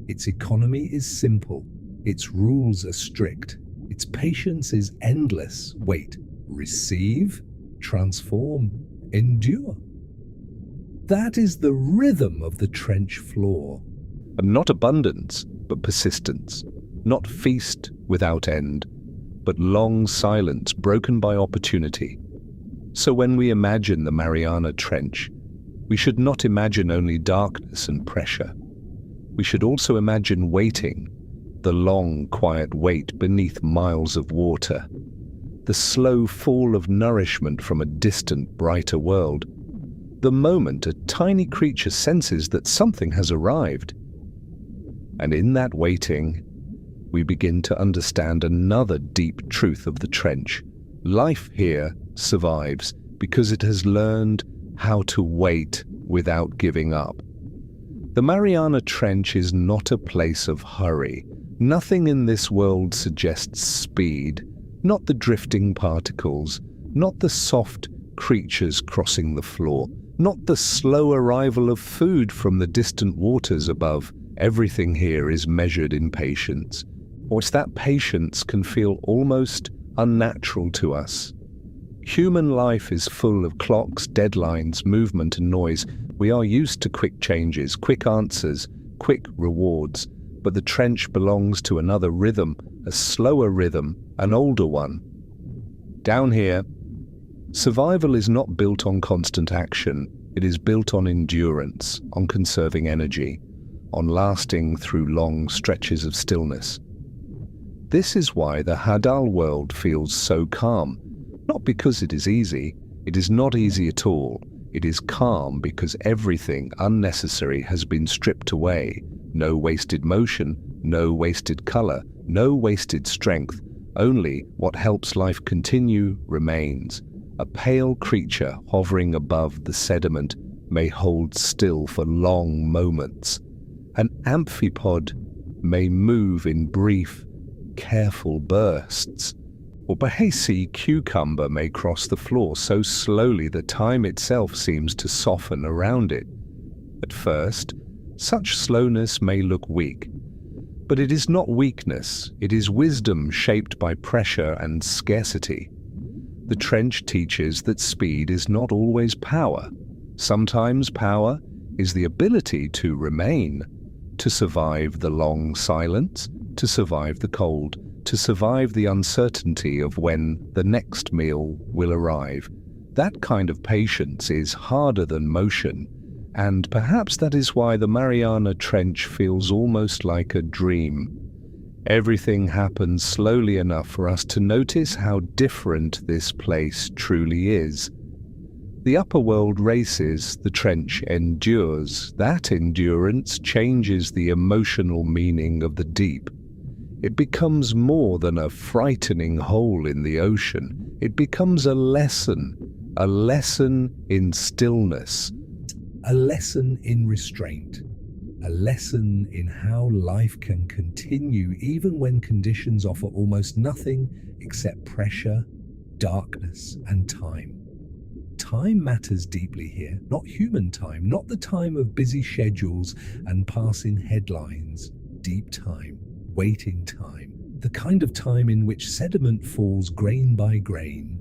[SPEAKER 2] Its economy is simple, its rules are strict, its patience is endless. Wait, receive, transform, endure. That is the rhythm of the trench floor.
[SPEAKER 1] And not abundance, but persistence. Not feast without end, but long silence broken by opportunity. So when we imagine the Mariana Trench, we should not imagine only darkness and pressure. We should also imagine waiting, the long, quiet wait beneath miles of water, the slow fall of nourishment from a distant, brighter world, the moment a tiny creature senses that something has arrived. And in that waiting, we begin to understand another deep truth of the trench. Life here survives because it has learned how to wait without giving up. The Mariana Trench is not a place of hurry. Nothing in this world suggests speed, not the drifting particles, not the soft creatures crossing the floor, not the slow arrival of food from the distant waters above. Everything here is measured in patience. Or it's that patience can feel almost unnatural to us. Human life is full of clocks, deadlines, movement and noise. We are used to quick changes, quick answers, quick rewards. But the trench belongs to another rhythm, a slower rhythm, an older one. Down here, survival is not built on constant action. It is built on endurance, on conserving energy, on lasting through long stretches of stillness. This is why the Hadal world feels so calm. Not because it is easy. It is not easy at all. It is calm because everything unnecessary has been stripped away. No wasted motion, no wasted color, no wasted strength. Only what helps life continue remains. A pale creature hovering above the sediment may hold still for long moments. An amphipod may move in brief, careful bursts. Or a sea cucumber may cross the floor so slowly that time itself seems to soften around it. At first, such slowness may look weak. But it is not weakness, it is wisdom shaped by pressure and scarcity. The trench teaches that speed is not always power. Sometimes power is the ability to remain, to survive the long silence, to survive the cold, to survive the uncertainty of when the next meal will arrive. That kind of patience is harder than motion, and perhaps that is why the Mariana Trench feels almost like a dream. Everything happens slowly enough for us to notice how different this place truly is. The upper world races, the trench endures. That endurance changes the emotional meaning of the deep. It becomes more than a frightening hole in the ocean. It becomes a lesson in stillness.
[SPEAKER 2] A lesson in restraint. A lesson in how life can continue even when conditions offer almost nothing except pressure, darkness, and time. Time matters deeply here, not human time, not the time of busy schedules and passing headlines. Deep time, waiting time, the kind of time in which sediment falls grain by grain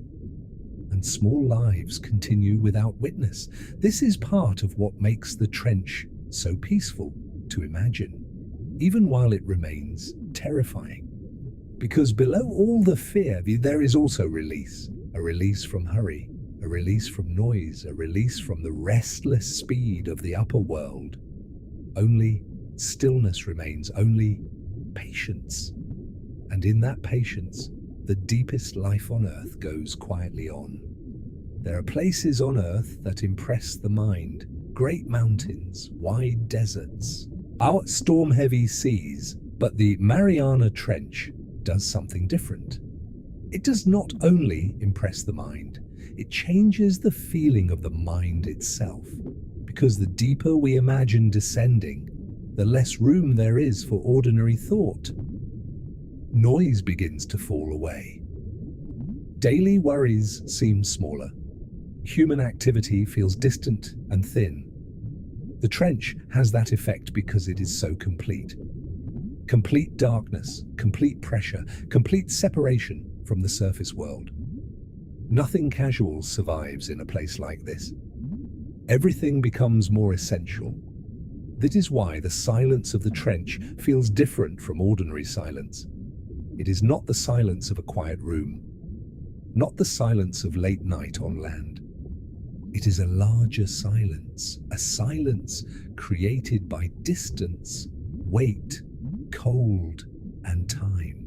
[SPEAKER 2] and small lives continue without witness. This is part of what makes the trench so peaceful to imagine, even while it remains terrifying. Because below all the fear, there is also release. A release from hurry, a release from noise, a release from the restless speed of the upper world. Only stillness remains, only patience. And in that patience, the deepest life on earth goes quietly on. There are places on earth that impress the mind. Great mountains, wide deserts, our storm-heavy seas. But the Mariana Trench does something different. It does not only impress the mind, it changes the feeling of the mind itself. Because the deeper we imagine descending, the less room there is for ordinary thought. Noise begins to fall away. Daily worries seem smaller. Human activity feels distant and thin. The trench has that effect because it is so complete. Complete darkness, complete pressure, complete separation from the surface world. Nothing casual survives in a place like this. Everything becomes more essential. That is why the silence of the trench feels different from ordinary silence. It is not the silence of a quiet room, not the silence of late night on land. It is a larger silence, a silence created by distance, weight, cold, and time.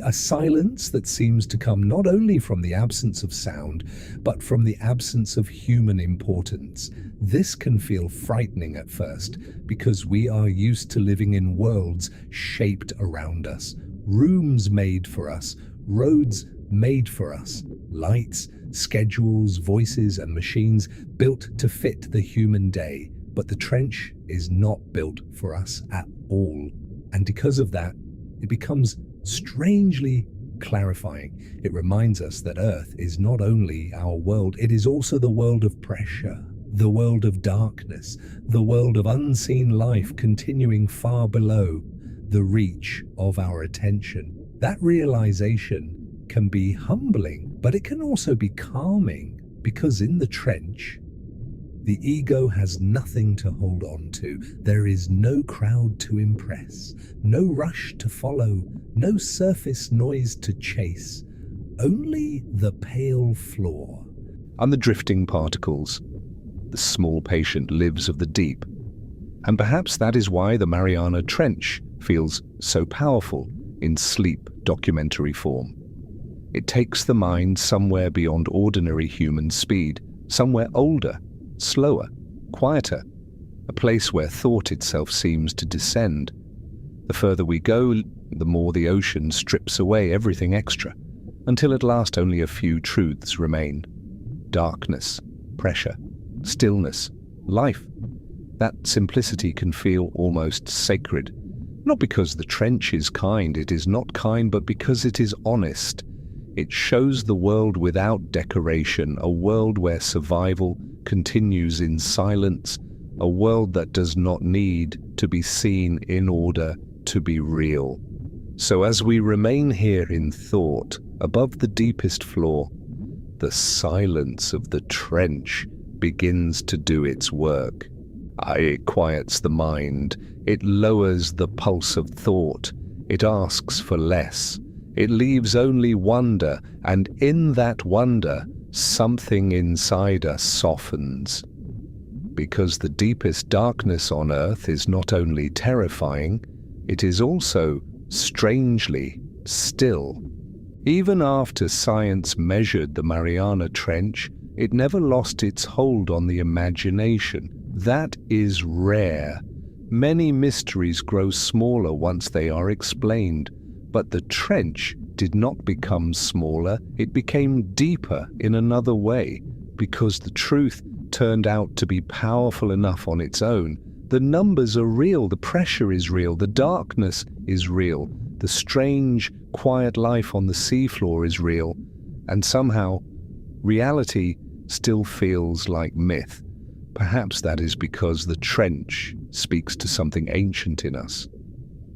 [SPEAKER 2] A silence that seems to come not only from the absence of sound, but from the absence of human importance. This can feel frightening at first, because we are used to living in worlds shaped around us, rooms made for us, roads made for us, lights, schedules, voices, and machines built to fit the human day. But the trench is not built for us at all. And because of that, it becomes strangely clarifying. It reminds us that Earth is not only our world, it is also the world of pressure, the world of darkness, the world of unseen life continuing far below the reach of our attention. That realization can be humbling, but it can also be calming, because in the trench, the ego has nothing to hold on to. There is no crowd to impress, no rush to follow, no surface noise to chase, only the pale floor.
[SPEAKER 1] And the drifting particles, the small patient lives of the deep. And perhaps that is why the Mariana Trench feels so powerful in sleep documentary form. It takes the mind somewhere beyond ordinary human speed, somewhere older, slower, quieter, a place where thought itself seems to descend. The further we go, the more the ocean strips away everything extra, until at last only a few truths remain. Darkness, pressure, stillness, life. That simplicity can feel almost sacred. Not because the trench is kind, it is not kind, but because it is honest. It shows the world without decoration, a world where survival continues in silence, a world that does not need to be seen in order to be real. So as we remain here in thought, above the deepest floor, the silence of the trench begins to do its work. It quiets the mind, it lowers the pulse of thought, it asks for less. It leaves only wonder, and in that wonder, something inside us softens. Because the deepest darkness on earth is not only terrifying, it is also strangely still. Even after science measured the Mariana Trench, it never lost its hold on the imagination. That is rare. Many mysteries grow smaller once they are explained, but the trench did not become smaller, it became deeper in another way, because the truth turned out to be powerful enough on its own. The numbers are real, the pressure is real, the darkness is real, the strange, quiet life on the seafloor is real, and somehow reality still feels like myth. Perhaps that is because the trench speaks to something ancient in us,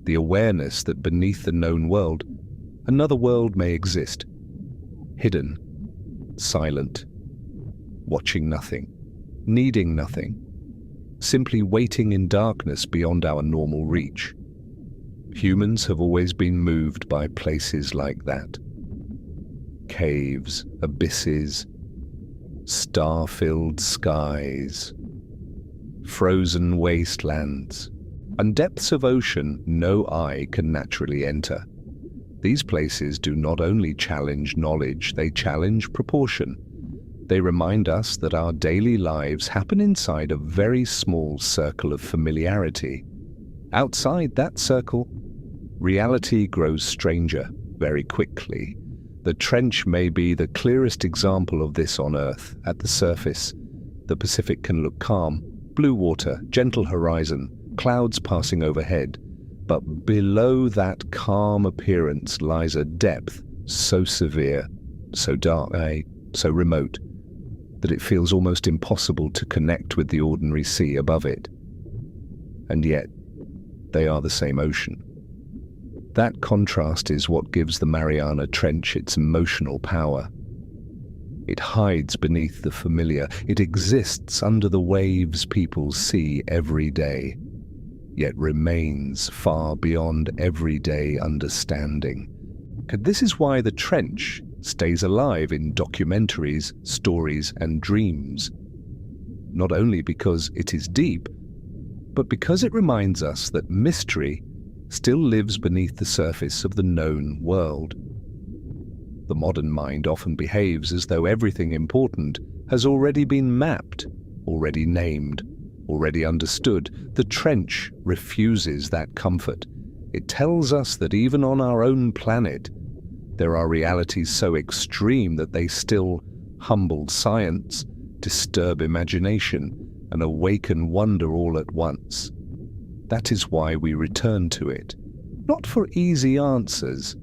[SPEAKER 1] the awareness that beneath the known world, another world may exist, hidden, silent, watching nothing, needing nothing, simply waiting in darkness beyond our normal reach. Humans have always been moved by places like that. Caves, abysses, star-filled skies, frozen wastelands, and depths of ocean no eye can naturally enter. These places do not only challenge knowledge, they challenge proportion. They remind us that our daily lives happen inside a very small circle of familiarity. Outside that circle, reality grows stranger very quickly. The trench may be the clearest example of this on Earth. At the surface, the Pacific can look calm, blue water, gentle horizon, clouds passing overhead. But below that calm appearance lies a depth so severe, so dark, so remote, that it feels almost impossible to connect with the ordinary sea above it. And yet, they are the same ocean. That contrast is what gives the Mariana Trench its emotional power. It hides beneath the familiar. It exists under the waves people see every day, yet remains far beyond everyday understanding. This is why the trench stays alive in documentaries, stories, and dreams. Not only because it is deep, but because it reminds us that mystery still lives beneath the surface of the known world. The modern mind often behaves as though everything important has already been mapped, already named, already understood. The trench refuses that comfort. It tells us that even on our own planet, there are realities so extreme that they still humble science, disturb imagination, and awaken wonder all at once. That is why we return to it, not for easy answers,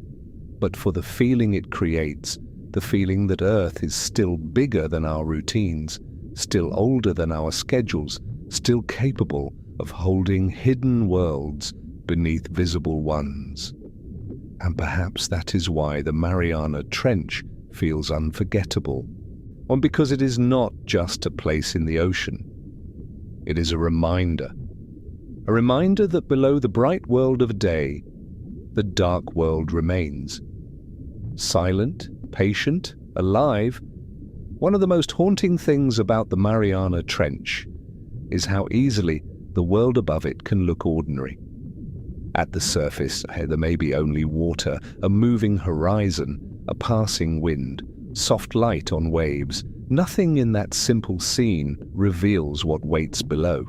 [SPEAKER 1] but for the feeling it creates, the feeling that Earth is still bigger than our routines, still older than our schedules, still capable of holding hidden worlds beneath visible ones. And perhaps that is why the Mariana Trench feels unforgettable. And because it is not just a place in the ocean. It is a reminder that below the bright world of day, the dark world remains. Silent, patient, alive. One of the most haunting things about the Mariana Trench is how easily the world above it can look ordinary. At the surface, there may be only water, a moving horizon, a passing wind, soft light on waves. Nothing in that simple scene reveals what waits below.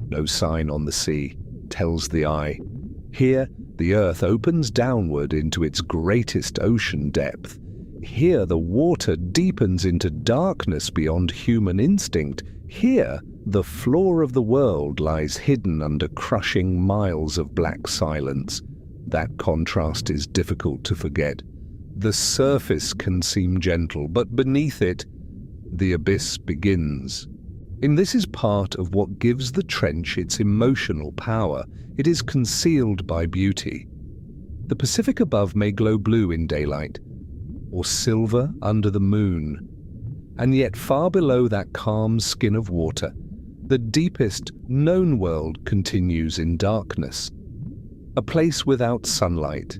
[SPEAKER 1] No sign on the sea tells the eye. Here, the earth opens downward into its greatest ocean depth. Here, the water deepens into darkness beyond human instinct. Here, the floor of the world lies hidden under crushing miles of black silence. That contrast is difficult to forget. The surface can seem gentle, but beneath it, the abyss begins. And this is part of what gives the trench its emotional power. It is concealed by beauty. The Pacific above may glow blue in daylight, or silver under the moon. And yet far below that calm skin of water, the deepest known world continues in darkness. A place without sunlight,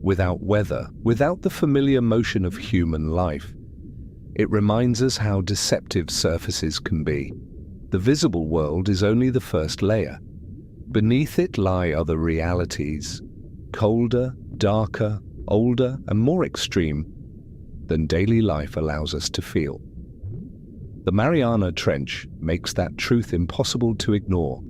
[SPEAKER 1] without weather, without the familiar motion of human life. It reminds us how deceptive surfaces can be. The visible world is only the first layer. Beneath it lie other realities, colder, darker, older, and more extreme than daily life allows us to feel. The Mariana Trench makes that truth impossible to ignore.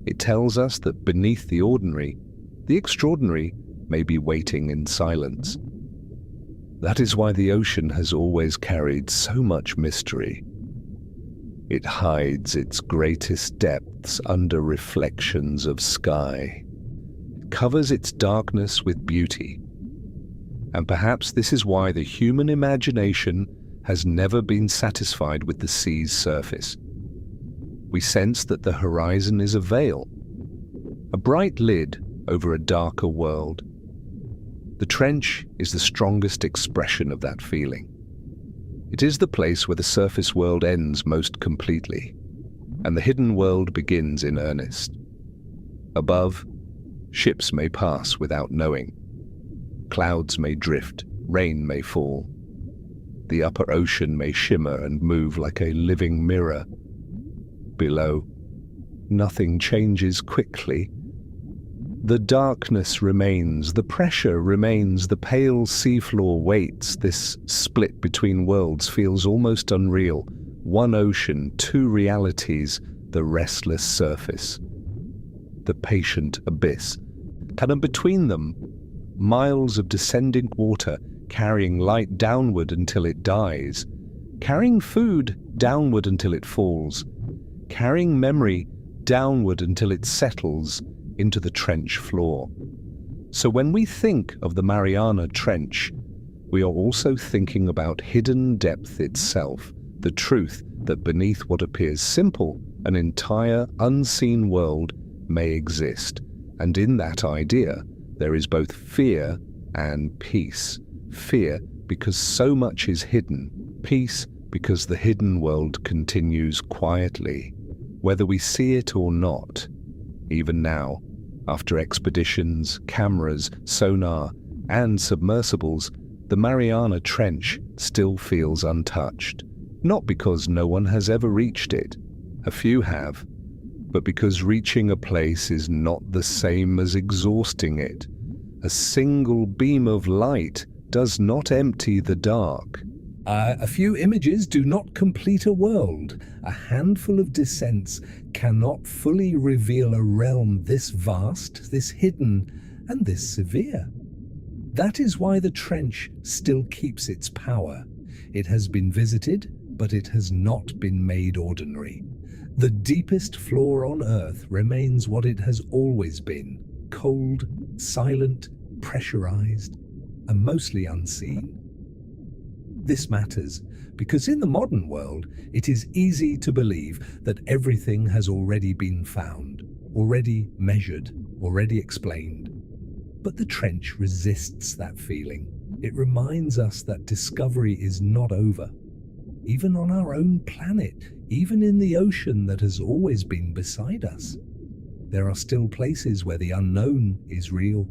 [SPEAKER 1] It tells us that beneath the ordinary, the extraordinary may be waiting in silence. That is why the ocean has always carried so much mystery. It hides its greatest depths under reflections of sky, covers its darkness with beauty. And perhaps this is why the human imagination has never been satisfied with the sea's surface. We sense that the horizon is a veil, a bright lid over a darker world. The trench is the strongest expression of that feeling. It is the place where the surface world ends most completely, and the hidden world begins in earnest. Above, ships may pass without knowing. Clouds may drift, rain may fall. The upper ocean may shimmer and move like a living mirror. Below, nothing changes quickly. The darkness remains, the pressure remains, the pale seafloor waits. This split between worlds feels almost unreal. One ocean, two realities, the restless surface, the patient abyss. And between them, miles of descending water carrying light downward until it dies, carrying food downward until it falls, carrying memory downward until it settles into the trench floor. So when we think of the Mariana Trench, we are also thinking about hidden depth itself, the truth that beneath what appears simple, an entire unseen world may exist. And in that idea, there is both fear and peace. Fear because so much is hidden, peace because the hidden world continues quietly, whether we see it or not. Even now, after expeditions, cameras, sonar, and submersibles, the Mariana Trench still feels untouched. Not because no one has ever reached it, a few have, but because reaching a place is not the same as exhausting it. A single beam of light does not empty the dark.
[SPEAKER 2] A few images do not complete a world. A handful of descents cannot fully reveal a realm this vast, this hidden, and this severe. That is why the trench still keeps its power. It has been visited, but it has not been made ordinary. The deepest floor on Earth remains what it has always been: cold, silent, pressurized, and mostly unseen. This matters because in the modern world, it is easy to believe that everything has already been found, already measured, already explained. But the trench resists that feeling. It reminds us that discovery is not over. Even on our own planet, even in the ocean that has always been beside us, there are still places where the unknown is real.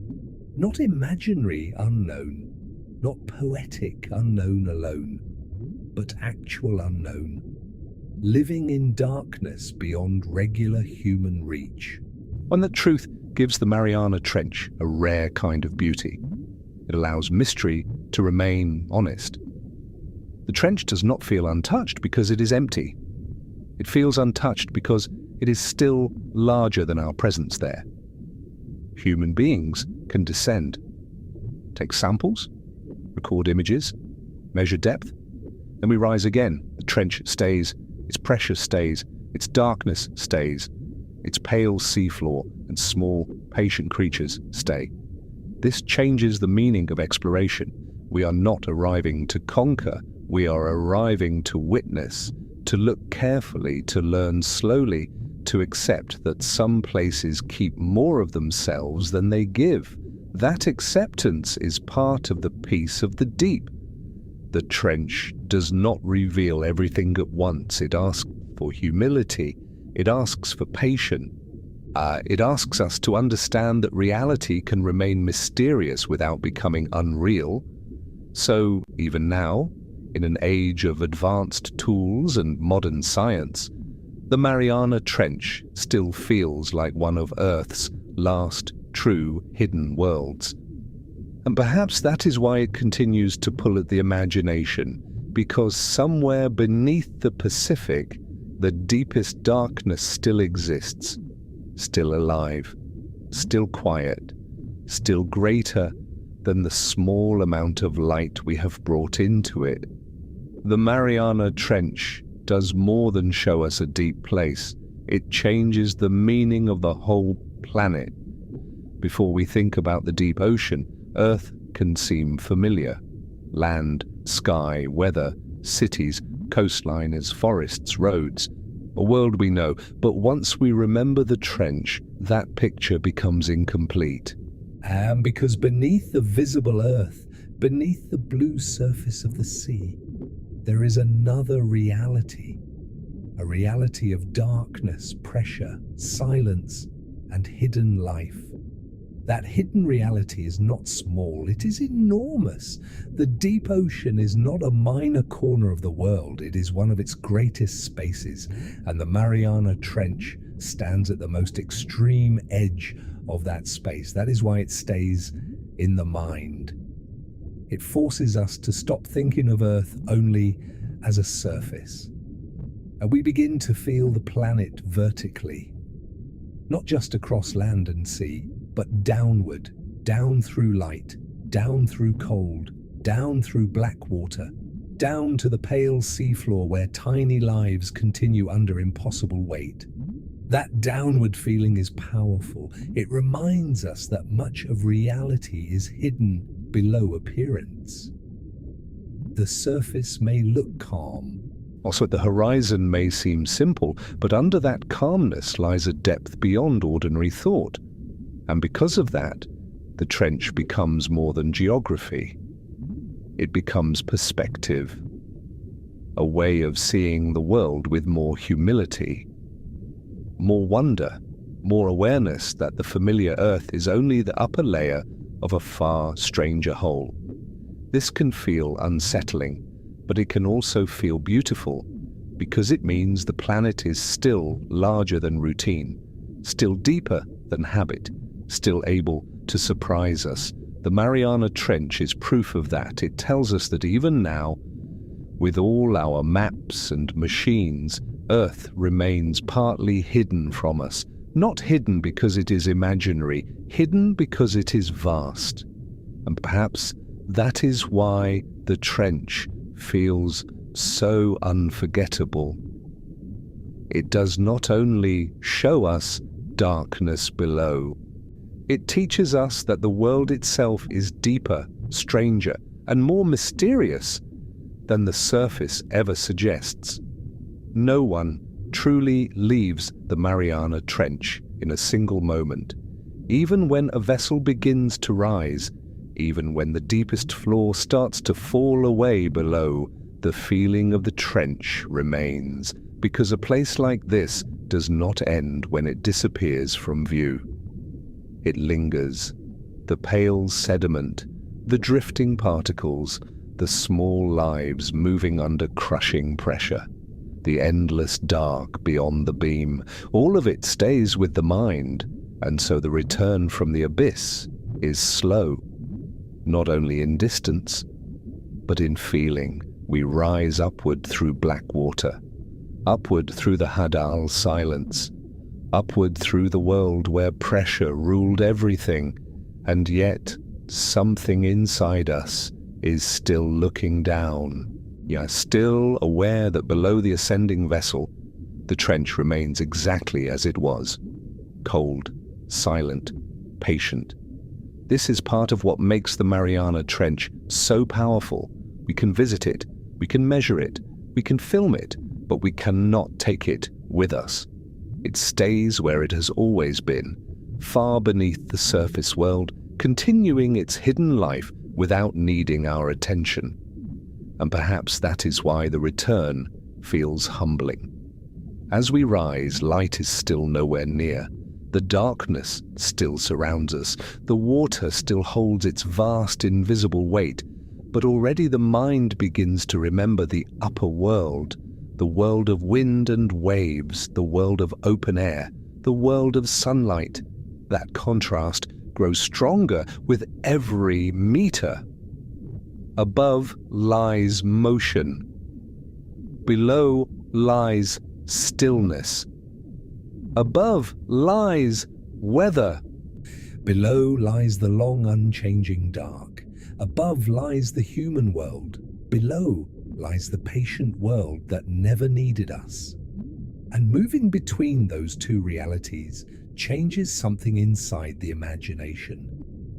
[SPEAKER 2] Not imaginary unknown, not poetic unknown alone, but actual unknown, living in darkness beyond regular human reach.
[SPEAKER 1] And that truth gives the Mariana Trench a rare kind of beauty. It allows mystery to remain honest. The trench does not feel untouched because it is empty. It feels untouched because it is still larger than our presence there. Human beings can descend, take samples, record images, measure depth, then we rise again. The trench stays, its pressure stays, its darkness stays, its pale seafloor and small, patient creatures stay. This changes the meaning of exploration. We are not arriving to conquer, we are arriving to witness, to look carefully, to learn slowly, to accept that some places keep more of themselves than they give. That acceptance is part of the peace of the deep. The trench does not reveal everything at once. It asks for humility. It asks for patience. It asks us to understand that reality can remain mysterious without becoming unreal. So, even now, in an age of advanced tools and modern science, the Mariana Trench still feels like one of Earth's last true hidden worlds. And perhaps that is why it continues to pull at the imagination, because somewhere beneath the Pacific, the deepest darkness still exists, still alive, still quiet, still greater than the small amount of light we have brought into it. The Mariana Trench does more than show us a deep place. It changes the meaning of the whole planet. Before we think about the deep ocean, Earth can seem familiar. Land, sky, weather, cities, coastlines, forests, roads. A world we know, but once we remember the trench, that picture becomes incomplete.
[SPEAKER 2] And because beneath the visible earth, beneath the blue surface of the sea, there is another reality. A reality of darkness, pressure, silence, and hidden life. That hidden reality is not small, it is enormous. The deep ocean is not a minor corner of the world, it is one of its greatest spaces, and the Mariana Trench stands at the most extreme edge of that space. That is why it stays in the mind. It forces us to stop thinking of Earth only as a surface. And we begin to feel the planet vertically, not just across land and sea, but downward, down through light, down through cold, down through black water, down to the pale seafloor where tiny lives continue under impossible weight. That downward feeling is powerful. It reminds us that much of reality is hidden below appearance. The surface may look calm.
[SPEAKER 1] Also, the horizon may seem simple, but under that calmness lies a depth beyond ordinary thought. And because of that, the trench becomes more than geography. It becomes perspective, a way of seeing the world with more humility, more wonder, more awareness that the familiar Earth is only the upper layer of a far stranger whole. This can feel unsettling, but it can also feel beautiful, because it means the planet is still larger than routine, still deeper than habit, still able to surprise us. The Mariana Trench is proof of that. It tells us that even now, with all our maps and machines, Earth remains partly hidden from us. Not hidden because it is imaginary, hidden because it is vast. And perhaps that is why the trench feels so unforgettable. It does not only show us darkness below, it teaches us that the world itself is deeper, stranger, and more mysterious than the surface ever suggests. No one truly leaves the Mariana Trench in a single moment. Even when a vessel begins to rise, even when the deepest floor starts to fall away below, the feeling of the trench remains, because a place like this does not end when it disappears from view. It lingers. The pale sediment, the drifting particles, the small lives moving under crushing pressure, the endless dark beyond the beam, all of it stays with the mind, and so the return from the abyss is slow, not only in distance, but in feeling. We rise upward through black water, upward through the Hadal silence, upward through the world where pressure ruled everything, and yet something inside us is still looking down. Still aware that below the ascending vessel, the trench remains exactly as it was. Cold, silent, patient. This is part of what makes the Mariana Trench so powerful. We can visit it, we can measure it, we can film it, but we cannot take it with us. It stays where it has always been, far beneath the surface world, continuing its hidden life without needing our attention. And perhaps that is why the return feels humbling. As we rise, light is still nowhere near. The darkness still surrounds us. The water still holds its vast, invisible weight. But already the mind begins to remember the upper world, the world of wind and waves, the world of open air, the world of sunlight. That contrast grows stronger with every meter. Above lies motion. Below lies stillness. Above lies weather.
[SPEAKER 2] Below lies the long unchanging dark. Above lies the human world. Below lies the patient world that never needed us. And moving between those two realities changes something inside the imagination.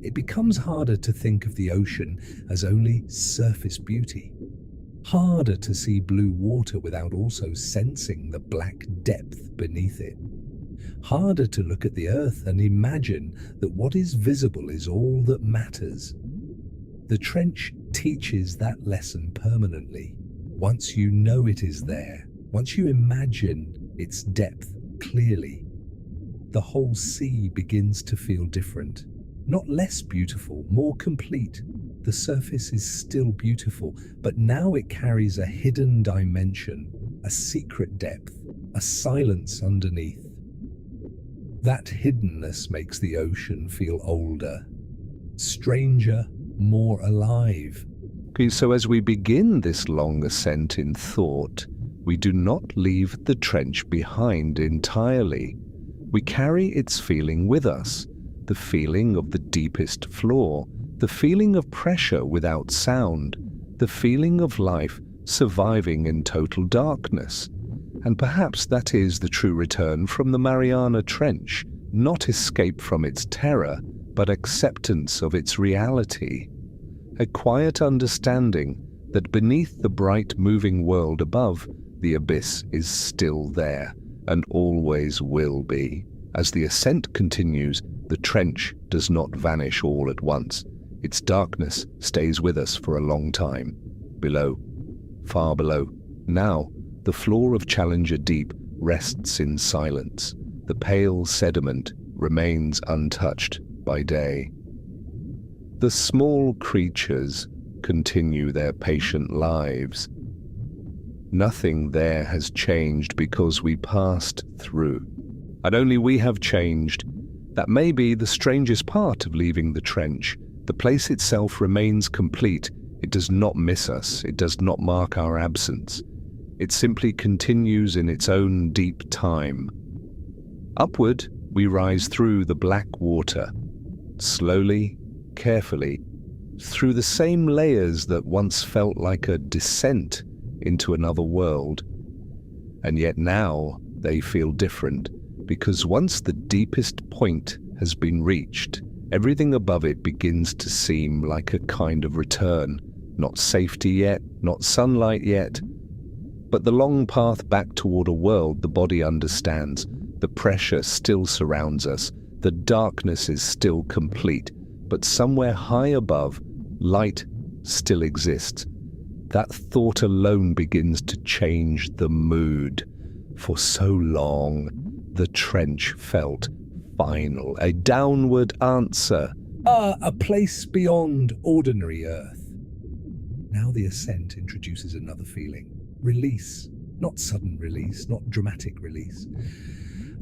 [SPEAKER 2] It becomes harder to think of the ocean as only surface beauty. Harder to see blue water without also sensing the black depth beneath it. Harder to look at the earth and imagine that what is visible is all that matters. The trench teaches that lesson permanently. Once you know it is there, once you imagine its depth clearly, the whole sea begins to feel different. Not less beautiful, more complete. The surface is still beautiful, but now it carries a hidden dimension, a secret depth, a silence underneath. That hiddenness makes the ocean feel older, stranger, more alive.
[SPEAKER 1] Okay, so as we begin this long ascent in thought, we do not leave the trench behind entirely. We carry its feeling with us, the feeling of the deepest floor, the feeling of pressure without sound, the feeling of life surviving in total darkness. And perhaps that is the true return from the Mariana Trench, not escape from its terror, but acceptance of its reality. A quiet understanding that beneath the bright moving world above, the abyss is still there, and always will be. As the ascent continues, the trench does not vanish all at once. Its darkness stays with us for a long time. Below, far below, now, the floor of Challenger Deep rests in silence. The pale sediment remains untouched by day. The small creatures continue their patient lives. Nothing there has changed because we passed through. And only we have changed. That may be the strangest part of leaving the trench. The place itself remains complete. It does not miss us. It does not mark our absence. It simply continues in its own deep time. Upward, we rise through the black water, slowly, carefully, through the same layers that once felt like a descent into another world. And yet now they feel different, because once the deepest point has been reached, everything above it begins to seem like a kind of return. Not safety yet, not sunlight yet, but the long path back toward a world the body understands. The pressure still surrounds us. The darkness is still complete. But somewhere high above, light still exists. That thought alone begins to change the mood. For so long, the trench felt final, a downward answer.
[SPEAKER 2] A place beyond ordinary earth. Now the ascent introduces another feeling. Release, not sudden release, not dramatic release.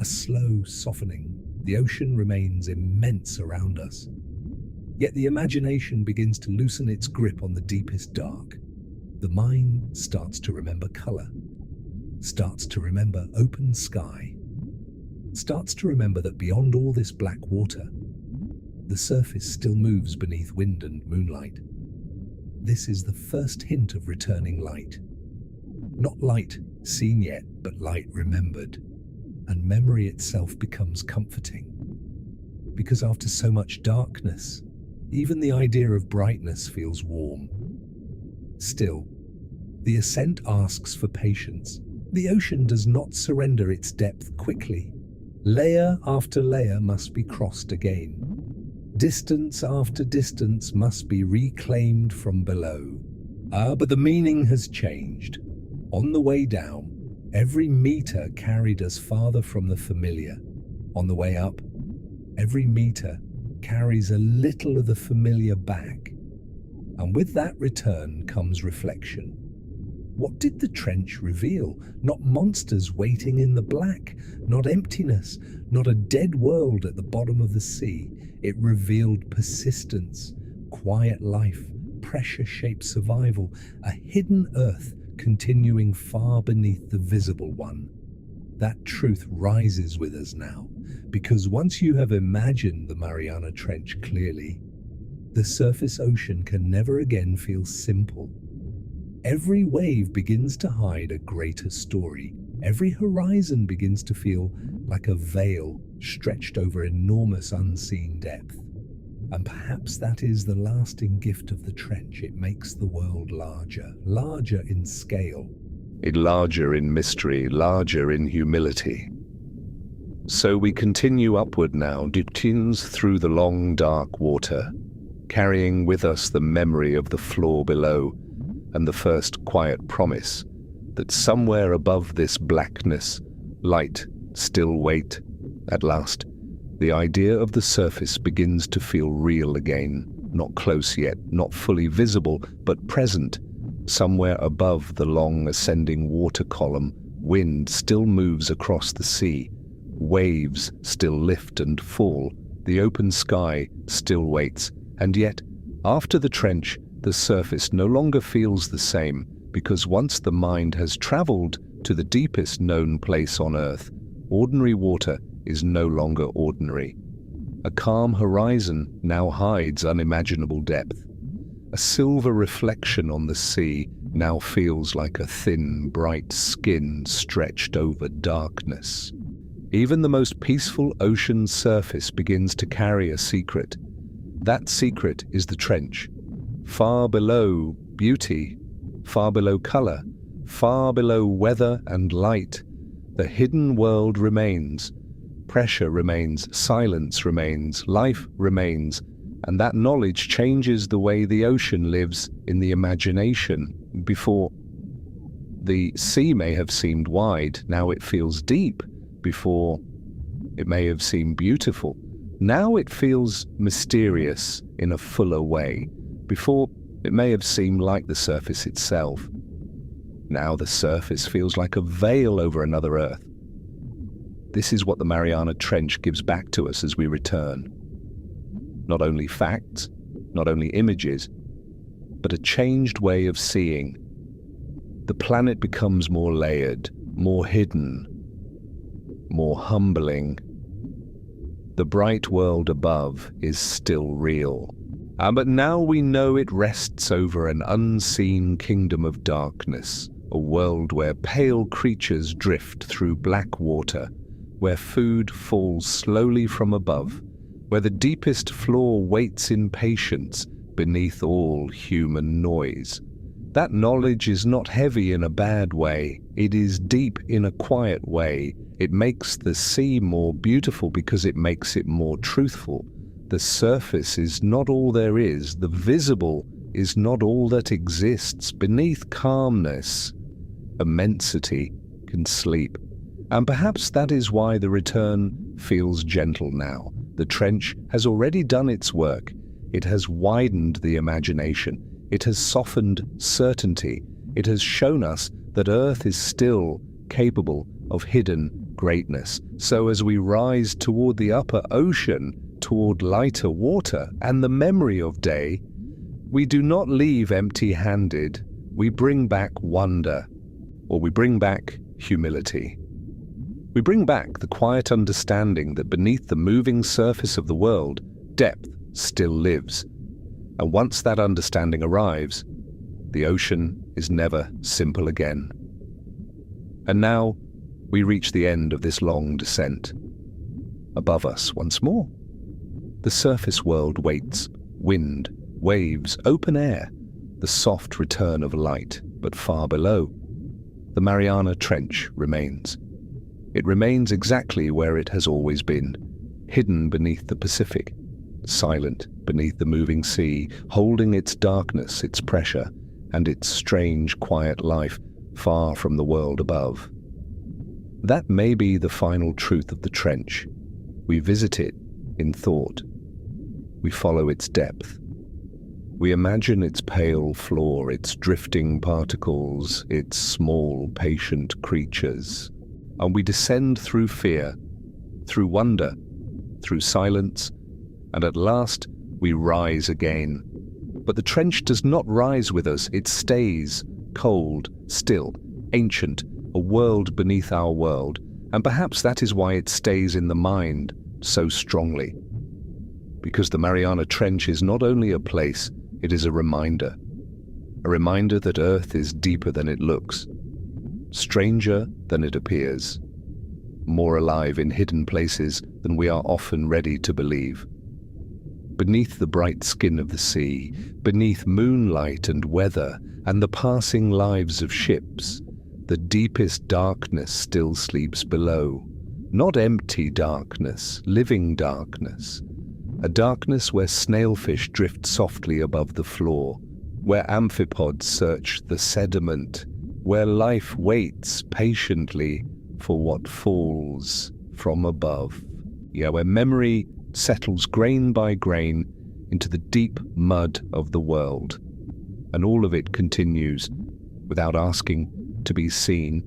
[SPEAKER 2] A slow softening. The ocean remains immense around us. Yet the imagination begins to loosen its grip on the deepest dark. The mind starts to remember color, starts to remember open sky, starts to remember that beyond all this black water, the surface still moves beneath wind and moonlight. This is the first hint of returning light. Not light seen yet, but light remembered. And memory itself becomes comforting. Because after so much darkness, even the idea of brightness feels warm. Still, the ascent asks for patience. The ocean does not surrender its depth quickly. Layer after layer must be crossed again. Distance after distance must be reclaimed from below. But the meaning has changed. On the way down, every meter carried us farther from the familiar. On the way up, every meter carries a little of the familiar back. And with that return comes reflection. What did the trench reveal? Not monsters waiting in the black, not emptiness, not a dead world at the bottom of the sea. It revealed persistence, quiet life, pressure-shaped survival, a hidden earth continuing far beneath the visible one. That truth rises with us now, because once you have imagined the Mariana Trench clearly, the surface ocean can never again feel simple. Every wave begins to hide a greater story. Every horizon begins to feel like a veil stretched over enormous unseen depth. And perhaps that is the lasting gift of the trench. It makes the world larger, larger in scale.
[SPEAKER 1] Larger in mystery, larger in humility. So we continue upward now, diptins through the long dark water, carrying with us the memory of the floor below and the first quiet promise that somewhere above this blackness, light still wait. At last, the idea of the surface begins to feel real again, not close yet, not fully visible, but present. Somewhere above the long ascending water column, wind still moves across the sea. Waves still lift and fall. The open sky still waits. And yet, after the trench, the surface no longer feels the same, because once the mind has traveled to the deepest known place on Earth, ordinary water is no longer ordinary. A calm horizon now hides unimaginable depth. A silver reflection on the sea now feels like a thin, bright skin stretched over darkness. Even the most peaceful ocean surface begins to carry a secret. That secret is the trench. Far below beauty, far below color, far below weather and light, the hidden world remains. Pressure remains, silence remains, life remains, and that knowledge changes the way the ocean lives in the imagination. Before, the sea may have seemed wide, now it feels deep. Before, it may have seemed beautiful, now it feels mysterious in a fuller way. Before, it may have seemed like the surface itself. Now the surface feels like a veil over another Earth. This is what the Mariana Trench gives back to us as we return. Not only facts, not only images, but a changed way of seeing. The planet becomes more layered, more hidden, more humbling. The bright world above is still real. But now we know it rests over an unseen kingdom of darkness, a world where pale creatures drift through black water, where food falls slowly from above, where the deepest floor waits in patience beneath all human noise. That knowledge is not heavy in a bad way, it is deep in a quiet way. It makes the sea more beautiful because it makes it more truthful. The surface is not all there is, the visible is not all that exists. Beneath calmness, immensity can sleep. And perhaps that is why the return feels gentle now. The trench has already done its work. It has widened the imagination. It has softened certainty. It has shown us that Earth is still capable of hidden greatness. So as we rise toward the upper ocean, toward lighter water and the memory of day, we do not leave empty-handed. We bring back wonder, or we bring back humility. We bring back the quiet understanding that beneath the moving surface of the world, depth still lives. And once that understanding arrives, the ocean is never simple again. And now we reach the end of this long descent. Above us once more, the surface world waits. Wind, waves, open air, the soft return of light. But far below, the Mariana Trench remains. It remains exactly where it has always been, hidden beneath the Pacific, silent beneath the moving sea, holding its darkness, its pressure, and its strange, quiet life far from the world above. That may be the final truth of the trench. We visit it in thought. We follow its depth. We imagine its pale floor, its drifting particles, its small, patient creatures, and we descend through fear, through wonder, through silence, and at last we rise again. But the trench does not rise with us, it stays, cold, still, ancient, a world beneath our world, and perhaps that is why it stays in the mind so strongly. Because the Mariana Trench is not only a place, it is a reminder that Earth is deeper than it looks, stranger than it appears, more alive in hidden places than we are often ready to believe. Beneath the bright skin of the sea, beneath moonlight and weather and the passing lives of ships, the deepest darkness still sleeps below. Not empty darkness, living darkness. A darkness where snailfish drift softly above the floor, where amphipods search the sediment, where life waits patiently for what falls from above. Yeah, where memory settles grain by grain into the deep mud of the world, and all of it continues without asking to be seen.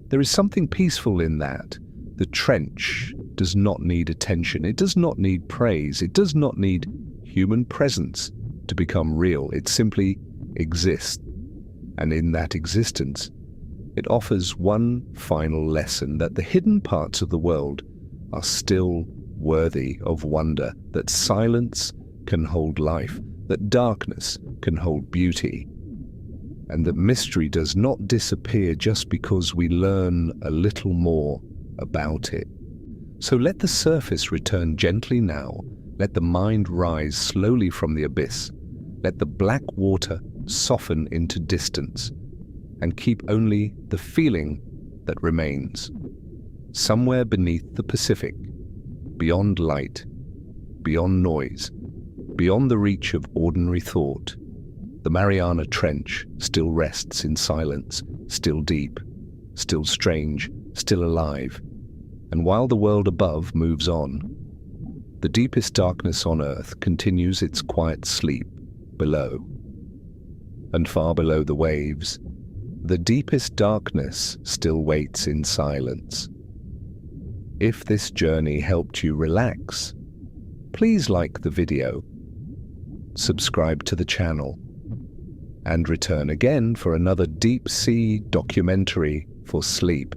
[SPEAKER 1] There is something peaceful in that. The trench does not need attention. It does not need praise. It does not need human presence to become real. It simply exists. And in that existence, it offers one final lesson, that the hidden parts of the world are still worthy of wonder, that silence can hold life, that darkness can hold beauty, and that mystery does not disappear just because we learn a little more about it. So let the surface return gently now. Let the mind rise slowly from the abyss. Let the black water soften into distance, and keep only the feeling that remains. Somewhere beneath the Pacific, beyond light, beyond noise, beyond the reach of ordinary thought, the Mariana Trench still rests in silence, still deep, still strange, still alive. And while the world above moves on, the deepest darkness on Earth continues its quiet sleep below. And far below the waves, the deepest darkness still waits in silence. If this journey helped you relax, please like the video, subscribe to the channel, and return again for another deep sea documentary for sleep.